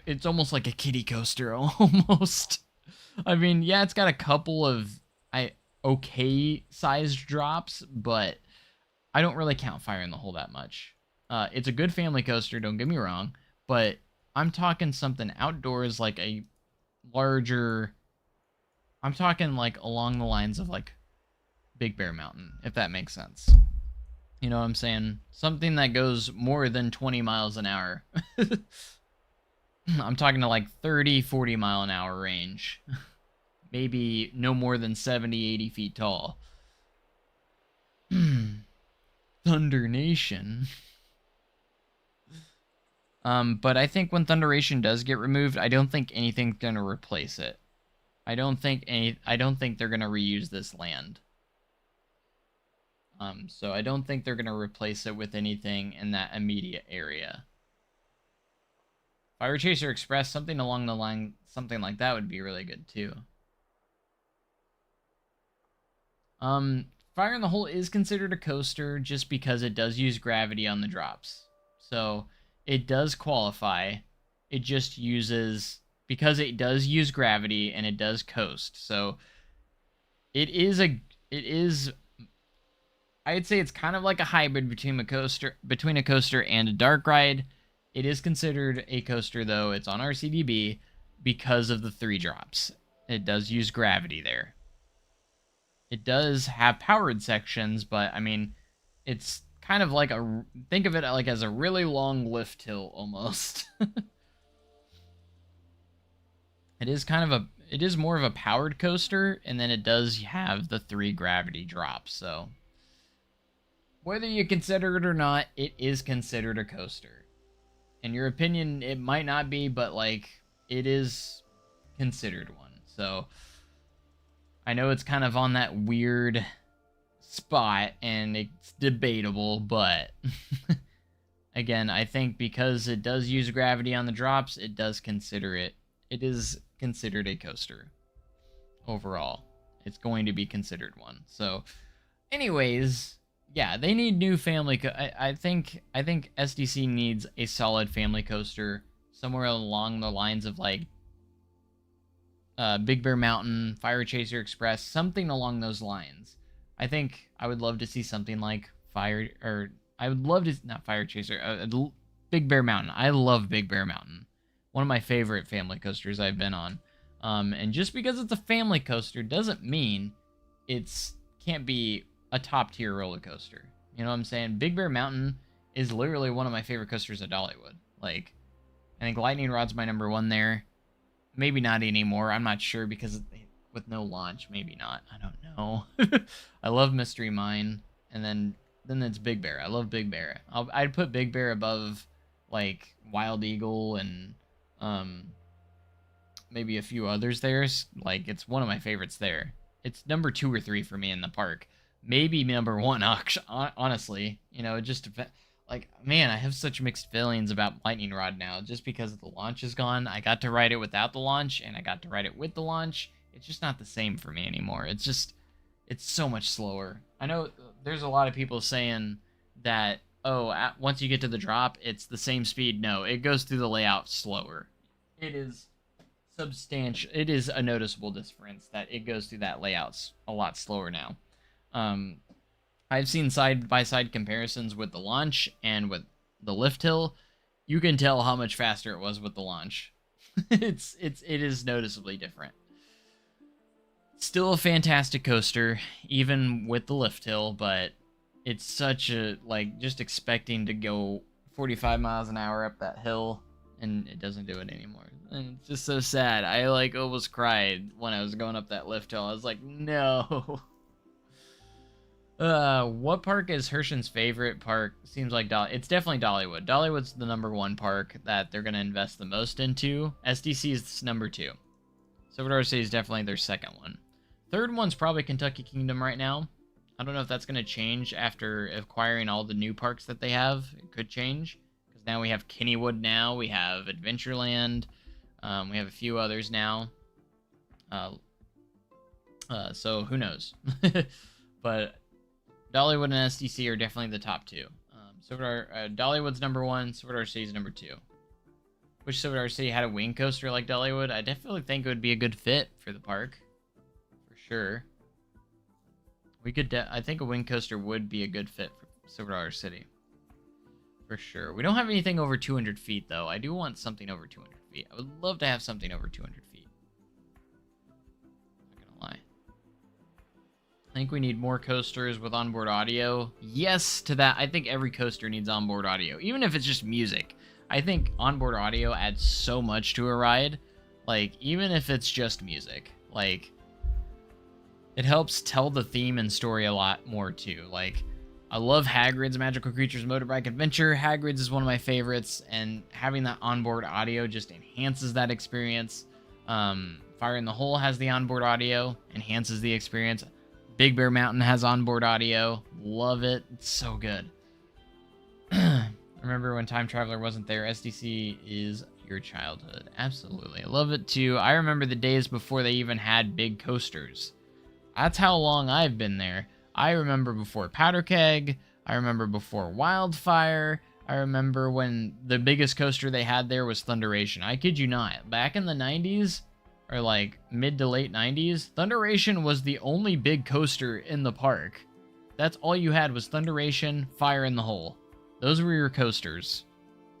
it's almost like a kiddie coaster, almost. I mean, yeah, it's got a couple of okay sized drops, but I don't really count Fire in the Hole that much. It's a good family coaster, don't get me wrong, but I'm talking something outdoors, like a larger, I'm talking like along the lines of like Big Bear Mountain, if that makes sense. You know what I'm saying? Something that goes more than 20 miles an hour. I'm talking to like 30, 40 mile an hour range. Maybe no more than 70, 80 feet tall. Thunder Nation. But I think when Thunderation does get removed, I don't think anything's gonna replace it. I don't think they're gonna reuse this land. So I don't think they're gonna replace it with anything in that immediate area. Fire Chaser Express, something along the line, something like that would be really good too. Fire in the Hole is considered a coaster just because it does use gravity on the drops. So it does qualify. It just uses, because it does use gravity and it does coast. So it is I'd say it's kind of like a hybrid between a coaster and a dark ride. It is considered a coaster, though. It's on RCDB because of the 3 drops. It does use gravity there. It does have powered sections, but I mean, it's kind of like think of it like as a really long lift hill almost. It is more of a powered coaster, and then it does have the 3 gravity drops. So whether you consider it or not, it is considered a coaster. In your opinion, it might not be, but like, it is considered one. So I know it's kind of on that weird spot and it's debatable, but again, I think because it does use gravity on the drops, it is considered a coaster overall. It's going to be considered one. So anyways, yeah, they need new family. I think SDC needs a solid family coaster somewhere along the lines of like Big Bear Mountain, Fire Chaser Express, something along those lines. I think I would love to see something like Big Bear Mountain. I love Big Bear Mountain. One of my favorite family coasters I've been on. And just because it's a family coaster doesn't mean it's can't be a top tier roller coaster. You know what I'm saying? Big Bear Mountain is literally one of my favorite coasters at Dollywood. Like, I think Lightning Rod's my number 1 there. Maybe not anymore. I'm not sure because with no launch, maybe not. I don't know. I love Mystery Mine, and then it's Big Bear. I love Big Bear. I'd put Big Bear above like Wild Eagle and maybe a few others there. Like, it's one of my favorites there. It's number 2 or 3 for me in the park. Maybe number 1, honestly. You know, just like, man, I have such mixed feelings about Lightning Rod now, just because the launch is gone. I got to ride it without the launch, and I got to ride it with the launch. It's just not the same for me anymore. It's so much slower. I know there's a lot of people saying that, oh, once you get to the drop, it's the same speed. No, it goes through the layout slower. It is substantial. It is a noticeable difference that it goes through that layout a lot slower now. I've seen side-by-side comparisons with the launch and with the lift hill. You can tell how much faster it was with the launch. It is noticeably different. Still a fantastic coaster, even with the lift hill, but it's such a, like, just expecting to go 45 miles an hour up that hill, and it doesn't do it anymore. And it's just so sad. I, like, almost cried when I was going up that lift hill. I was like, no. What park is Hershen's favorite park? Seems like it's definitely Dollywood. Dollywood's the number 1 park that they're going to invest the most into. SDC is number 2. Silver City is definitely their second one. Third one's probably Kentucky Kingdom right now. I don't know if that's going to change after acquiring all the new parks that they have. It could change, because now we have Kennywood now. We have Adventureland. We have a few others now. So who knows? But Dollywood and SDC are definitely the top 2. Dollywood's number 1, Silver City is number 2. Wish Silver City had a wing coaster like Dollywood. I definitely think it would be a good fit for the park. For sure. We could, I think a wing coaster would be a good fit for Silver City. For sure. We don't have anything over 200 feet, though. I do want something over 200 feet. I would love to have something over 200 feet. Not gonna lie. I think we need more coasters with onboard audio. Yes to that. I think every coaster needs onboard audio, even if it's just music. I think onboard audio adds so much to a ride. Like, even if it's just music. Like, it helps tell the theme and story a lot more, too. Like, I love Hagrid's Magical Creatures Motorbike Adventure. Hagrid's is one of my favorites, and having that onboard audio just enhances that experience. Fire in the Hole has the onboard audio, enhances the experience. Big Bear Mountain has onboard audio. Love it. It's so good. Remember when Time Traveler wasn't there? SDC is your childhood. Absolutely. I love it too. I remember the days before they even had big coasters. That's how long I've been there. I remember before Powder Keg. I remember before Wildfire. I remember when the biggest coaster they had there was Thunderation. I kid you not. Back in the 90s, or like mid to late 90s, Thunderation was the only big coaster in the park. That's all you had was Thunderation, Fire in the Hole. Those were your coasters.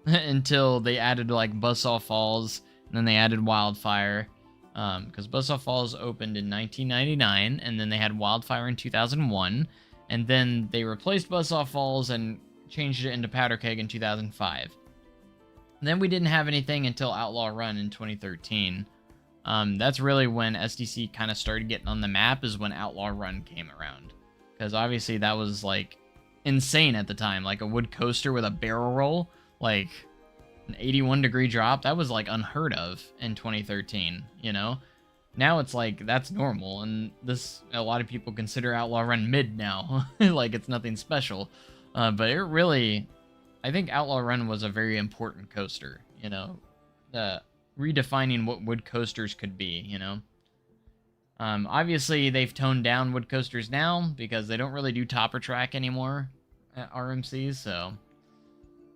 Until they added like Buzzsaw Falls, and then they added Wildfire. Because Buzzsaw Falls opened in 1999, and then they had Wildfire in 2001. And then they replaced Buzzsaw Falls and changed it into Powder Keg in 2005. And then we didn't have anything until Outlaw Run in 2013. That's really when SDC kind of started getting on the map, is when Outlaw Run came around. Because obviously that was like insane at the time. Like a wood coaster with a barrel roll, like an 81-degree drop, that was like unheard of in 2013, you know? Now it's like, that's normal, and a lot of people consider Outlaw Run mid now. Like it's nothing special. But it really, I think Outlaw Run was a very important coaster, you know? Redefining what wood coasters could be, you know? Obviously, they've toned down wood coasters now because they don't really do topper track anymore at RMCs, so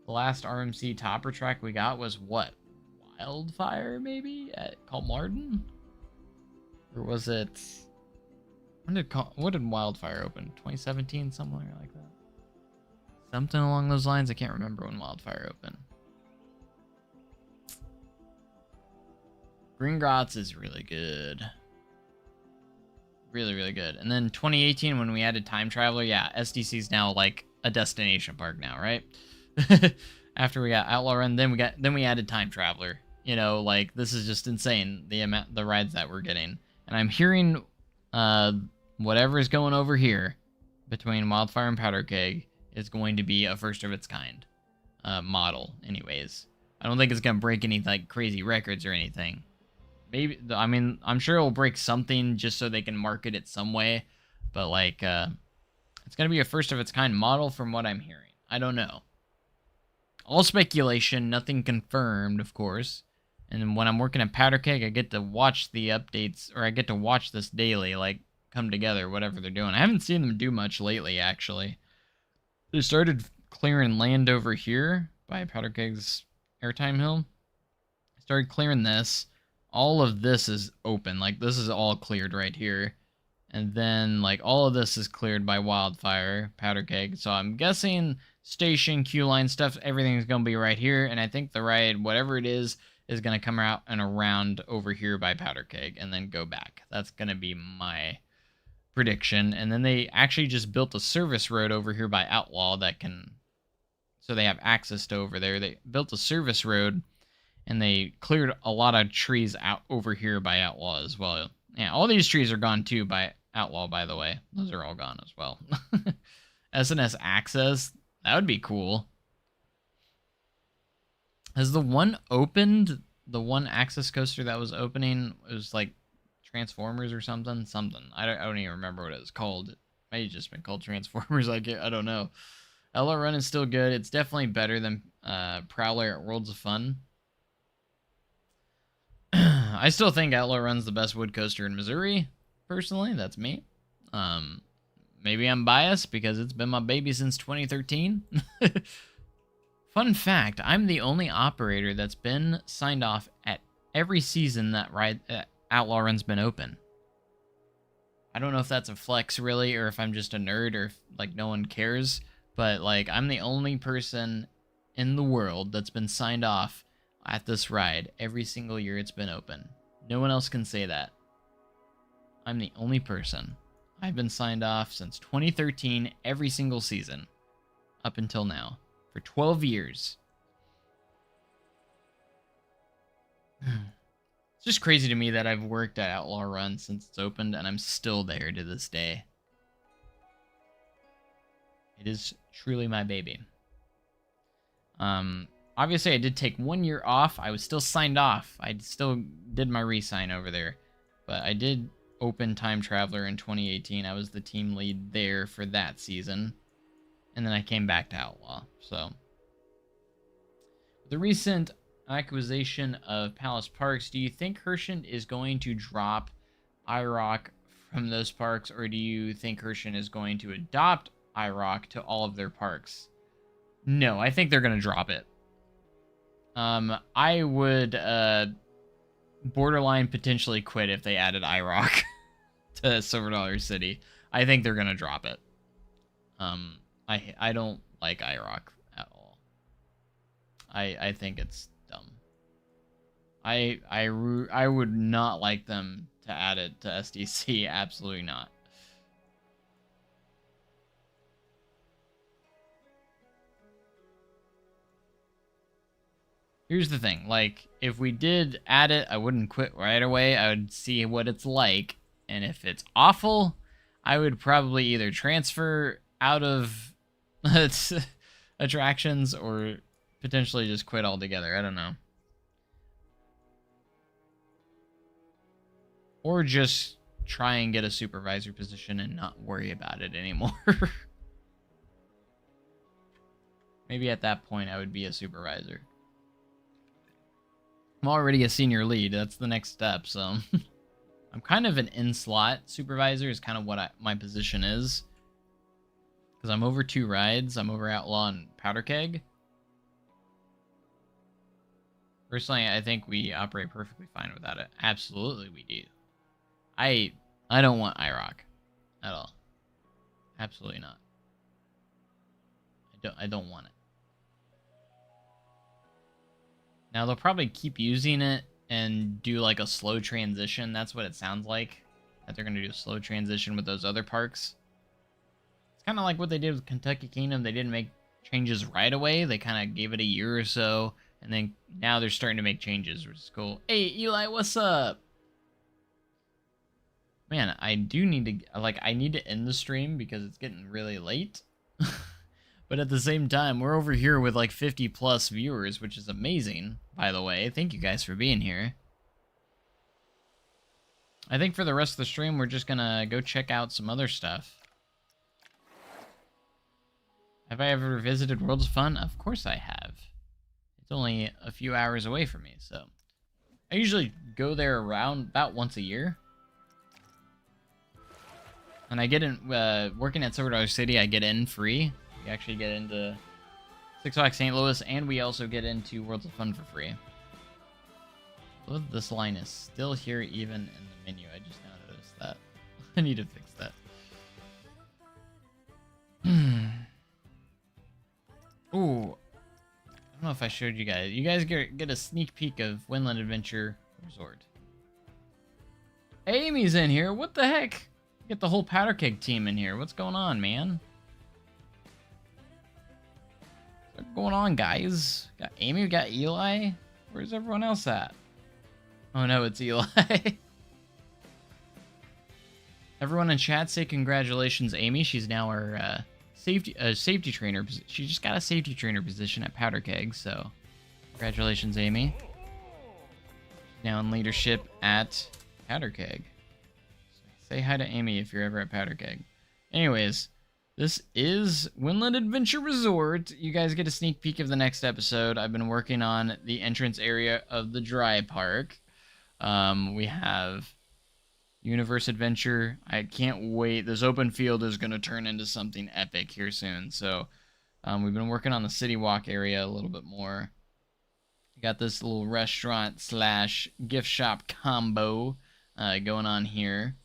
the last RMC topper track we got was what? Wildfire, maybe? At Colmartin? Or was it... What did Wildfire open? 2017? Somewhere like that? Something along those lines? I can't remember when Wildfire opened. Gringotts is really good. Really, really good. And then 2018, when we added Time Traveler, yeah, SDC's now like a destination park now, right? After we got Outlaw Run, then we added Time Traveler. You know, like, this is just insane, the rides that we're getting. And I'm hearing whatever's going over here between Wildfire and Powder Keg is going to be a first of its kind model anyways. I don't think it's going to break any like crazy records or anything. Maybe, I mean, I'm sure it'll break something just so they can market it some way, but like it's going to be a first of its kind model from what I'm hearing. I don't know. All speculation, nothing confirmed, of course. And when I'm working at Powder Keg, I get to watch the updates, or I get to watch this daily, like, come together, whatever they're doing. I haven't seen them do much lately, actually. They started clearing land over here by Powder Keg's Airtime Hill. Started clearing this. All of this is open. Like, this is all cleared right here. And then, like, all of this is cleared by Wildfire, Powder Keg. So I'm guessing station, queue line stuff, everything's going to be right here. And I think the ride, whatever it is going to come out and around over here by Powder Keg and then go back. That's going to be my prediction. And then they actually just built a service road over here by Outlaw that can... So they have access to over there. They built a service road and they cleared a lot of trees out over here by Outlaw as well. Yeah, all these trees are gone too by Outlaw, by the way. Those are all gone as well. SNS access, that would be cool. Has the one opened, the one access coaster that was opening, it was like Transformers or something? Something. I don't even remember what it was called. It may have just been called Transformers. I don't know. Outlaw Run is still good. It's definitely better than Prowler at Worlds of Fun. I still think Outlaw Run's the best wood coaster in Missouri. Personally, that's me. Maybe I'm biased because it's been my baby since 2013. Fun fact, I'm the only operator that's been signed off at every season that Outlaw Run's been open. I don't know if that's a flex, really, or if I'm just a nerd, or if, like, no one cares. But, like, I'm the only person in the world that's been signed off at this ride every single year it's been open. No one else can say that. I'm the only person. I've been signed off since 2013 every single season up until now for 12 years. It's just crazy to me that I've worked at Outlaw Run since it's opened and I'm still there to this day. It is truly my baby. Obviously, I did take 1 year off. I was still signed off. I still did my re-sign over there. But I did open Time Traveler in 2018. I was the team lead there for that season. And then I came back to Outlaw. So, the recent acquisition of Palace Parks, do you think Herschend is going to drop IROC from those parks? Or do you think Herschend is going to adopt IROC to all of their parks? No, I think they're going to drop it. I would borderline potentially quit if they added IROC to Silver Dollar City. I think they're going to drop it. I don't like IROC at all. I think it's dumb. I would not like them to add it to SDC. Absolutely not. Here's the thing, like, if we did add it, I wouldn't quit right away. I would see what it's like, and if it's awful, I would probably either transfer out of attractions or potentially just quit altogether. I don't know. Or just try and get a supervisor position and not worry about it anymore. Maybe at that point I would be a supervisor. I'm already a senior lead. That's the next step, so... I'm kind of an in-slot supervisor is kind of what my position is. Because I'm over 2 rides. I'm over Outlaw and Powder Keg. Personally, I think we operate perfectly fine without it. Absolutely we do. I don't want IROC at all. Absolutely not. I don't want it. Now, they'll probably keep using it and do, like, a slow transition. That's what it sounds like. That they're going to do a slow transition with those other parks. It's kind of like what they did with Kentucky Kingdom. They didn't make changes right away. They kind of gave it a year or so, and then now they're starting to make changes, which is cool. Hey, Eli, what's up? Man, I do need to, like, I need to end the stream because it's getting really late. But at the same time, we're over here with like 50 plus viewers, which is amazing, by the way. Thank you guys for being here. I think for the rest of the stream, we're just gonna go check out some other stuff. Have I ever visited Worlds of Fun? Of course I have. It's only a few hours away from me, so. I usually go there around about once a year. And I get in, working at Silver City, I get in free. We actually get into Six Flags St. Louis, and we also get into Worlds of Fun for free. I love this line is still here even in the menu. I just now noticed that. I need to fix that. Ooh. I don't know if I showed you guys. You guys get a sneak peek of Windland Adventure Resort. Amy's in here. What the heck? Get the whole Powder Keg team in here. What's going on, man? What's going on, guys? Got Amy, we got Eli. Where's everyone else at? Oh no, it's Eli. Everyone in chat say congratulations, Amy. She's now our safety trainer. She just got a safety trainer position at Powder Keg, so congratulations, Amy. She's now in leadership at Powder Keg. Say hi to Amy if you're ever at Powder Keg. Anyways, this is Windland Adventure Resort. You guys get a sneak peek of the next episode. I've been working on the entrance area of the dry park. We have Universe Adventure. I can't wait. This open field is going to turn into something epic here soon. So we've been working on the City Walk area a little bit more. We got this little restaurant slash gift shop combo going on here.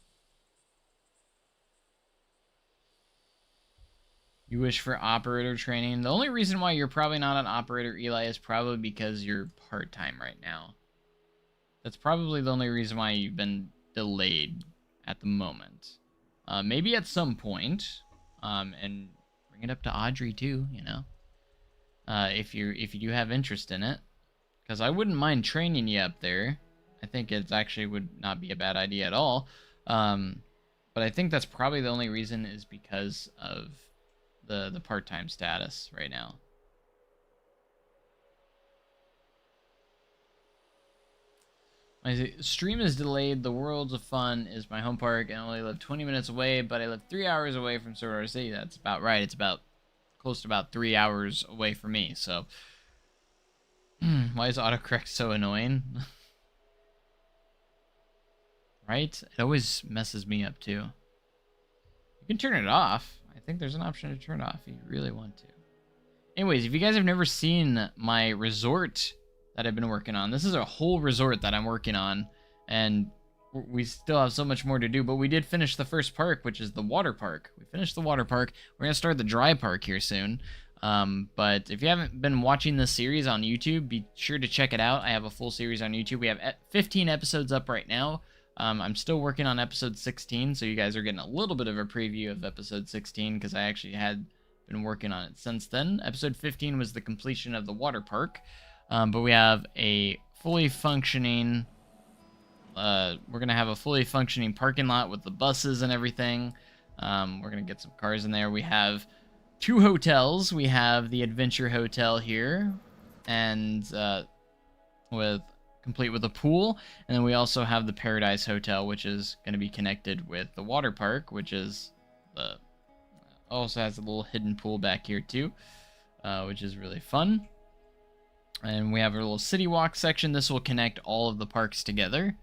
You wish for operator training. The only reason why you're probably not an operator, Eli, is probably because you're part-time right now. That's probably the only reason why you've been delayed at the moment. Maybe at some point, and bring it up to Audrey too, you know, if you do have interest in it, because I wouldn't mind training you up there. I think it actually would not be a bad idea at all. But I think that's probably the only reason is because of the part-time status right now. My stream is delayed. The Worlds of Fun is my home park and I only live 20 minutes away, but I live 3 hours away from Silver City. That's about right. It's about close to about 3 hours away from me. So why is autocorrect so annoying? Right? It always messes me up too. You can turn it off. I think there's an option to turn it off if you really want to. Anyways, if you guys have never seen my resort that I've been working on, this is a whole resort that I'm working on, and we still have so much more to do, but we did finish the first park, which is the water park. We finished the water park. We're going to start the dry park here soon. But if you haven't been watching this series on YouTube, be sure to check it out. I have a full series on YouTube. We have 15 episodes up right now. I'm still working on episode 16, so you guys are getting a little bit of a preview of episode 16 because I actually had been working on it since then. Episode 15 was the completion of the water park, but we have a fully functioning, we're going to have a fully functioning parking lot with the buses and everything. We're going to get some cars in there. We have 2 hotels. We have the Adventure Hotel here, and complete with a pool, and then we also have the Paradise Hotel, which is going to be connected with the water park, which is also has a little hidden pool back here too, which is really fun. And we have a little city walk section. This will connect all of the parks together,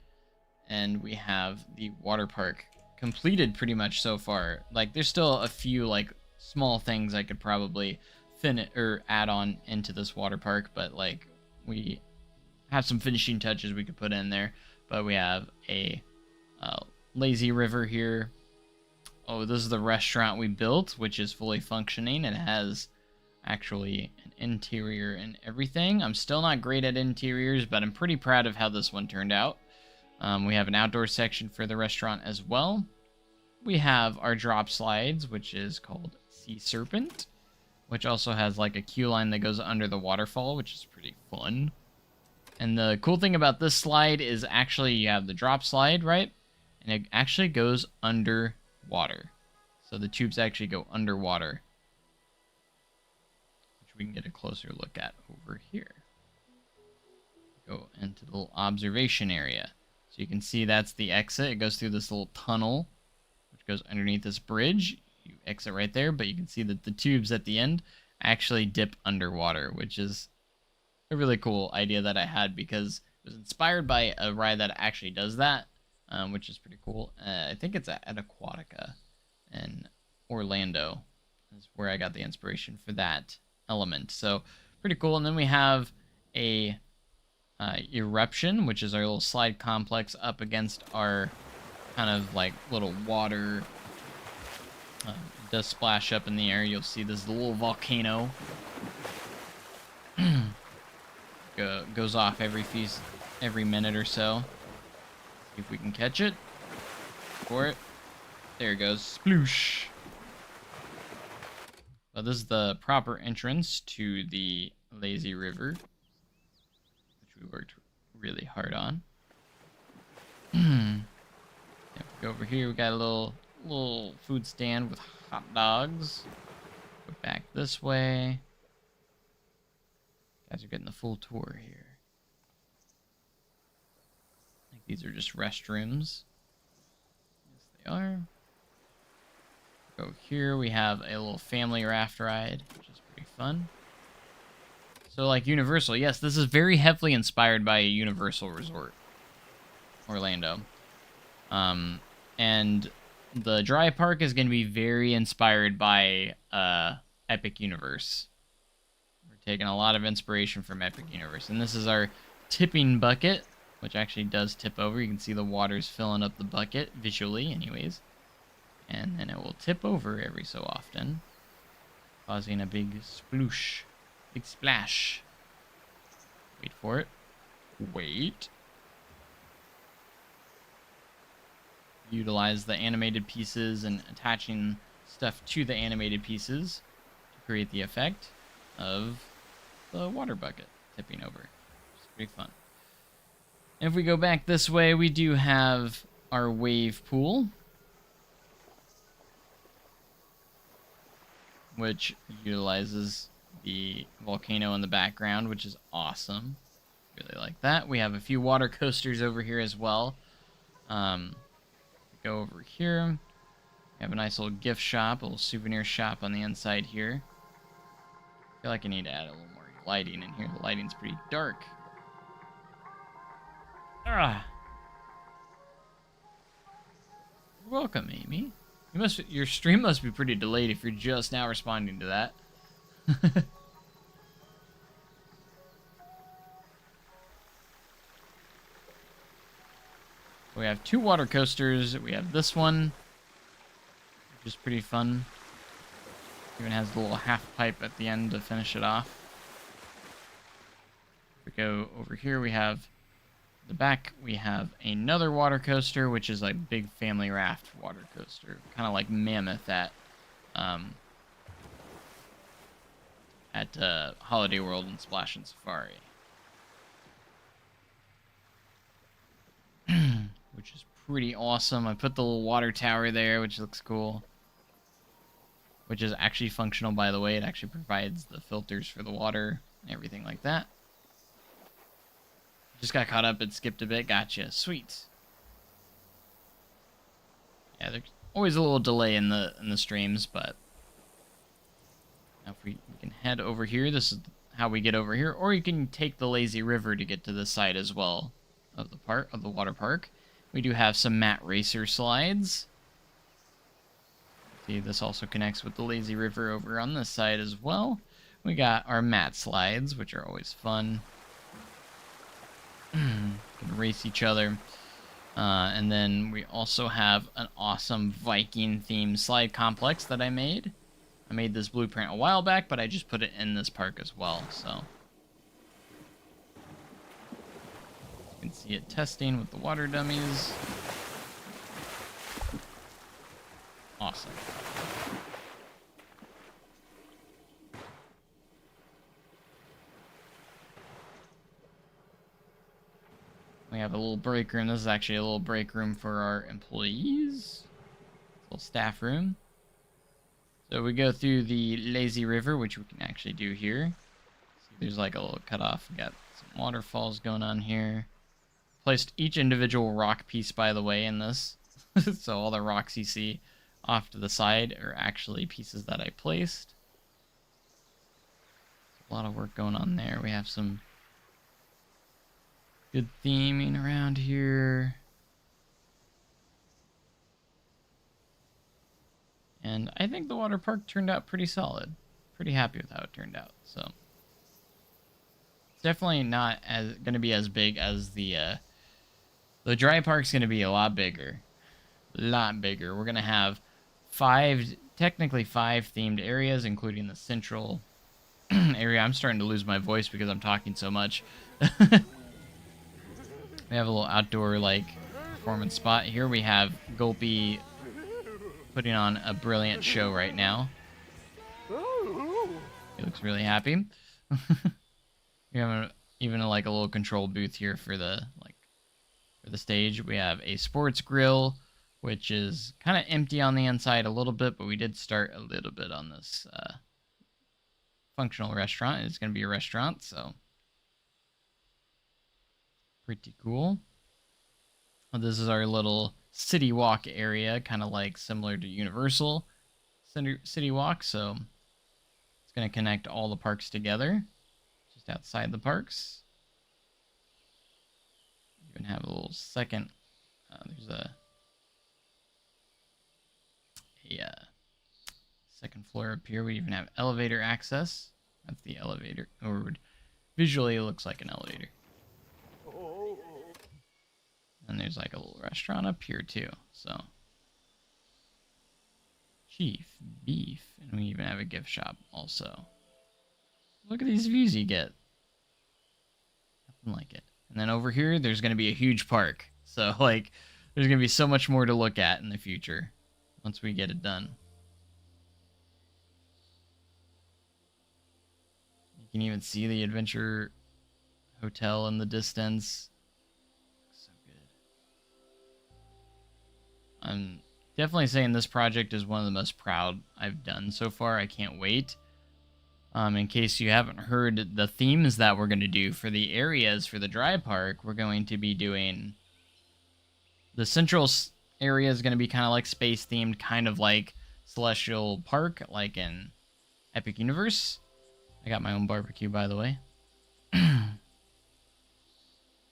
and we have the water park completed pretty much so far. Like, there's still a few like small things I could probably finish or add on into this water park, but like we have some finishing touches we could put in there. But we have a lazy river here. Oh, this is the restaurant we built, which is fully functioning. It has actually an interior and everything. I'm still not great at interiors, but I'm pretty proud of how this one turned out. We have an outdoor section for the restaurant as well. We have our drop slides, which is called Sea Serpent. which also has like a queue line that goes under the waterfall, which is pretty fun. And the cool thing about this slide is actually you have the drop slide, right? And it actually goes underwater. So the tubes actually go underwater, which we can get a closer look at over here. Go into the little observation area. So you can see that's the exit. It goes through this little tunnel, which goes underneath this bridge. You exit right there, but you can see that the tubes at the end actually dip underwater, which is a really cool idea that I had because it was inspired by a ride that actually does that, which is pretty cool. I think it's at Aquatica in Orlando is where I got the inspiration for that element. So pretty cool. And then we have a eruption, which is our little slide complex up against our kind of like little water. It does splash up in the air. You'll see this little volcano goes off every minute or so. See if we can catch it. For it. There it goes. Sploosh. Well, this is the proper entrance to the lazy river, which we worked really hard on. Go over here. We got a little food stand with hot dogs. Go back this way. Guys are getting the full tour here. I think these are just restrooms. Yes, they are. Go here. We have a little family raft ride, which is pretty fun. So, like Universal, yes, this is very heavily inspired by Universal Resort Orlando. And the dry park is going to be very inspired by Epic Universe. We're taking a lot of inspiration from Epic Universe. And this is our tipping bucket, which actually does tip over. You can see the water's filling up the bucket, visually anyways. And then it will tip over every so often, causing a big sploosh. Big splash. Wait for it. Wait. Utilize the animated pieces and attaching stuff to the animated pieces to create the effect of the water bucket tipping over. It's pretty fun. And if we go back this way, we do have our wave pool, which utilizes the volcano in the background, which is awesome. Really like that. We have a few water coasters over here as well. Go over here. We have a nice little gift shop, a little souvenir shop on the inside here. I feel like I need to add a little more lighting in here. The lighting's pretty dark. Ah. You're welcome, Amy. Your stream must be pretty delayed if you're just now responding to that. We have two water coasters. We have this one, which is pretty fun. Even has the little half pipe at the end to finish it off. If we go over here, we have the back. We have another water coaster, which is like big family raft water coaster, kind of like Mammoth at Holiday World and Splash and Safari. Which is pretty awesome. I put the little water tower there, which looks cool. Which is actually functional, by the way. It actually provides the filters for the water and everything like that. Just got caught up and skipped a bit. Gotcha. Sweet. Yeah, there's always a little delay in the streams, but now if we can head over here. This is how we get over here, or you can take the lazy river to get to this side as well of the water park. We do have some mat racer slides. See, this also connects with the lazy river over on this side as well. We got our mat slides, which are always fun. Can race each other. And then we also have an awesome Viking themed slide complex that I made. I made this blueprint a while back, but I just put it in this park as well, so you can see it testing with the water dummies. Awesome. have a little break room. This is actually a little break room for our employees. Little staff room. So we go through the lazy river, which we can actually do here. See, there's like a little cutoff. We got some waterfalls going on here. Placed each individual rock piece, by the way, in this. So all the rocks you see off to the side are actually pieces that I placed. A lot of work going on there. We have some good theming around here. And I think the water park turned out pretty solid. Pretty happy with how it turned out. So it's definitely not as going to be as big as the dry park's going to be a lot bigger. A lot bigger. We're going to have technically five themed areas, including the central area. I'm starting to lose my voice because I'm talking so much. We have a little outdoor like performance spot. Here we have Gulpy putting on a brilliant show right now. He looks really happy. We have even like a little control booth here for the stage. We have a sports grill, which is kind of empty on the inside a little bit, but we did start a little bit on this functional restaurant. It's going to be a restaurant, so pretty cool. Well, this is our little city walk area, kind of like similar to Universal City Walk, so it's going to connect all the parks together, just outside the parks. Even have a little second, there's a second floor up here. We even have elevator access. That's the elevator, or visually it looks like an elevator. And there's like a little restaurant up here too, so. Chief beef, and we even have a gift shop also. Look at these views you get. Nothing like it. And then over here, there's going to be a huge park. So, like, there's going to be so much more to look at in the future once we get it done. You can even see the Adventure Hotel in the distance. Looks so good. I'm definitely saying this project is one of the most proud I've done so far. I can't wait. In case you haven't heard the themes that we're going to do for the areas for the dry park, we're going to be doing the central area is going to be kind of like space themed, kind of like Celestial Park, like in Epic Universe. I got my own barbecue, by the way. It's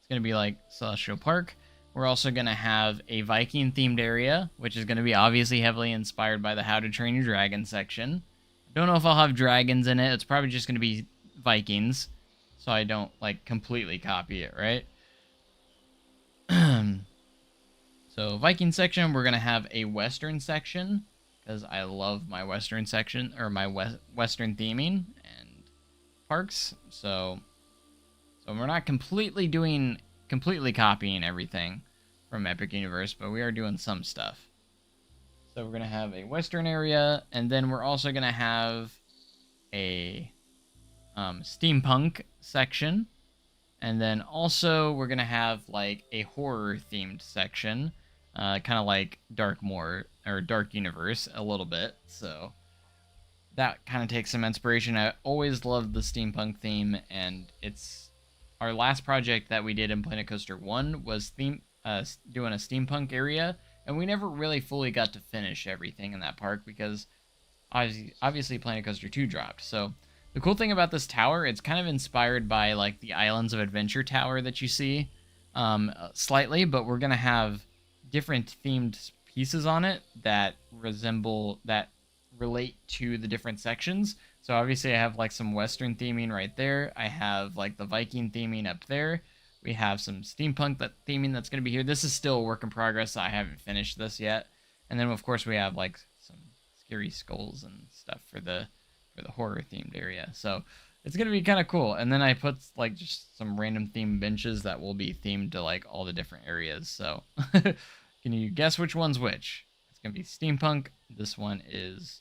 going to be like Celestial Park. We're also going to have a Viking themed area, which is going to be obviously heavily inspired by the How to Train Your Dragon section. Don't know if I'll have dragons in it. It's probably just going to be Vikings, so I don't like completely copy it, right? So Viking section, we're going to have a Western section, because I love my Western section, or my Western theming and parks. So we're not completely copying everything from Epic Universe, but we are doing some stuff. So we're going to have a Western area, and then we're also going to have a steampunk section. And then also we're going to have like a horror-themed section, kind of like Dark Universe a little bit. So that kind of takes some inspiration. I always loved the steampunk theme, and it's our last project that we did in Planet Coaster 1 was doing a steampunk area. And we never really fully got to finish everything in that park because obviously Planet Coaster 2 dropped. So the cool thing about this tower, it's kind of inspired by like the Islands of Adventure tower that you see slightly, but we're going to have different themed pieces on it that relate to the different sections. So obviously I have like some Western theming right there. I have like the Viking theming up there. We have some steampunk theming that's going to be here. This is still a work in progress. So I haven't finished this yet. And then, of course, we have like some scary skulls and stuff for the horror themed area. So it's going to be kind of cool. And then I put like just some random themed benches that will be themed to like all the different areas. So can you guess which one's which? It's going to be steampunk. This one is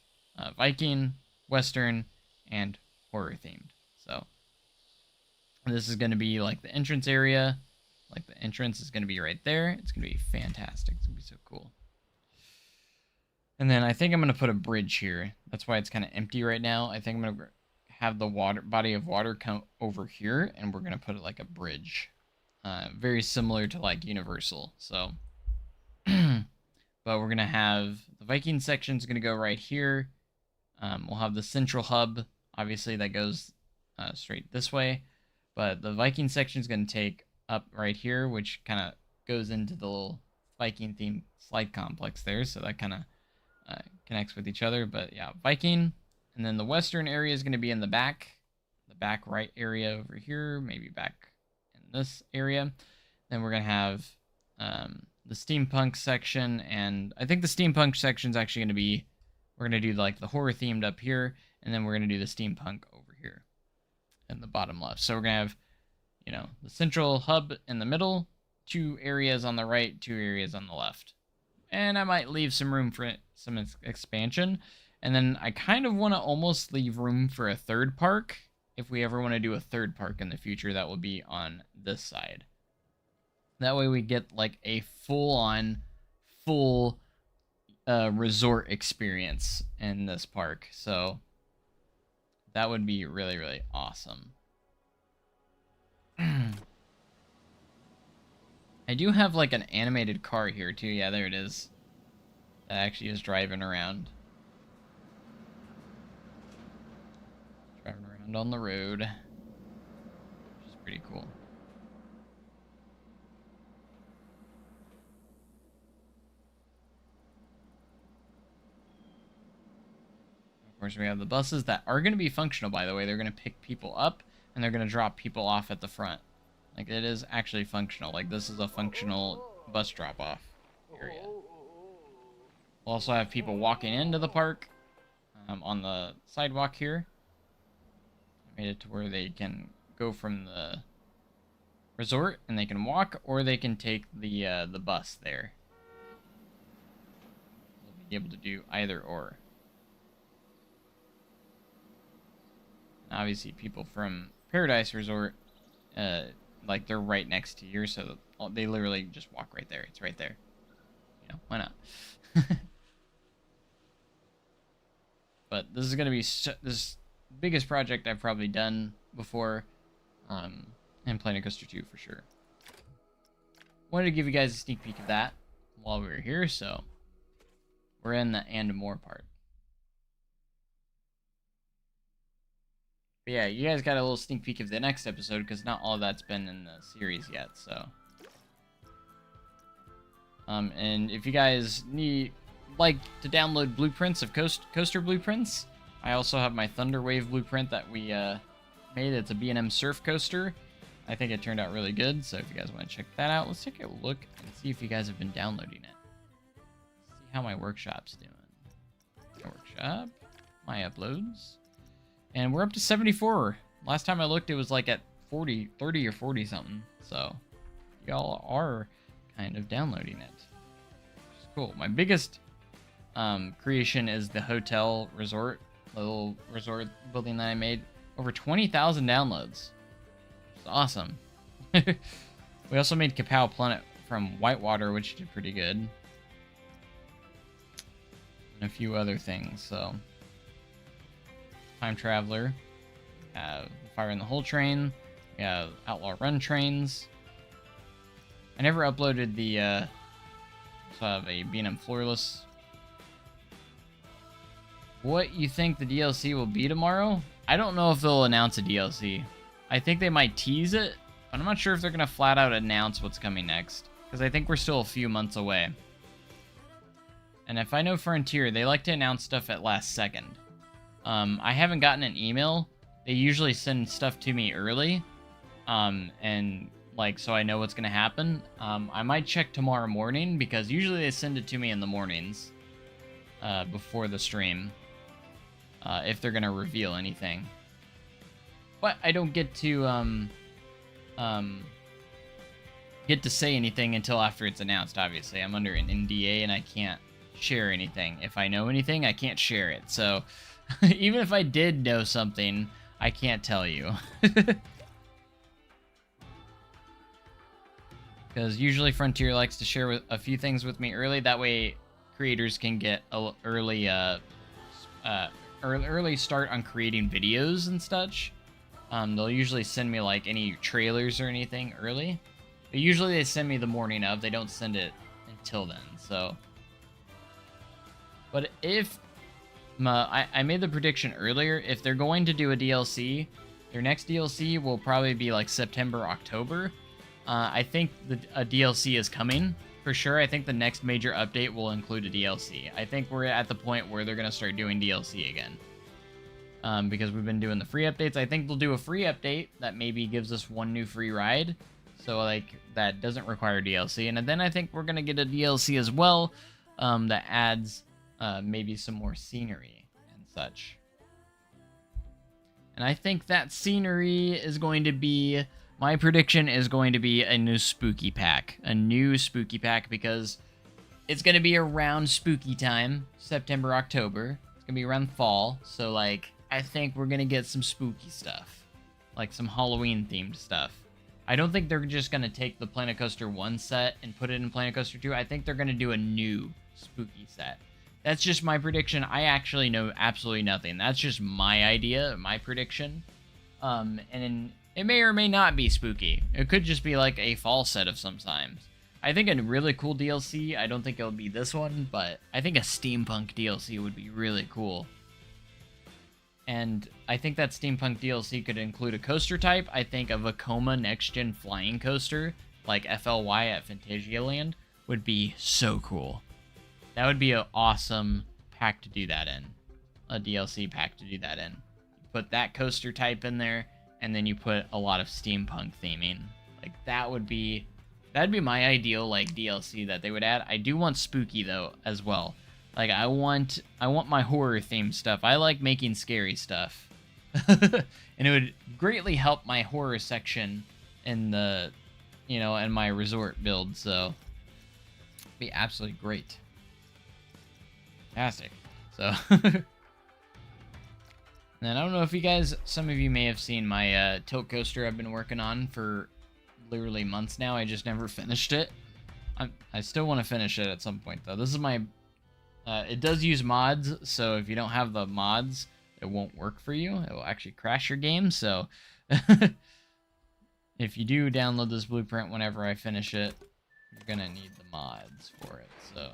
Viking, Western, and horror themed. So this is going to be like the entrance area, Like the entrance is going to be right there. It's going to be fantastic. It's going to be so cool. And then I think I'm going to put a bridge here. That's why it's kind of empty right now. I think I'm going to have the body of water come over here, and we're going to put it like a bridge. Very similar to like Universal. So, but we're going to have the Viking section is going to go right here. We'll have the central hub, obviously, that goes straight this way. But the Viking section is going to take up right here, which kind of goes into the little Viking-themed slide complex there. So that kind of connects with each other. But yeah, Viking. And then the western area is going to be in the back right area over here, maybe back in this area. Then we're going to have the steampunk section, and I think the steampunk section is actually going to be, we're going to do like the horror themed up here, and then we're going to do the steampunk over here in the bottom left. So we're going to have, you know, the central hub in the middle, 2 areas on the right, 2 areas on the left. And I might leave some room for some expansion. And then I kind of want to almost leave room for a third park. If we ever want to do a third park in the future, that will be on this side. That way we get like a full resort experience in this park. So that would be really, really awesome. I do have like an animated car here too. Yeah, there it is. That actually is driving around. Driving around on the road. Which is pretty cool. Of course, we have the buses that are going to be functional, by the way. They're going to pick people up, and they're going to drop people off at the front. Like, it is actually functional. Like, this is a functional bus drop-off area. We'll also have people walking into the park on the sidewalk here. I made it to where they can go from the resort, and they can walk, or they can take the bus there. They'll be able to do either or. Obviously, people from Paradise Resort, like, they're right next to yours, so they literally just walk right there. It's right there. You know, why not? But this is going to be this biggest project I've probably done before, and Planet Coaster 2 for sure. Wanted to give you guys a sneak peek of that while we were here, so we're in the and more part. But yeah, you guys got a little sneak peek of the next episode, because not all of that's been in the series yet, so. And if you guys like to download blueprints of coaster blueprints, I also have my Thunderwave blueprint that we made. It's a B&M surf coaster. I think it turned out really good, so if you guys want to check that out, let's take a look and see if you guys have been downloading it. See how my workshop's doing. My workshop, my uploads. And we're up to 74. Last time I looked, it was like at 30 or 40 something. So y'all are kind of downloading it. Which is cool. My biggest creation is the hotel resort, the little resort building that I made. Over 20,000 downloads. It's awesome. We also made Kapow Planet from Whitewater, which did pretty good. And a few other things, so. Time Traveler. We have Fire in the Hole train. We have Outlaw Run trains. I never uploaded the, so I have a B&M Floorless. What you think the DLC will be tomorrow? I don't know if they'll announce a DLC. I think they might tease it, but I'm not sure if they're going to flat out announce what's coming next. Because I think we're still a few months away. And if I know Frontier, they like to announce stuff at last second. I haven't gotten an email. They usually send stuff to me early. And like, so I know what's going to happen. I might check tomorrow morning because usually they send it to me in the mornings, before the stream, if they're going to reveal anything. But I don't get to, say anything until after it's announced, obviously. I'm under an NDA and I can't share anything. If I know anything, I can't share it. So even if I did know something, I can't tell you. because usually Frontier likes to share a few things with me early. That way, creators can get a early start on creating videos and such. They'll usually send me like any trailers or anything early. But usually they send me the morning of. They don't send it until then. So, but if I made the prediction earlier, if they're going to do a DLC, their next DLC will probably be like September, October. I think a DLC is coming for sure. I think the next major update will include a DLC. I think we're at the point where they're going to start doing DLC again. Because we've been doing the free updates. I think they'll do a free update that maybe gives us one new free ride. So, like, that doesn't require DLC. And then I think we're going to get a DLC as well that adds maybe some more scenery and such. And I think that scenery is going to be... My prediction is going to be a new spooky pack. A new spooky pack because it's going to be around spooky time. September, October. It's going to be around fall. So, like, I think we're going to get some spooky stuff. Like some Halloween-themed stuff. I don't think they're just going to take the Planet Coaster 1 set and put it in Planet Coaster 2. I think they're going to do a new spooky set. That's just my prediction. I actually know absolutely nothing. That's just my idea, my prediction. And it may or may not be spooky. It could just be like a fall set of sometimes. I think a really cool DLC, I don't think it'll be this one, but I think a steampunk DLC would be really cool. And I think that steampunk DLC could include a coaster type. I think a Vekoma next-gen flying coaster, like FLY at Phantasialand, would be so cool. That would be an awesome pack to do that in. A DLC pack to do that in. You put that coaster type in there, and then you put a lot of steampunk theming. Like, that'd be my ideal, like, DLC that they would add. I do want spooky, though, as well. Like, I want my horror-themed stuff. I like making scary stuff. And it would greatly help my horror section in the, in my resort build, so it'd be absolutely great. Fantastic. So, and I don't know if you guys, some of you may have seen my tilt coaster I've been working on for literally months now. I just never finished it. I still want to finish it at some point, though. This is my... it does use mods, so if you don't have the mods, it won't work for you. It will actually crash your game, so... if you do download this blueprint whenever I finish it, you're gonna need the mods for it, so...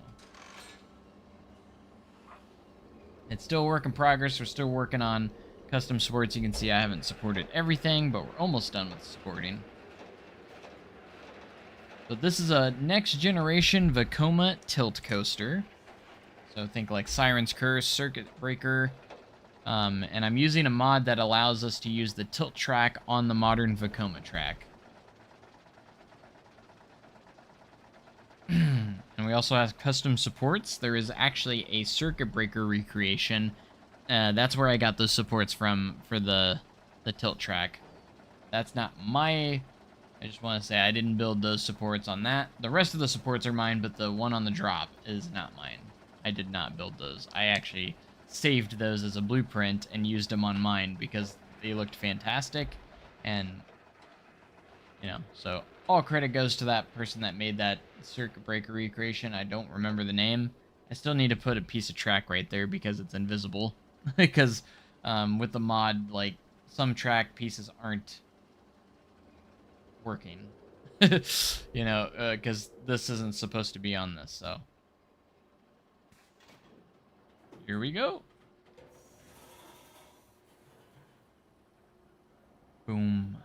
It's still a work in progress. We're still working on custom supports. You can see I haven't supported everything, but we're almost done with supporting. But this is a next generation Vekoma tilt coaster. So think like Siren's Curse, Circuit Breaker. And I'm using a mod that allows us to use the tilt track on the modern Vekoma track. And we also have custom supports. There is actually a Circuit Breaker recreation. That's where I got those supports from for the tilt track. That's not my... I just want to say I didn't build those supports on that. The rest of the supports are mine, but the one on the drop is not mine. I did not build those. I actually saved those as a blueprint and used them on mine because they looked fantastic. And, so all credit goes to that person that made that Circuit Breaker recreation. I don't remember the name. I still need to put a piece of track right there because it's invisible. Because with the mod, like, some track pieces aren't working. Because this isn't supposed to be on this, so. Here we go. Boom.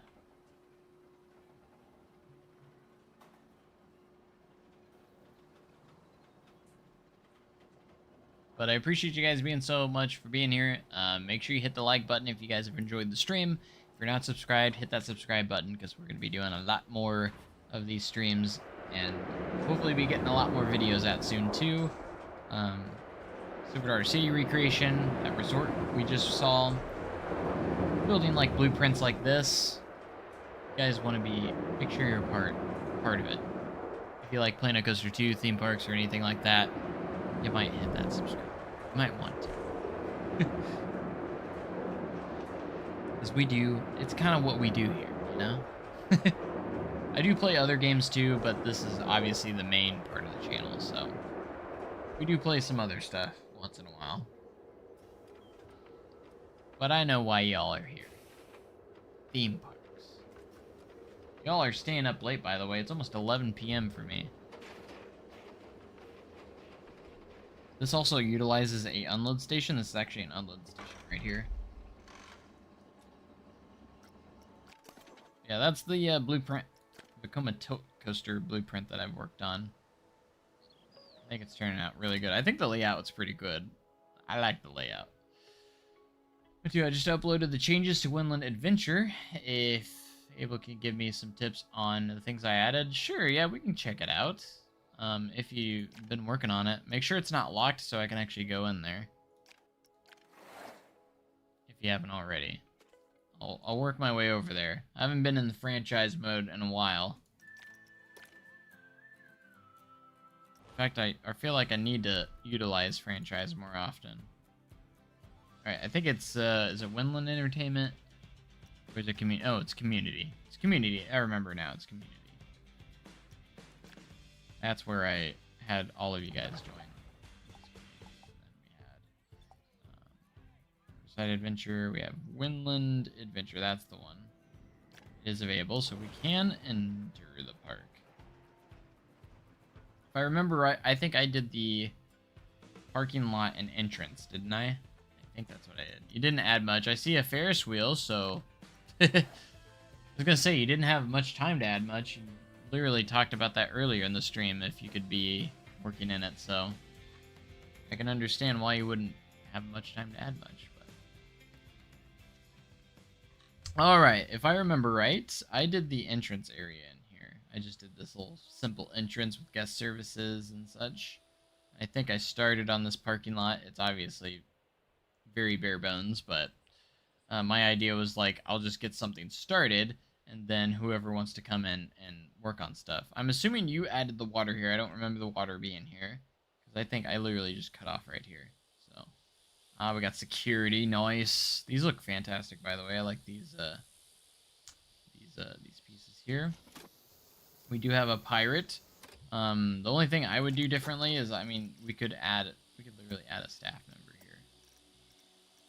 But I appreciate you guys being so much for being here. Make sure you hit the like button if you guys have enjoyed the stream. If you're not subscribed, hit that subscribe button because we're going to be doing a lot more of these streams and hopefully be getting a lot more videos out soon too. Super Daughter City recreation, that resort we just saw. Building like blueprints like this. If you guys want to make sure you're part of it. If you like Planet Coaster 2, theme parks, or anything like that, you might hit that subscribe. You might want to. Because we do, it's kind of what we do here, I do play other games too, but this is obviously the main part of the channel, so we do play some other stuff once in a while. But I know why y'all are here. Theme parks. Y'all are staying up late, by the way. It's almost 11 p.m. for me. This also utilizes a unload station. This is actually an unload station right here. Yeah, that's the blueprint. Become a tilt coaster blueprint that I've worked on. I think it's turning out really good. I think the layout's pretty good. I like the layout. But yeah, I just uploaded the changes to Winland Adventure. If Abel can give me some tips on the things I added, sure, yeah, we can check it out. If you've been working on it, make sure it's not locked so I can actually go in there. If you haven't already. I'll work my way over there. I haven't been in the franchise mode in a while. In fact, I feel like I need to utilize franchise more often. Alright, I think it's, is it Winland Entertainment? Or is it community? Oh, it's community. It's community. I remember now, it's community. That's where I had all of you guys join. Side Adventure, we have Winland Adventure, that's the one. It is available, so we can enter the park. If I remember right, I think I did the parking lot and entrance, didn't I? I think that's what I did. You didn't add much. I see a Ferris wheel, so... I was gonna say, you didn't have much time to add much. You literally talked about that earlier in the stream, if you could be working in it, so... I can understand why you wouldn't have much time to add much. Alright, if I remember right, I did the entrance area in here. I just did this little simple entrance with guest services and such. I think I started on this parking lot. It's obviously very bare bones, but my idea was like, I'll just get something started, and then whoever wants to come in and work on stuff. I'm assuming you added the water here. I don't remember the water being here, because I think I literally just cut off right here. So... we got security, nice. These look fantastic, by the way. I like these pieces here. We do have a pirate. The only thing I would do differently is, I mean, we could literally add a staff member here,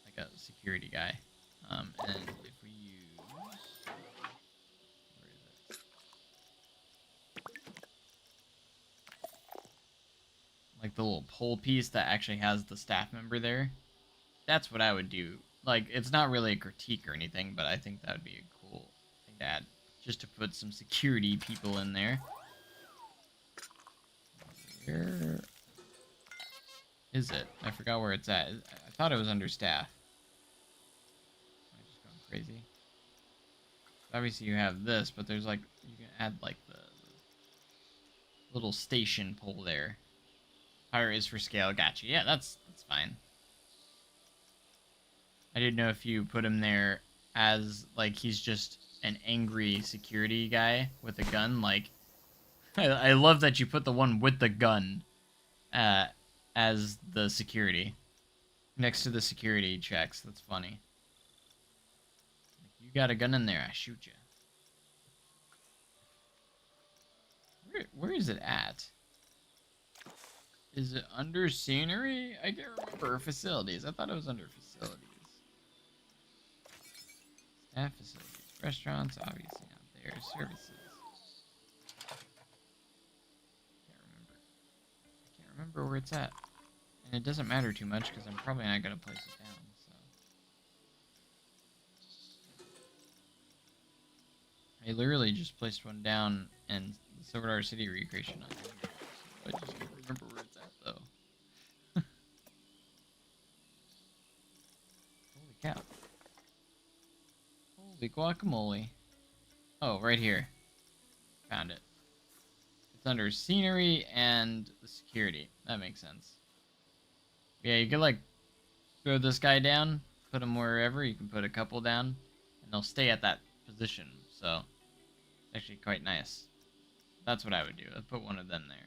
like a security guy. And if we use, where is it? Like the little pole piece that actually has the staff member there. That's what I would do. Like, it's not really a critique or anything, but I think that would be a cool thing to add. Just to put some security people in there. Where is it? I forgot where it's at. I thought it was under staff. Am I just going crazy? Obviously you have this, but there's like, you can add like the little station pole there. Fire is for scale, gotcha. Yeah, that's fine. I didn't know if you put him there as, like, he's just an angry security guy with a gun. Like, I love that you put the one with the gun as the security. Next to the security checks. That's funny. You got a gun in there, I shoot you. Where is it at? Is it under scenery? I can't remember. Facilities. I thought it was under facilities. Staff facilities. Restaurants, obviously not there. Services. I can't remember where it's at. And it doesn't matter too much because I'm probably not going to place it down. So I literally just placed one down and the Silver City recreation on it. I just can't remember where it's at though. Holy cow. Holy guacamole. Oh, right here. Found it. It's under scenery and the security. That makes sense. Yeah, you could like throw this guy down, put him wherever. You can put a couple down, and they'll stay at that position. So, it's actually quite nice. That's what I would do. I'd put one of them there.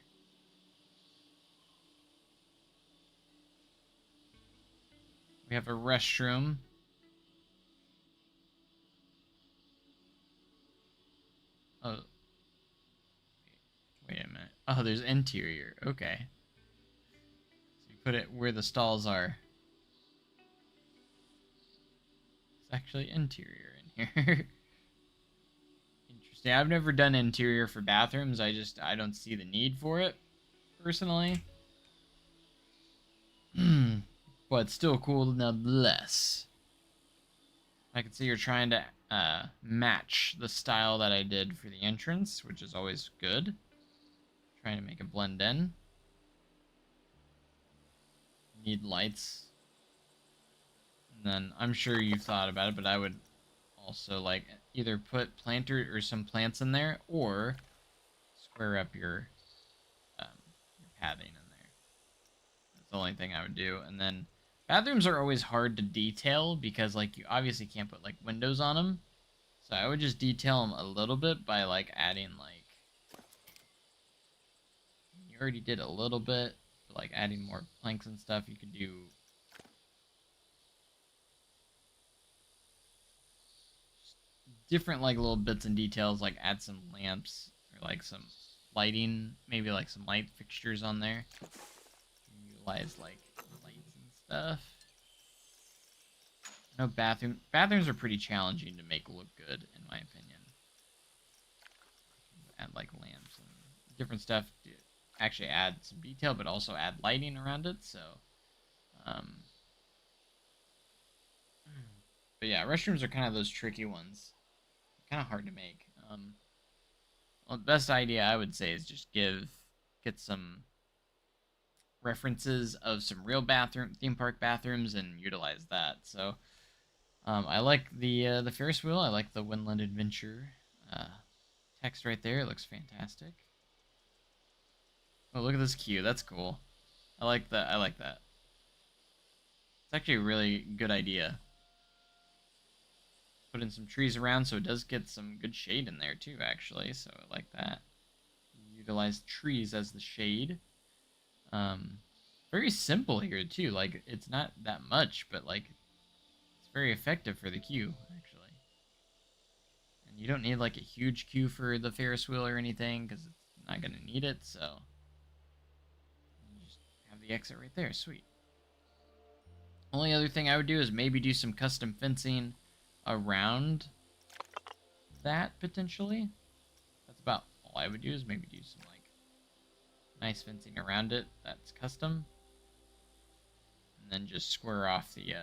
We have a restroom. Oh, Oh, there's interior. Okay. So you put it where the stalls are. It's actually interior in here. Interesting. I've never done interior for bathrooms. I don't see the need for it, personally. But still cool nonetheless. I can see you're trying to match the style that I did for the entrance, which is always good. Trying to make it blend in. Need lights. And then I'm sure you've thought about it, but I would also like either put planter or some plants in there, or square up your padding in there. That's the only thing I would do. And then bathrooms are always hard to detail because like you obviously can't put like windows on them. So I would just detail them a little bit by like adding like, you already did a little bit, but like adding more planks and stuff. You could do different like little bits and details, like add some lamps or like some lighting, maybe like some light fixtures on there. Utilize like lights and stuff. I know bathrooms are pretty challenging to make look good, in my opinion. Add like lamps and different stuff to actually add some detail, but also add lighting around it. So, but yeah, restrooms are kind of those tricky ones. Kind of hard to make. Well, the best idea I would say is just get some references of some real theme park bathrooms and utilize that. So I like the Ferris wheel. I like the Windland Adventure text right there. It looks fantastic. Oh, look at this queue. That's cool. I like that. I like that. It's actually a really good idea. Put in some trees around so it does get some good shade in there too, actually. So I like that. Utilize trees as the shade. Very simple here too. Like it's not that much, but like it's very effective for the queue actually. And you don't need like a huge queue for the Ferris wheel or anything because it's not gonna need it. So you just have the exit right there. Sweet. Only other thing I would do is maybe do some custom fencing around that potentially. That's about all I would do, is maybe do some like nice fencing around it that's custom, and then just square off the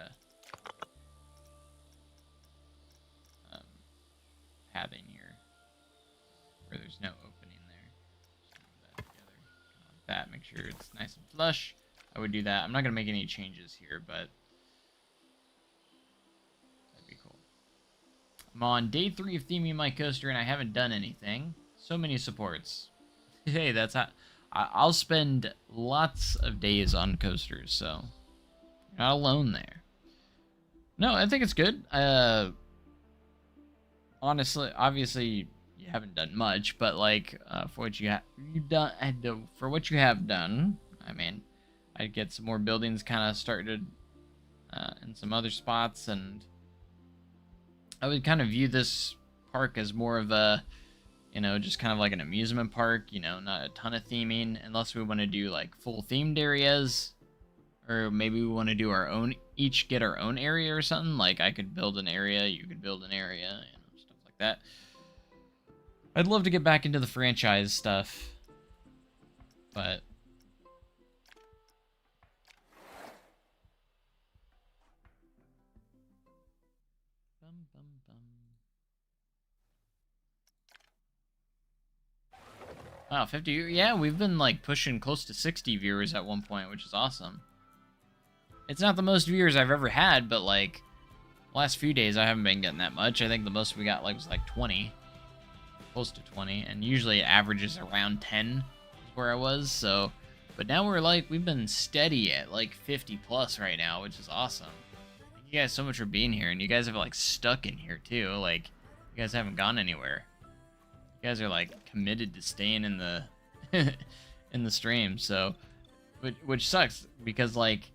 padding here where there's no opening there. Just move that together kind of like that. Make sure it's nice and flush. I would do that. I'm not gonna make any changes here, but I'm on day 3 of theming my coaster, and I haven't done anything. So many supports. Hey, that's how I'll spend lots of days on coasters, so you're not alone there. No, I think it's good. Honestly, obviously, you haven't done much, but like for what you have done, I mean, I'd get some more buildings kind of started in some other spots, and I would kind of view this park as more of a, just kind of like an amusement park, not a ton of theming, unless we want to do like full themed areas, or maybe we want to do our own, each get our own area or something. Like I could build an area, you could build an area, stuff like that. I'd love to get back into the franchise stuff, but wow, 50. Yeah, we've been like pushing close to 60 viewers at one point, which is awesome. It's not the most viewers I've ever had, but like last few days I haven't been getting that much. I think the most we got like was like 20, close to 20, and usually it averages around 10 is where I was. So, but now we've been steady at like 50 plus right now, which is awesome. Thank you guys so much for being here, and you guys have like stuck in here too. Like you guys haven't gone anywhere. You guys are like committed to staying in the in the stream, so which sucks because like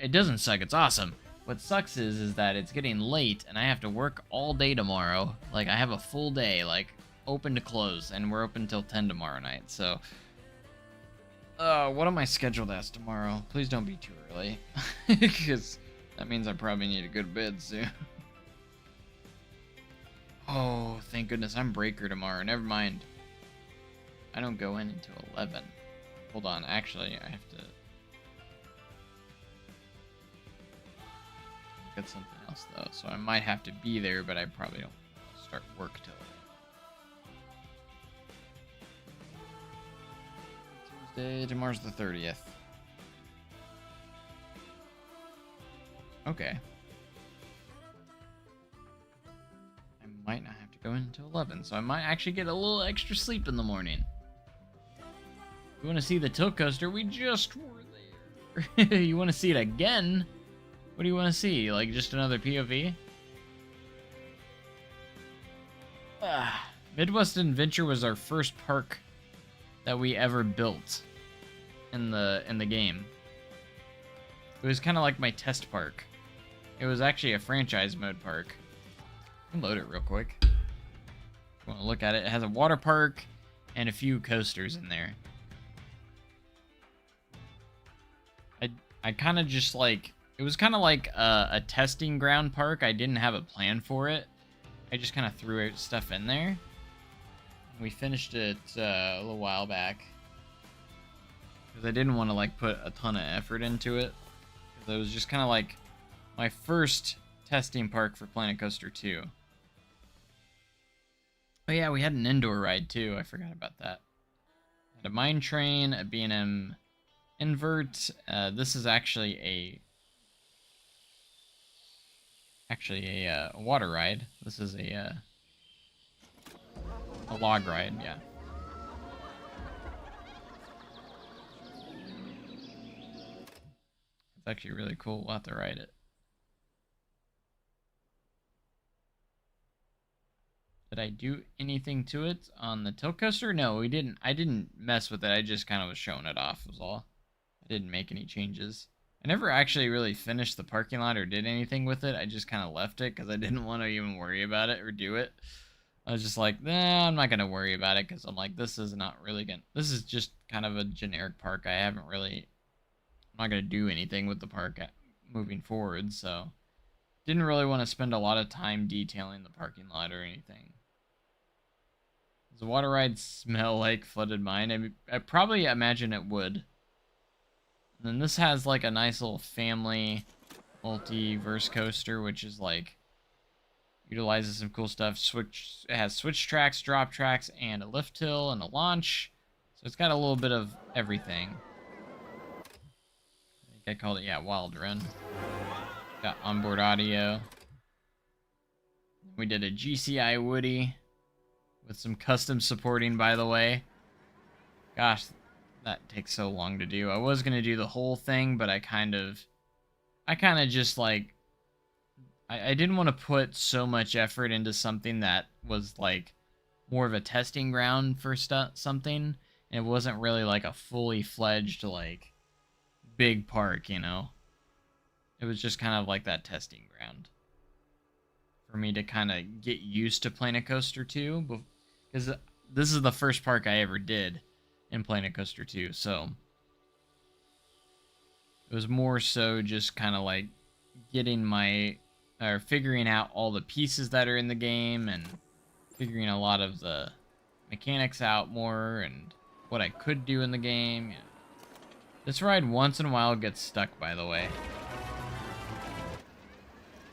it doesn't suck, it's awesome. What sucks is that it's getting late and I have to work all day tomorrow. Like I have a full day, like open to close, and we're open till 10 tomorrow night. So What am I scheduled as tomorrow? Please don't be too early. Because that means I probably need to go to bed soon. Oh, thank goodness. I'm breaker tomorrow. Never mind. I don't go in until 11. Hold on. Actually, I have to look at something else, though. So I might have to be there, but I probably don't start work till Tuesday. Tomorrow's the 30th. Okay. I might not have to go in until 11, so I might actually get a little extra sleep in the morning. You want to see the tilt coaster? We just were there. You want to see it again? What do you want to see? Like just another POV? Midwest Adventure was our first park that we ever built in the game. It was kind of like my test park. It was actually a franchise mode park. I can load it real quick. If you want to look at it, it has a water park and a few coasters in there. I kind of just like, it was kind of like a testing ground park. I didn't have a plan for it. I just kind of threw stuff in there. We finished it a little while back. Because I didn't want to like put a ton of effort into it. Because it was just kind of like my first testing park for Planet Coaster 2. Oh yeah, we had an indoor ride too. I forgot about that. Had a mine train, a B&M invert. This is actually a water ride. This is a log ride, yeah. It's actually really cool. We'll have to ride it. Did I do anything to it on the tilt coaster? No, we didn't. I didn't mess with it. I just kind of was showing it off, was all. I didn't make any changes. I never actually really finished the parking lot or did anything with it. I just kind of left it because I didn't want to even worry about it or do it. I was just like, nah, I'm not going to worry about it because I'm like, this is not really going to... This is just kind of a generic park. I'm not going to do anything with the park moving forward, so... Didn't really want to spend a lot of time detailing the parking lot or anything. Does the water ride smell like flooded mine? I probably imagine it would. And then this has like a nice little family multiverse coaster, which is like utilizes some cool stuff. It has switch tracks, drop tracks, and a lift hill and a launch. So it's got a little bit of everything. I think I called it, yeah, Wild Run. Got onboard audio. We did a GCI Woody with some custom supporting, by the way. Gosh, that takes so long to do. I was going to do the whole thing, but I kind of just like, I didn't want to put so much effort into something that was like more of a testing ground for something. And it wasn't really like a fully fledged like big park, you know. It was just kind of like that testing ground for me to kind of get used to Planet Coaster 2, because this is the first park I ever did in Planet Coaster 2, so it was more so just kind of like figuring out all the pieces that are in the game and figuring a lot of the mechanics out more and what I could do in the game. Yeah. This ride once in a while gets stuck, by the way.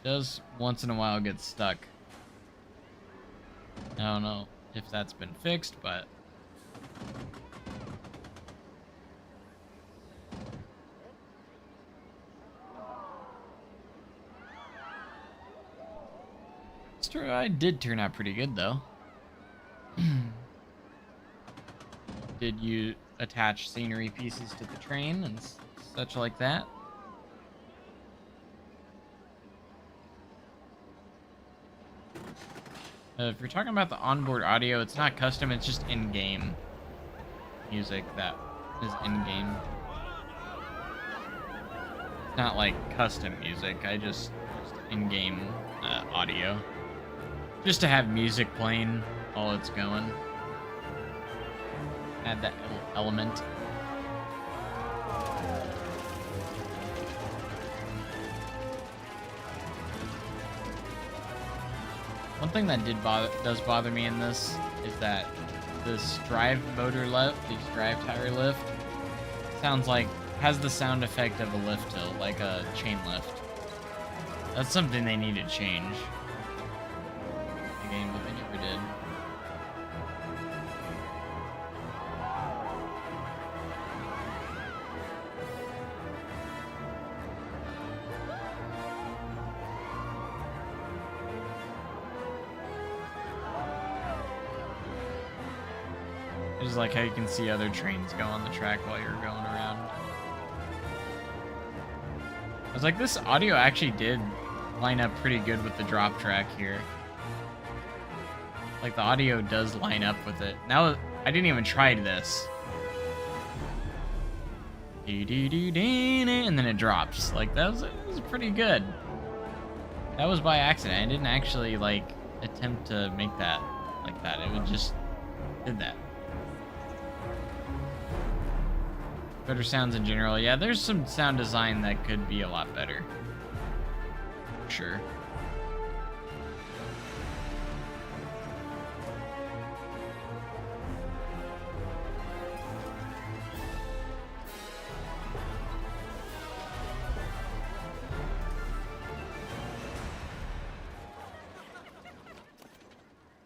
Does once in a while get stuck. I don't know if that's been fixed, but I did turn out pretty good though. Did you attach scenery pieces to the train and such like that? If you're talking about the onboard audio, it's not custom, it's just in-game music that is in-game. It's not like custom music, I just in-game audio. Just to have music playing while it's going. Add that element. Something that does bother me in this is that this drive motor lift, these drive tire lift, sounds like has the sound effect of a lift hill, like a chain lift. That's something they need to change. The game, but they never did. I just like how you can see other trains go on the track while you're going around. I was like, this audio actually did line up pretty good with the drop track here. Like, the audio does line up with it. Now, I didn't even try this. And then it drops. Like, that was pretty good. That was by accident. I didn't actually, like, attempt to make that like that. It would just did that. Better sounds in general. Yeah, there's some sound design that could be a lot better. Sure.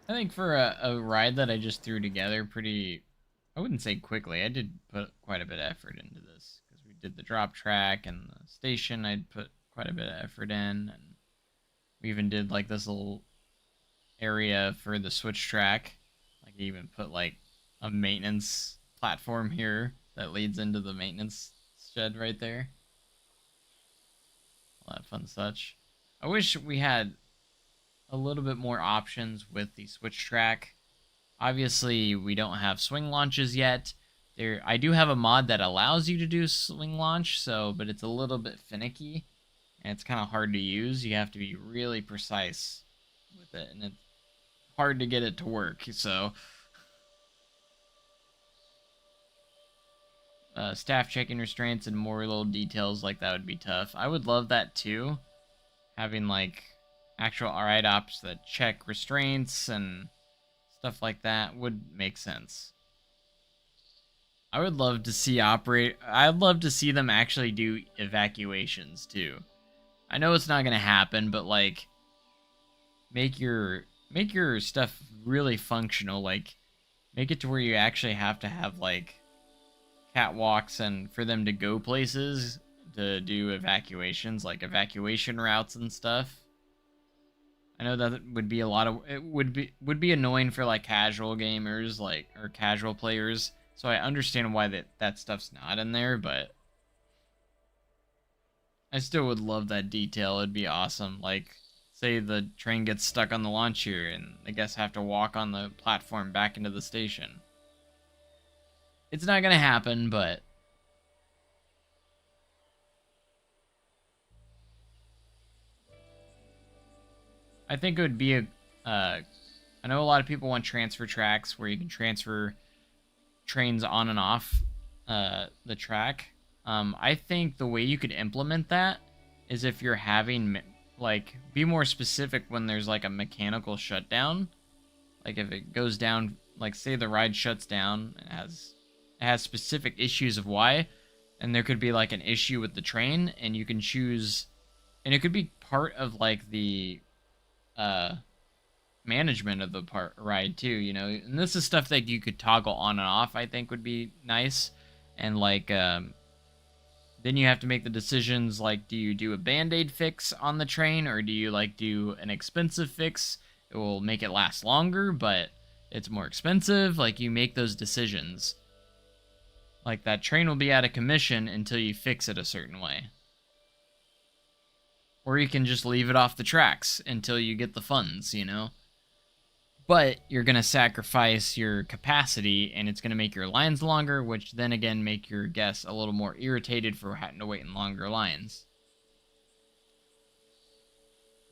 I think for a ride that I just threw together pretty, I wouldn't say quickly, I did put quite a bit of effort into this, because we did the drop track and the station I'd put quite a bit of effort in, and we even did like this little area for the switch track. Like, I even put like a maintenance platform here that leads into the maintenance shed right there. All that fun such. I wish we had a little bit more options with the switch track. Obviously, we don't have swing launches yet. I do have a mod that allows you to do swing launch, but it's a little bit finicky, and it's kind of hard to use. You have to be really precise with it, and it's hard to get it to work, so... staff checking restraints and more little details like that would be tough. I would love that too. Having, like, actual ride ops that check restraints and stuff like that would make sense. I would love to see I'd love to see them actually do evacuations too. I know it's not gonna happen, but like, make your stuff really functional. Like, make it to where you actually have to have like catwalks and for them to go places to do evacuations, like evacuation routes and stuff. I know that would be it would be annoying for like casual gamers, like, or casual players. So I understand why that stuff's not in there, but I still would love that detail. It'd be awesome. Like, say the train gets stuck on the launch here and the guests have to walk on the platform back into the station. It's not gonna happen, but I think it would be I know a lot of people want transfer tracks where you can transfer trains on and off the track. I think the way you could implement that is if you're having, like, be more specific when there's like a mechanical shutdown. Like, if it goes down, like, say the ride shuts down and it has specific issues of why, and there could be like an issue with the train, and you can choose, and it could be part of like the management of the ride too, you know. And this is stuff that you could toggle on and off. I think would be nice. And like then you have to make the decisions, like, do you do a band-aid fix on the train, or do you like do an expensive fix? It will make it last longer, but it's more expensive. Like, you make those decisions. Like, that train will be out of commission until you fix it a certain way. Or you can just leave it off the tracks until you get the funds, you know? But you're going to sacrifice your capacity, and it's going to make your lines longer, which then again make your guests a little more irritated for having to wait in longer lines.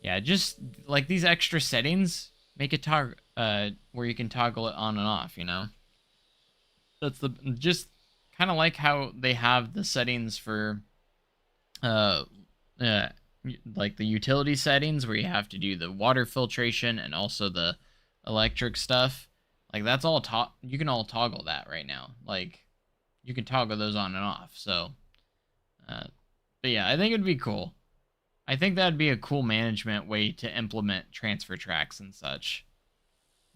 Yeah, just like these extra settings, make it where you can toggle it on and off, you know? That's just kind of like how they have the settings for like the utility settings where you have to do the water filtration and also the electric stuff. Like that's all you can all toggle that right now. Like you can toggle those on and off. So, but yeah, I think it'd be cool. I think that'd be a cool management way to implement transfer tracks and such,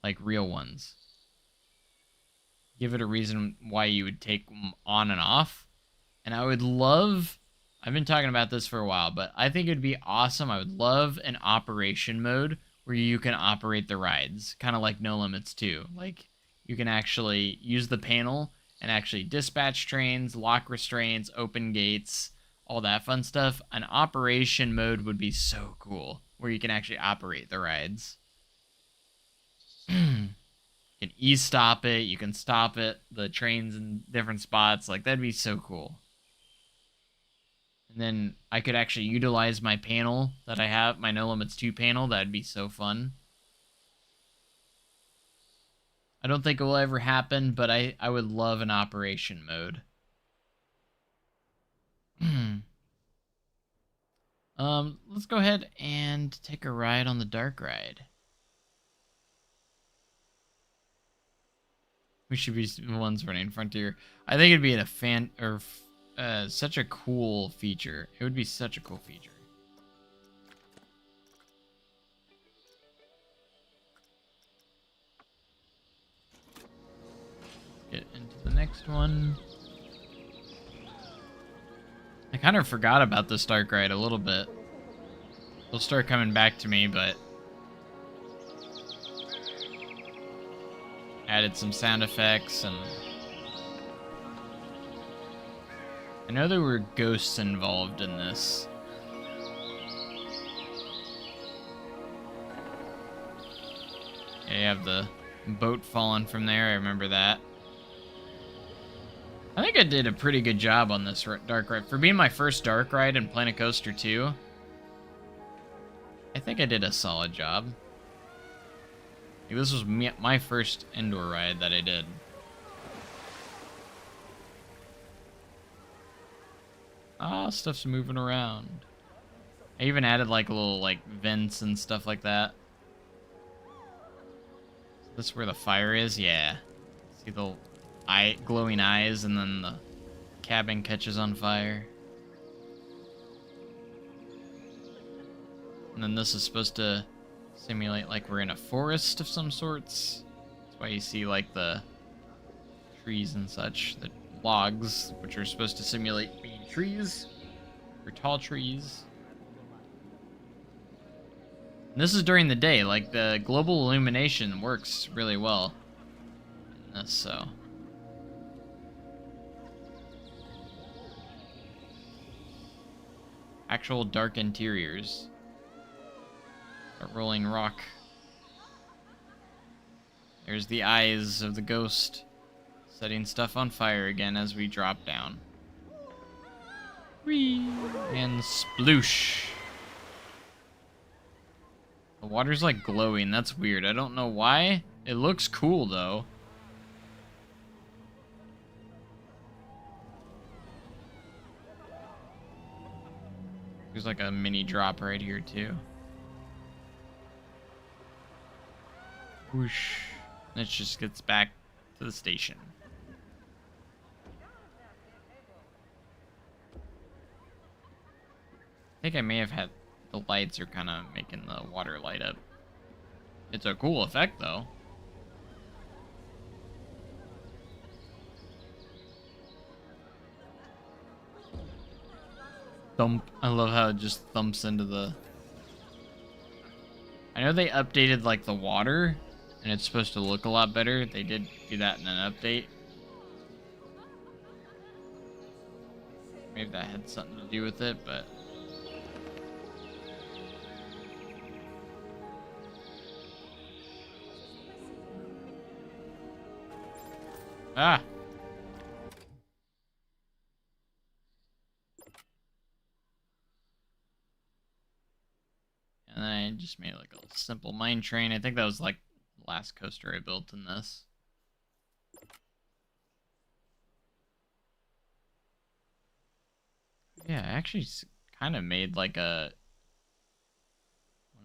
like real ones. Give it a reason why you would take them on and off. And I would love, I've been talking about this for a while, but I think it'd be awesome. I would love an operation mode where you can operate the rides, kind of like No Limits 2. Like, you can actually use the panel and actually dispatch trains, lock restraints, open gates, all that fun stuff. An operation mode would be so cool, where you can actually operate the rides. You can e-stop it, you can stop it, the trains in different spots. Like, that'd be so cool. And then I could actually utilize my panel that I have, my No Limits 2 panel. That'd be so fun. I don't think it will ever happen, but I would love an operation mode. Let's go ahead and take a ride on the dark ride. We should be the ones running Frontier. I think it'd be such a cool feature. It would be such a cool feature. Get into the next one. I kind of forgot about this dark ride a little bit. It'll start coming back to me, but added some sound effects, and I know there were ghosts involved in this. Yeah, you have the boat falling from there. I remember that. I think I did a pretty good job on this dark ride. For being my first dark ride in Planet Coaster 2, I think I did a solid job. Like, this was my first indoor ride that I did. Ah, stuff's moving around. I even added like little like vents and stuff like that. Is this where the fire is? Yeah. See the glowing eyes, and then the cabin catches on fire. And then this is supposed to simulate like we're in a forest of some sorts. That's why you see like the trees and such, the logs, which are supposed to simulate being trees, or tall trees. And this is during the day. Like, the global illumination works really well in this, so. Actual dark interiors. A rolling rock. There's the eyes of the ghost, setting stuff on fire again as we drop down. Whee! And sploosh. The water's like glowing. That's weird. I don't know why. It looks cool though. There's like a mini drop right here too. Whoosh. And it just gets back to the station. I think I may have had the lights are kind of making the water light up. It's a cool effect though. Thump. I love how it just thumps into the... I know they updated like the water, and it's supposed to look a lot better. They did do that in an update. Maybe that had something to do with it, but... Ah! And then I just made like a simple mine train. I think that was like the last coaster I built in this. Yeah, I actually kind of made like a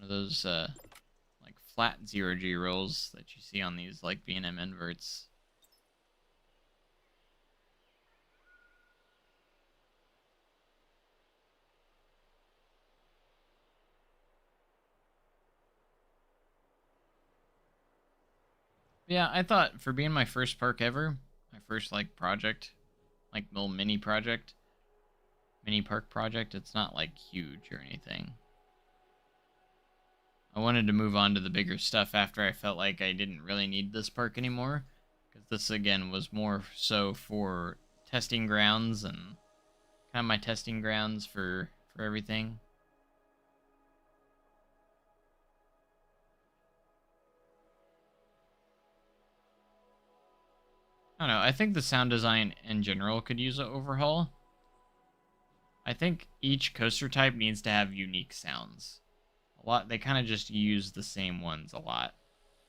One of those like flat 0G rolls that you see on these like B&M inverts. Yeah, I thought for being my first park ever, my first like project, like little mini park project, it's not like huge or anything. I wanted to move on to the bigger stuff after I felt like I didn't really need this park anymore, because this again was more so for testing grounds and kind of my testing grounds for everything. I don't know, I think the sound design in general could use an overhaul. I think each coaster type needs to have unique sounds. A lot, they kind of just use the same ones a lot.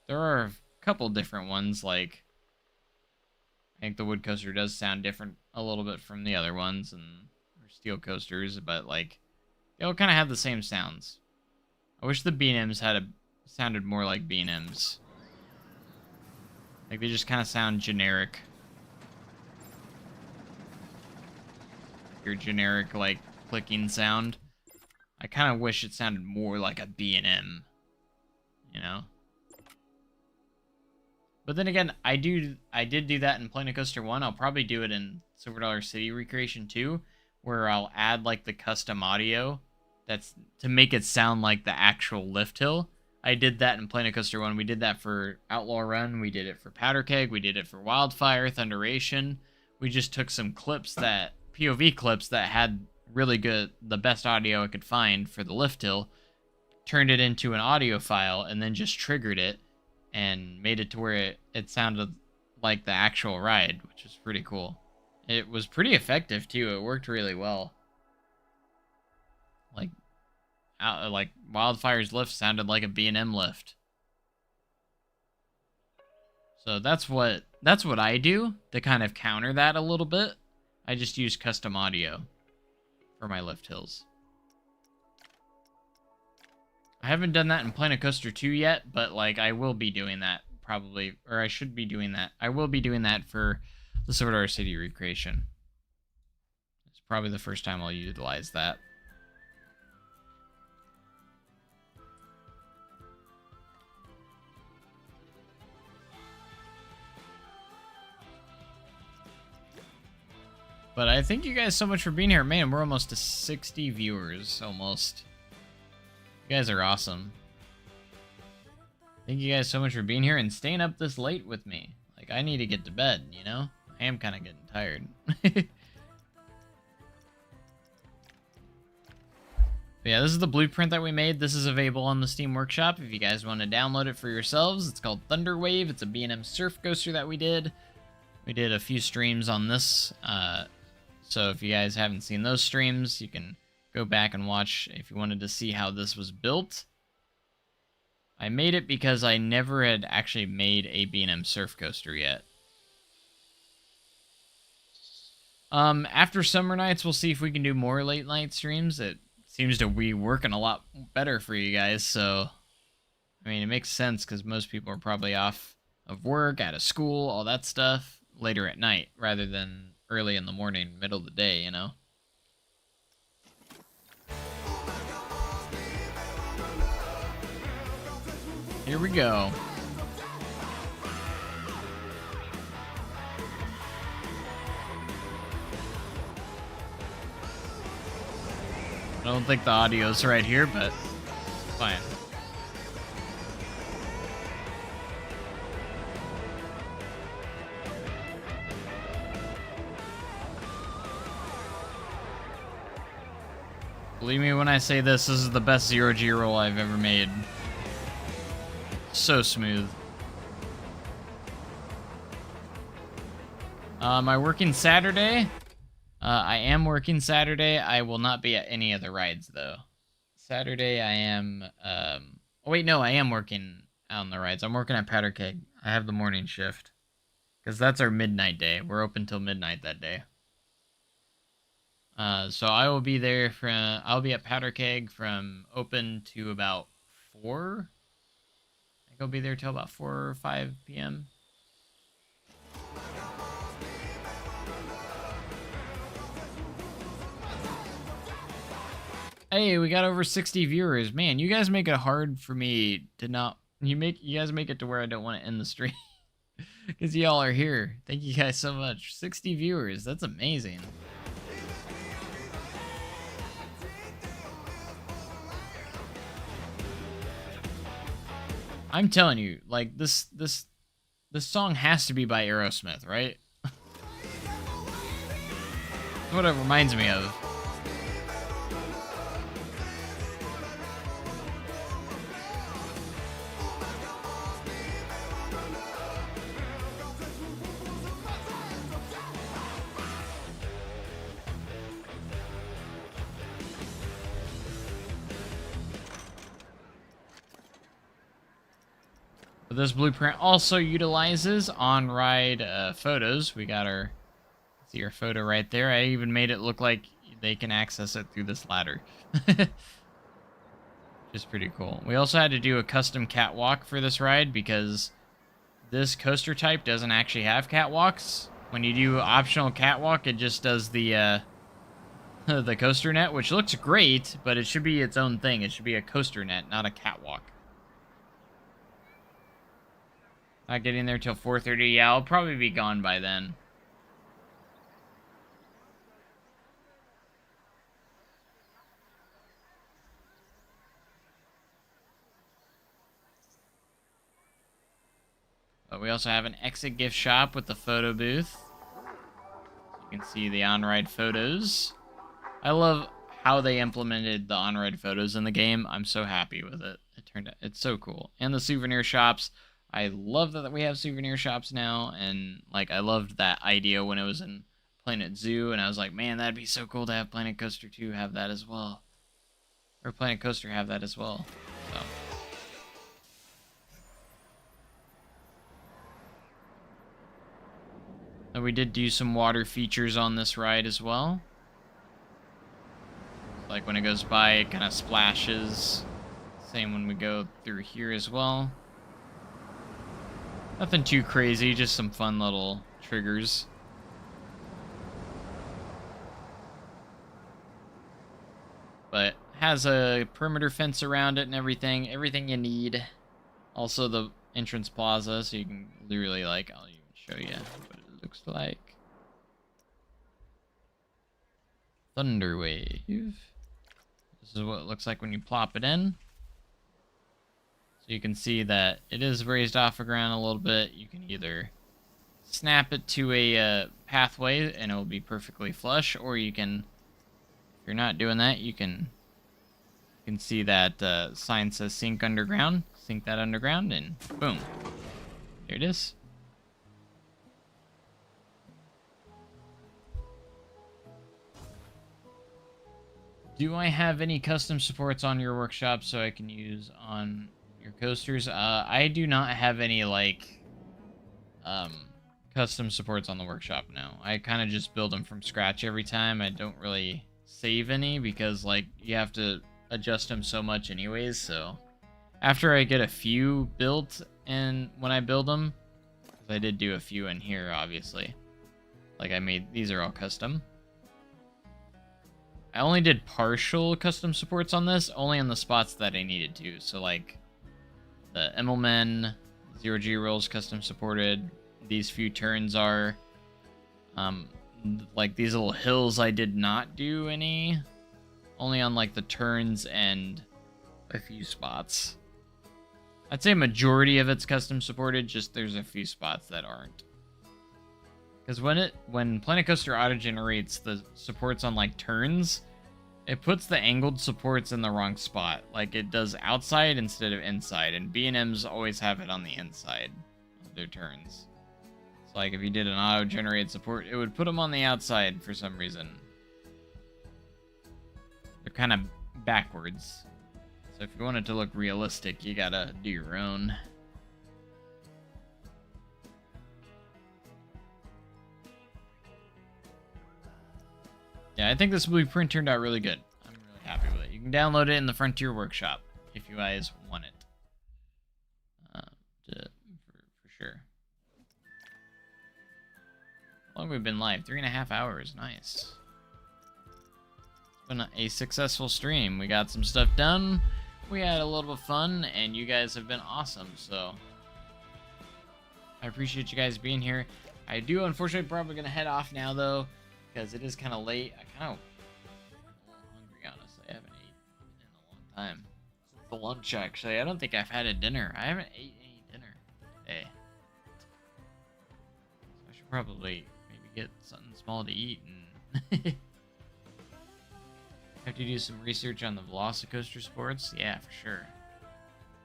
There are a couple different ones, like I think the wood coaster does sound different a little bit from the other ones, and or steel coasters, but like they all kind of have the same sounds. I wish the B&Ms sounded more like B&Ms. Like they just kind of sound generic. Your generic like clicking sound. I kind of wish it sounded more like a B&M, you know? But then again, I did do that in Planet Coaster 1. I'll probably do it in Silver Dollar City Recreation 2, where I'll add like the custom audio that's to make it sound like the actual lift hill. I did that in Planet Coaster 1. We did that for Outlaw Run. We did it for Powder Keg. We did it for Wildfire, Thunderation. We just took some clips that, POV clips that had really good, the best audio I could find for the lift hill, turned it into an audio file, and then just triggered it and made it to where it sounded like the actual ride, which was pretty cool. It was pretty effective too. It worked really well. Like Wildfire's lift sounded like a B&M lift. So that's what I do to kind of counter that a little bit. I just use custom audio for my lift hills. I haven't done that in Planet Coaster 2 yet, but like I will be doing that probably, or I should be doing that. I will be doing that for the Silver Dollar City Recreation. It's probably the first time I'll utilize that. But I thank you guys so much for being here. Man, we're almost to 60 viewers, almost. You guys are awesome. Thank you guys so much for being here and staying up this late with me. Like, I need to get to bed, you know? I am kind of getting tired. But yeah, this is the blueprint that we made. This is available on the Steam Workshop if you guys want to download it for yourselves. It's called Thunderwave. It's a B&M surf coaster that we did. We did a few streams on this. So if you guys haven't seen those streams, you can go back and watch if you wanted to see how this was built. I made it because I never had actually made a B&M surf coaster yet. After summer nights, we'll see if we can do more late night streams. It seems to be working a lot better for you guys, so I mean, it makes sense because most people are probably off of work, out of school, all that stuff later at night rather than early in the morning, middle of the day, you know? Here we go. I don't think the audio's right here, but fine. Believe me when I say this is the best 0G roll I've ever made. So smooth. Am I working Saturday? I am working Saturday. I will not be at any of the rides, though. Saturday, I am... oh, wait, no, I am working on the rides. I'm working at Powder Keg. I have the morning shift. Because that's our midnight day. We're open till midnight that day. So I will be there from... I'll be at Powder Keg from open to about 4. I think I'll be there till about 4 or 5 p.m. Hey, we got over 60 viewers. Man, you guys make it hard for me to not... You guys make it to where I don't want to end the stream. Because y'all are here. Thank you guys so much. 60 viewers. That's amazing. I'm telling you, like, this song has to be by Aerosmith, right? That's what it reminds me of. This blueprint also utilizes on-ride photos. We got our, see our photo right there. I even made it look like they can access it through this ladder. Which is pretty cool. We also had to do a custom catwalk for this ride because this coaster type doesn't actually have catwalks. When you do optional catwalk, it just does the the coaster net, which looks great, but it should be its own thing. It should be a coaster net, not a catwalk. Not getting there till 4:30. Yeah, I'll probably be gone by then. But we also have an exit gift shop with the photo booth. You can see the on-ride photos. I love how they implemented the on-ride photos in the game. I'm so happy with it. It's so cool. And the souvenir shops. I love that we have souvenir shops now, and like I loved that idea when it was in Planet Zoo, and I was like, man, that'd be so cool to have Planet Coaster 2 have that as well. Or Planet Coaster have that as well. So. And we did do some water features on this ride as well. Like when it goes by, it kind of splashes. Same when we go through here as well. Nothing too crazy, just some fun little triggers. But has a perimeter fence around it and everything. Everything you need. Also the entrance plaza, so you can literally, like, I'll even show you what it looks like. Thunderwave. This is what it looks like when you plop it in. So you can see that it is raised off the ground a little bit. You can either snap it to a pathway and it will be perfectly flush, or you can, if you're not doing that, you can see that sign says sink underground. Sink that underground and boom. There it is. Do I have any custom supports on your workshop so I can use on your coasters? I do not have any, like, custom supports on the workshop now. I kind of just build them from scratch every time. I don't really save any because, like, you have to adjust them so much anyways, so after I get a few built and when I build them, because I did do a few in here, obviously. Like, I made, these are all custom. I only did partial custom supports on this, only on the spots that I needed to. So, like, the Immelman, Zero G rolls custom supported. These few turns are. Like, these little hills I did not do any. Only on, like, the turns and a few spots. I'd say majority of it's custom supported, just there's a few spots that aren't. Because when Planet Coaster auto-generates the supports on, like, turns, it puts the angled supports in the wrong spot. Like, it does outside instead of inside, and B&Ms always have it on the inside of their turns. So, like, if you did an auto-generated support, it would put them on the outside for some reason. They're kind of backwards. So if you want it to look realistic, you gotta do your own. Yeah, I think this blueprint turned out really good. I'm really happy with it. You can download it in the Frontier Workshop. if you guys want it. For sure. How long have we been live? 3.5 hours. Nice. It's been a successful stream. We got some stuff done. We had a little bit of fun, and you guys have been awesome, so I appreciate you guys being here. I do, unfortunately, probably going to head off now, though, because it is kind of late. I kind of a little hungry, honestly. I haven't eaten in a long time. Since the lunch, actually. I don't think I've had a dinner. I haven't ate any dinner today. So I should probably maybe get something small to eat and have to do some research on the Velocicoaster sports. Yeah, for sure.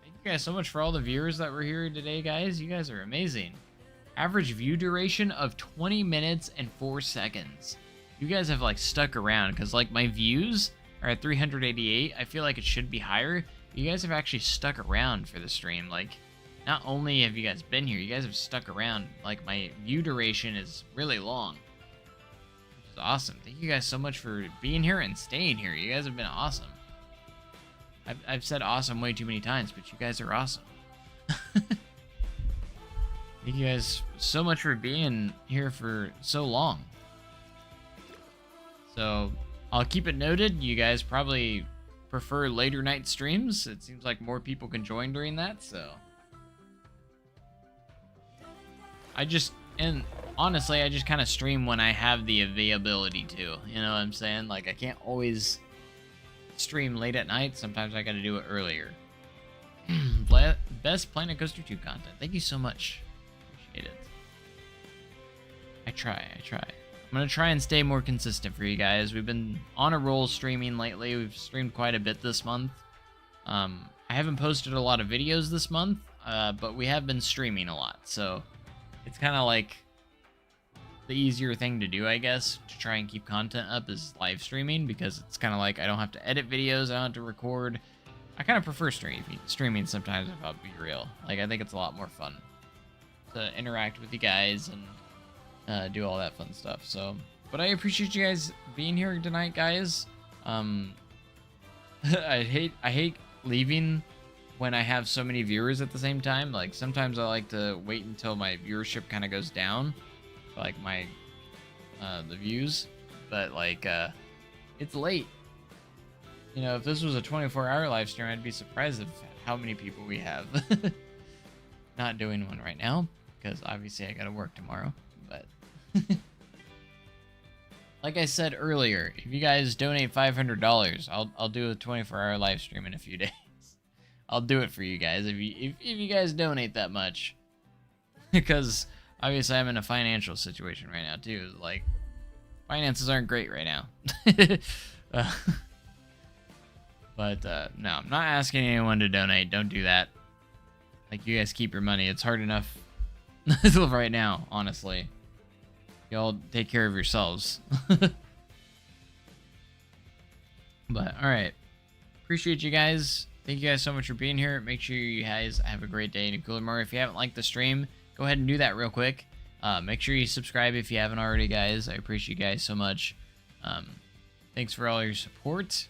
Thank you guys so much for all the viewers that were here today, guys. You guys are amazing. Average view duration of 20 minutes and 4 seconds. You guys have like stuck around because like my views are at 388. I feel like it should be higher. You guys have actually stuck around for the stream. Like, not only have you guys been here, you guys have stuck around. Like, my view duration is really long, which is awesome. Thank you guys so much for being here and staying here. You guys have been awesome. I've said awesome way too many times, but you guys are awesome. Thank you guys so much for being here for so long. So, I'll keep it noted. You guys probably prefer later night streams. It seems like more people can join during that, so. And honestly, I just kind of stream when I have the availability to. You know what I'm saying? Like, I can't always stream late at night. Sometimes I gotta do it earlier. Best Planet Coaster 2 content. Thank you so much. Appreciate it. I try. I'm gonna try and stay more consistent for you guys. We've been on a roll streaming lately. We've streamed quite a bit this month. I haven't posted a lot of videos this month, but we have been streaming a lot. So it's kind of like the easier thing to do, I guess, to try and keep content up is live streaming, because it's kind of like I don't have to edit videos, I don't have to record. I kind of prefer streaming sometimes, if I'll be real. Like, I think it's a lot more fun to interact with you guys and do all that fun stuff. So, but I appreciate you guys being here tonight, guys. I hate leaving when I have so many viewers at the same time. Like, sometimes I like to wait until my viewership kind of goes down, like my the views, but like it's late. You know, if this was a 24-hour live stream, I'd be surprised at how many people we have. Not doing one right now because obviously I gotta work tomorrow, but like I said earlier, if you guys donate $500, I'll do a 24-hour live stream in a few days. I'll do it for you guys if you guys donate that much, because obviously I'm in a financial situation right now too. Like, finances aren't great right now. But no, I'm not asking anyone to donate. Don't do that. Like, you guys keep your money. It's hard enough to live right now, honestly. Y'all take care of yourselves. But all right, appreciate you guys. Thank you guys so much for being here. Make sure you guys have a great day and a cooler more. If you haven't liked the stream, go ahead and do that real quick. Make sure you subscribe if you haven't already, guys. I appreciate you guys so much. Thanks for all your support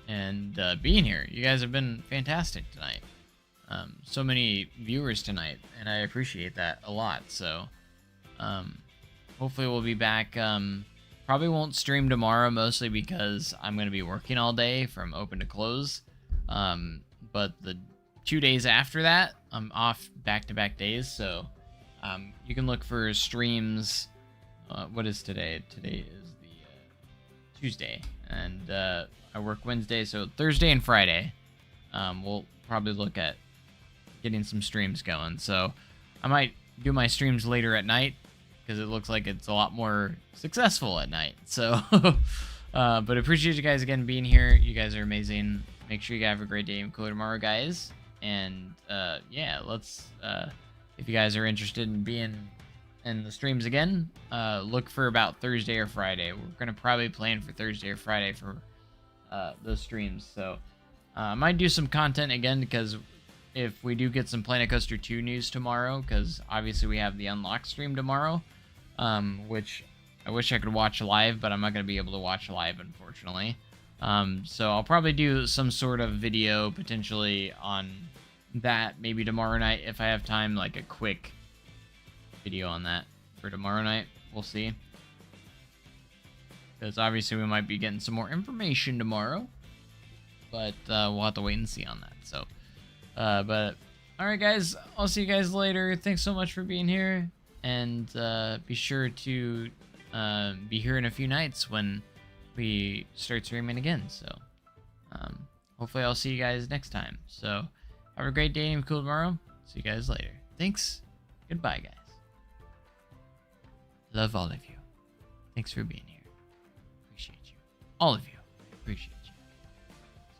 and being here. You guys have been fantastic tonight. So many viewers tonight, and I appreciate that a lot. So hopefully we'll be back. Probably won't stream tomorrow, mostly because I'm going to be working all day from open to close. But the 2 days after that, I'm off back-to-back days, so you can look for streams. What is today? Today is the Tuesday, and I work Wednesday, so Thursday and Friday we'll probably look at getting some streams going. So I might do my streams later at night, because it looks like it's a lot more successful at night. So, but appreciate you guys again being here. You guys are amazing. Make sure you have a great day and cooler tomorrow, guys. And yeah, let's, if you guys are interested in being in the streams again, look for about Thursday or Friday. We're going to probably plan for Thursday or Friday for those streams. So I might do some content again, because if we do get some Planet Coaster 2 news tomorrow, because obviously we have the Unlock stream tomorrow, which I wish I could watch live, but I'm not going to be able to watch live, unfortunately. So I'll probably do some sort of video potentially on that maybe tomorrow night if I have time, like a quick video on that for tomorrow night. We'll see. Because obviously we might be getting some more information tomorrow. But we'll have to wait and see on that. So, but alright guys, I'll see you guys later. Thanks so much for being here. And be sure to be here in a few nights when we start streaming again. So hopefully I'll see you guys next time. So have a great day and cool tomorrow. See you guys later. Thanks. Goodbye, guys. Love all of you. Thanks for being here. Appreciate you. All of you. Appreciate you.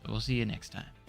So we'll see you next time.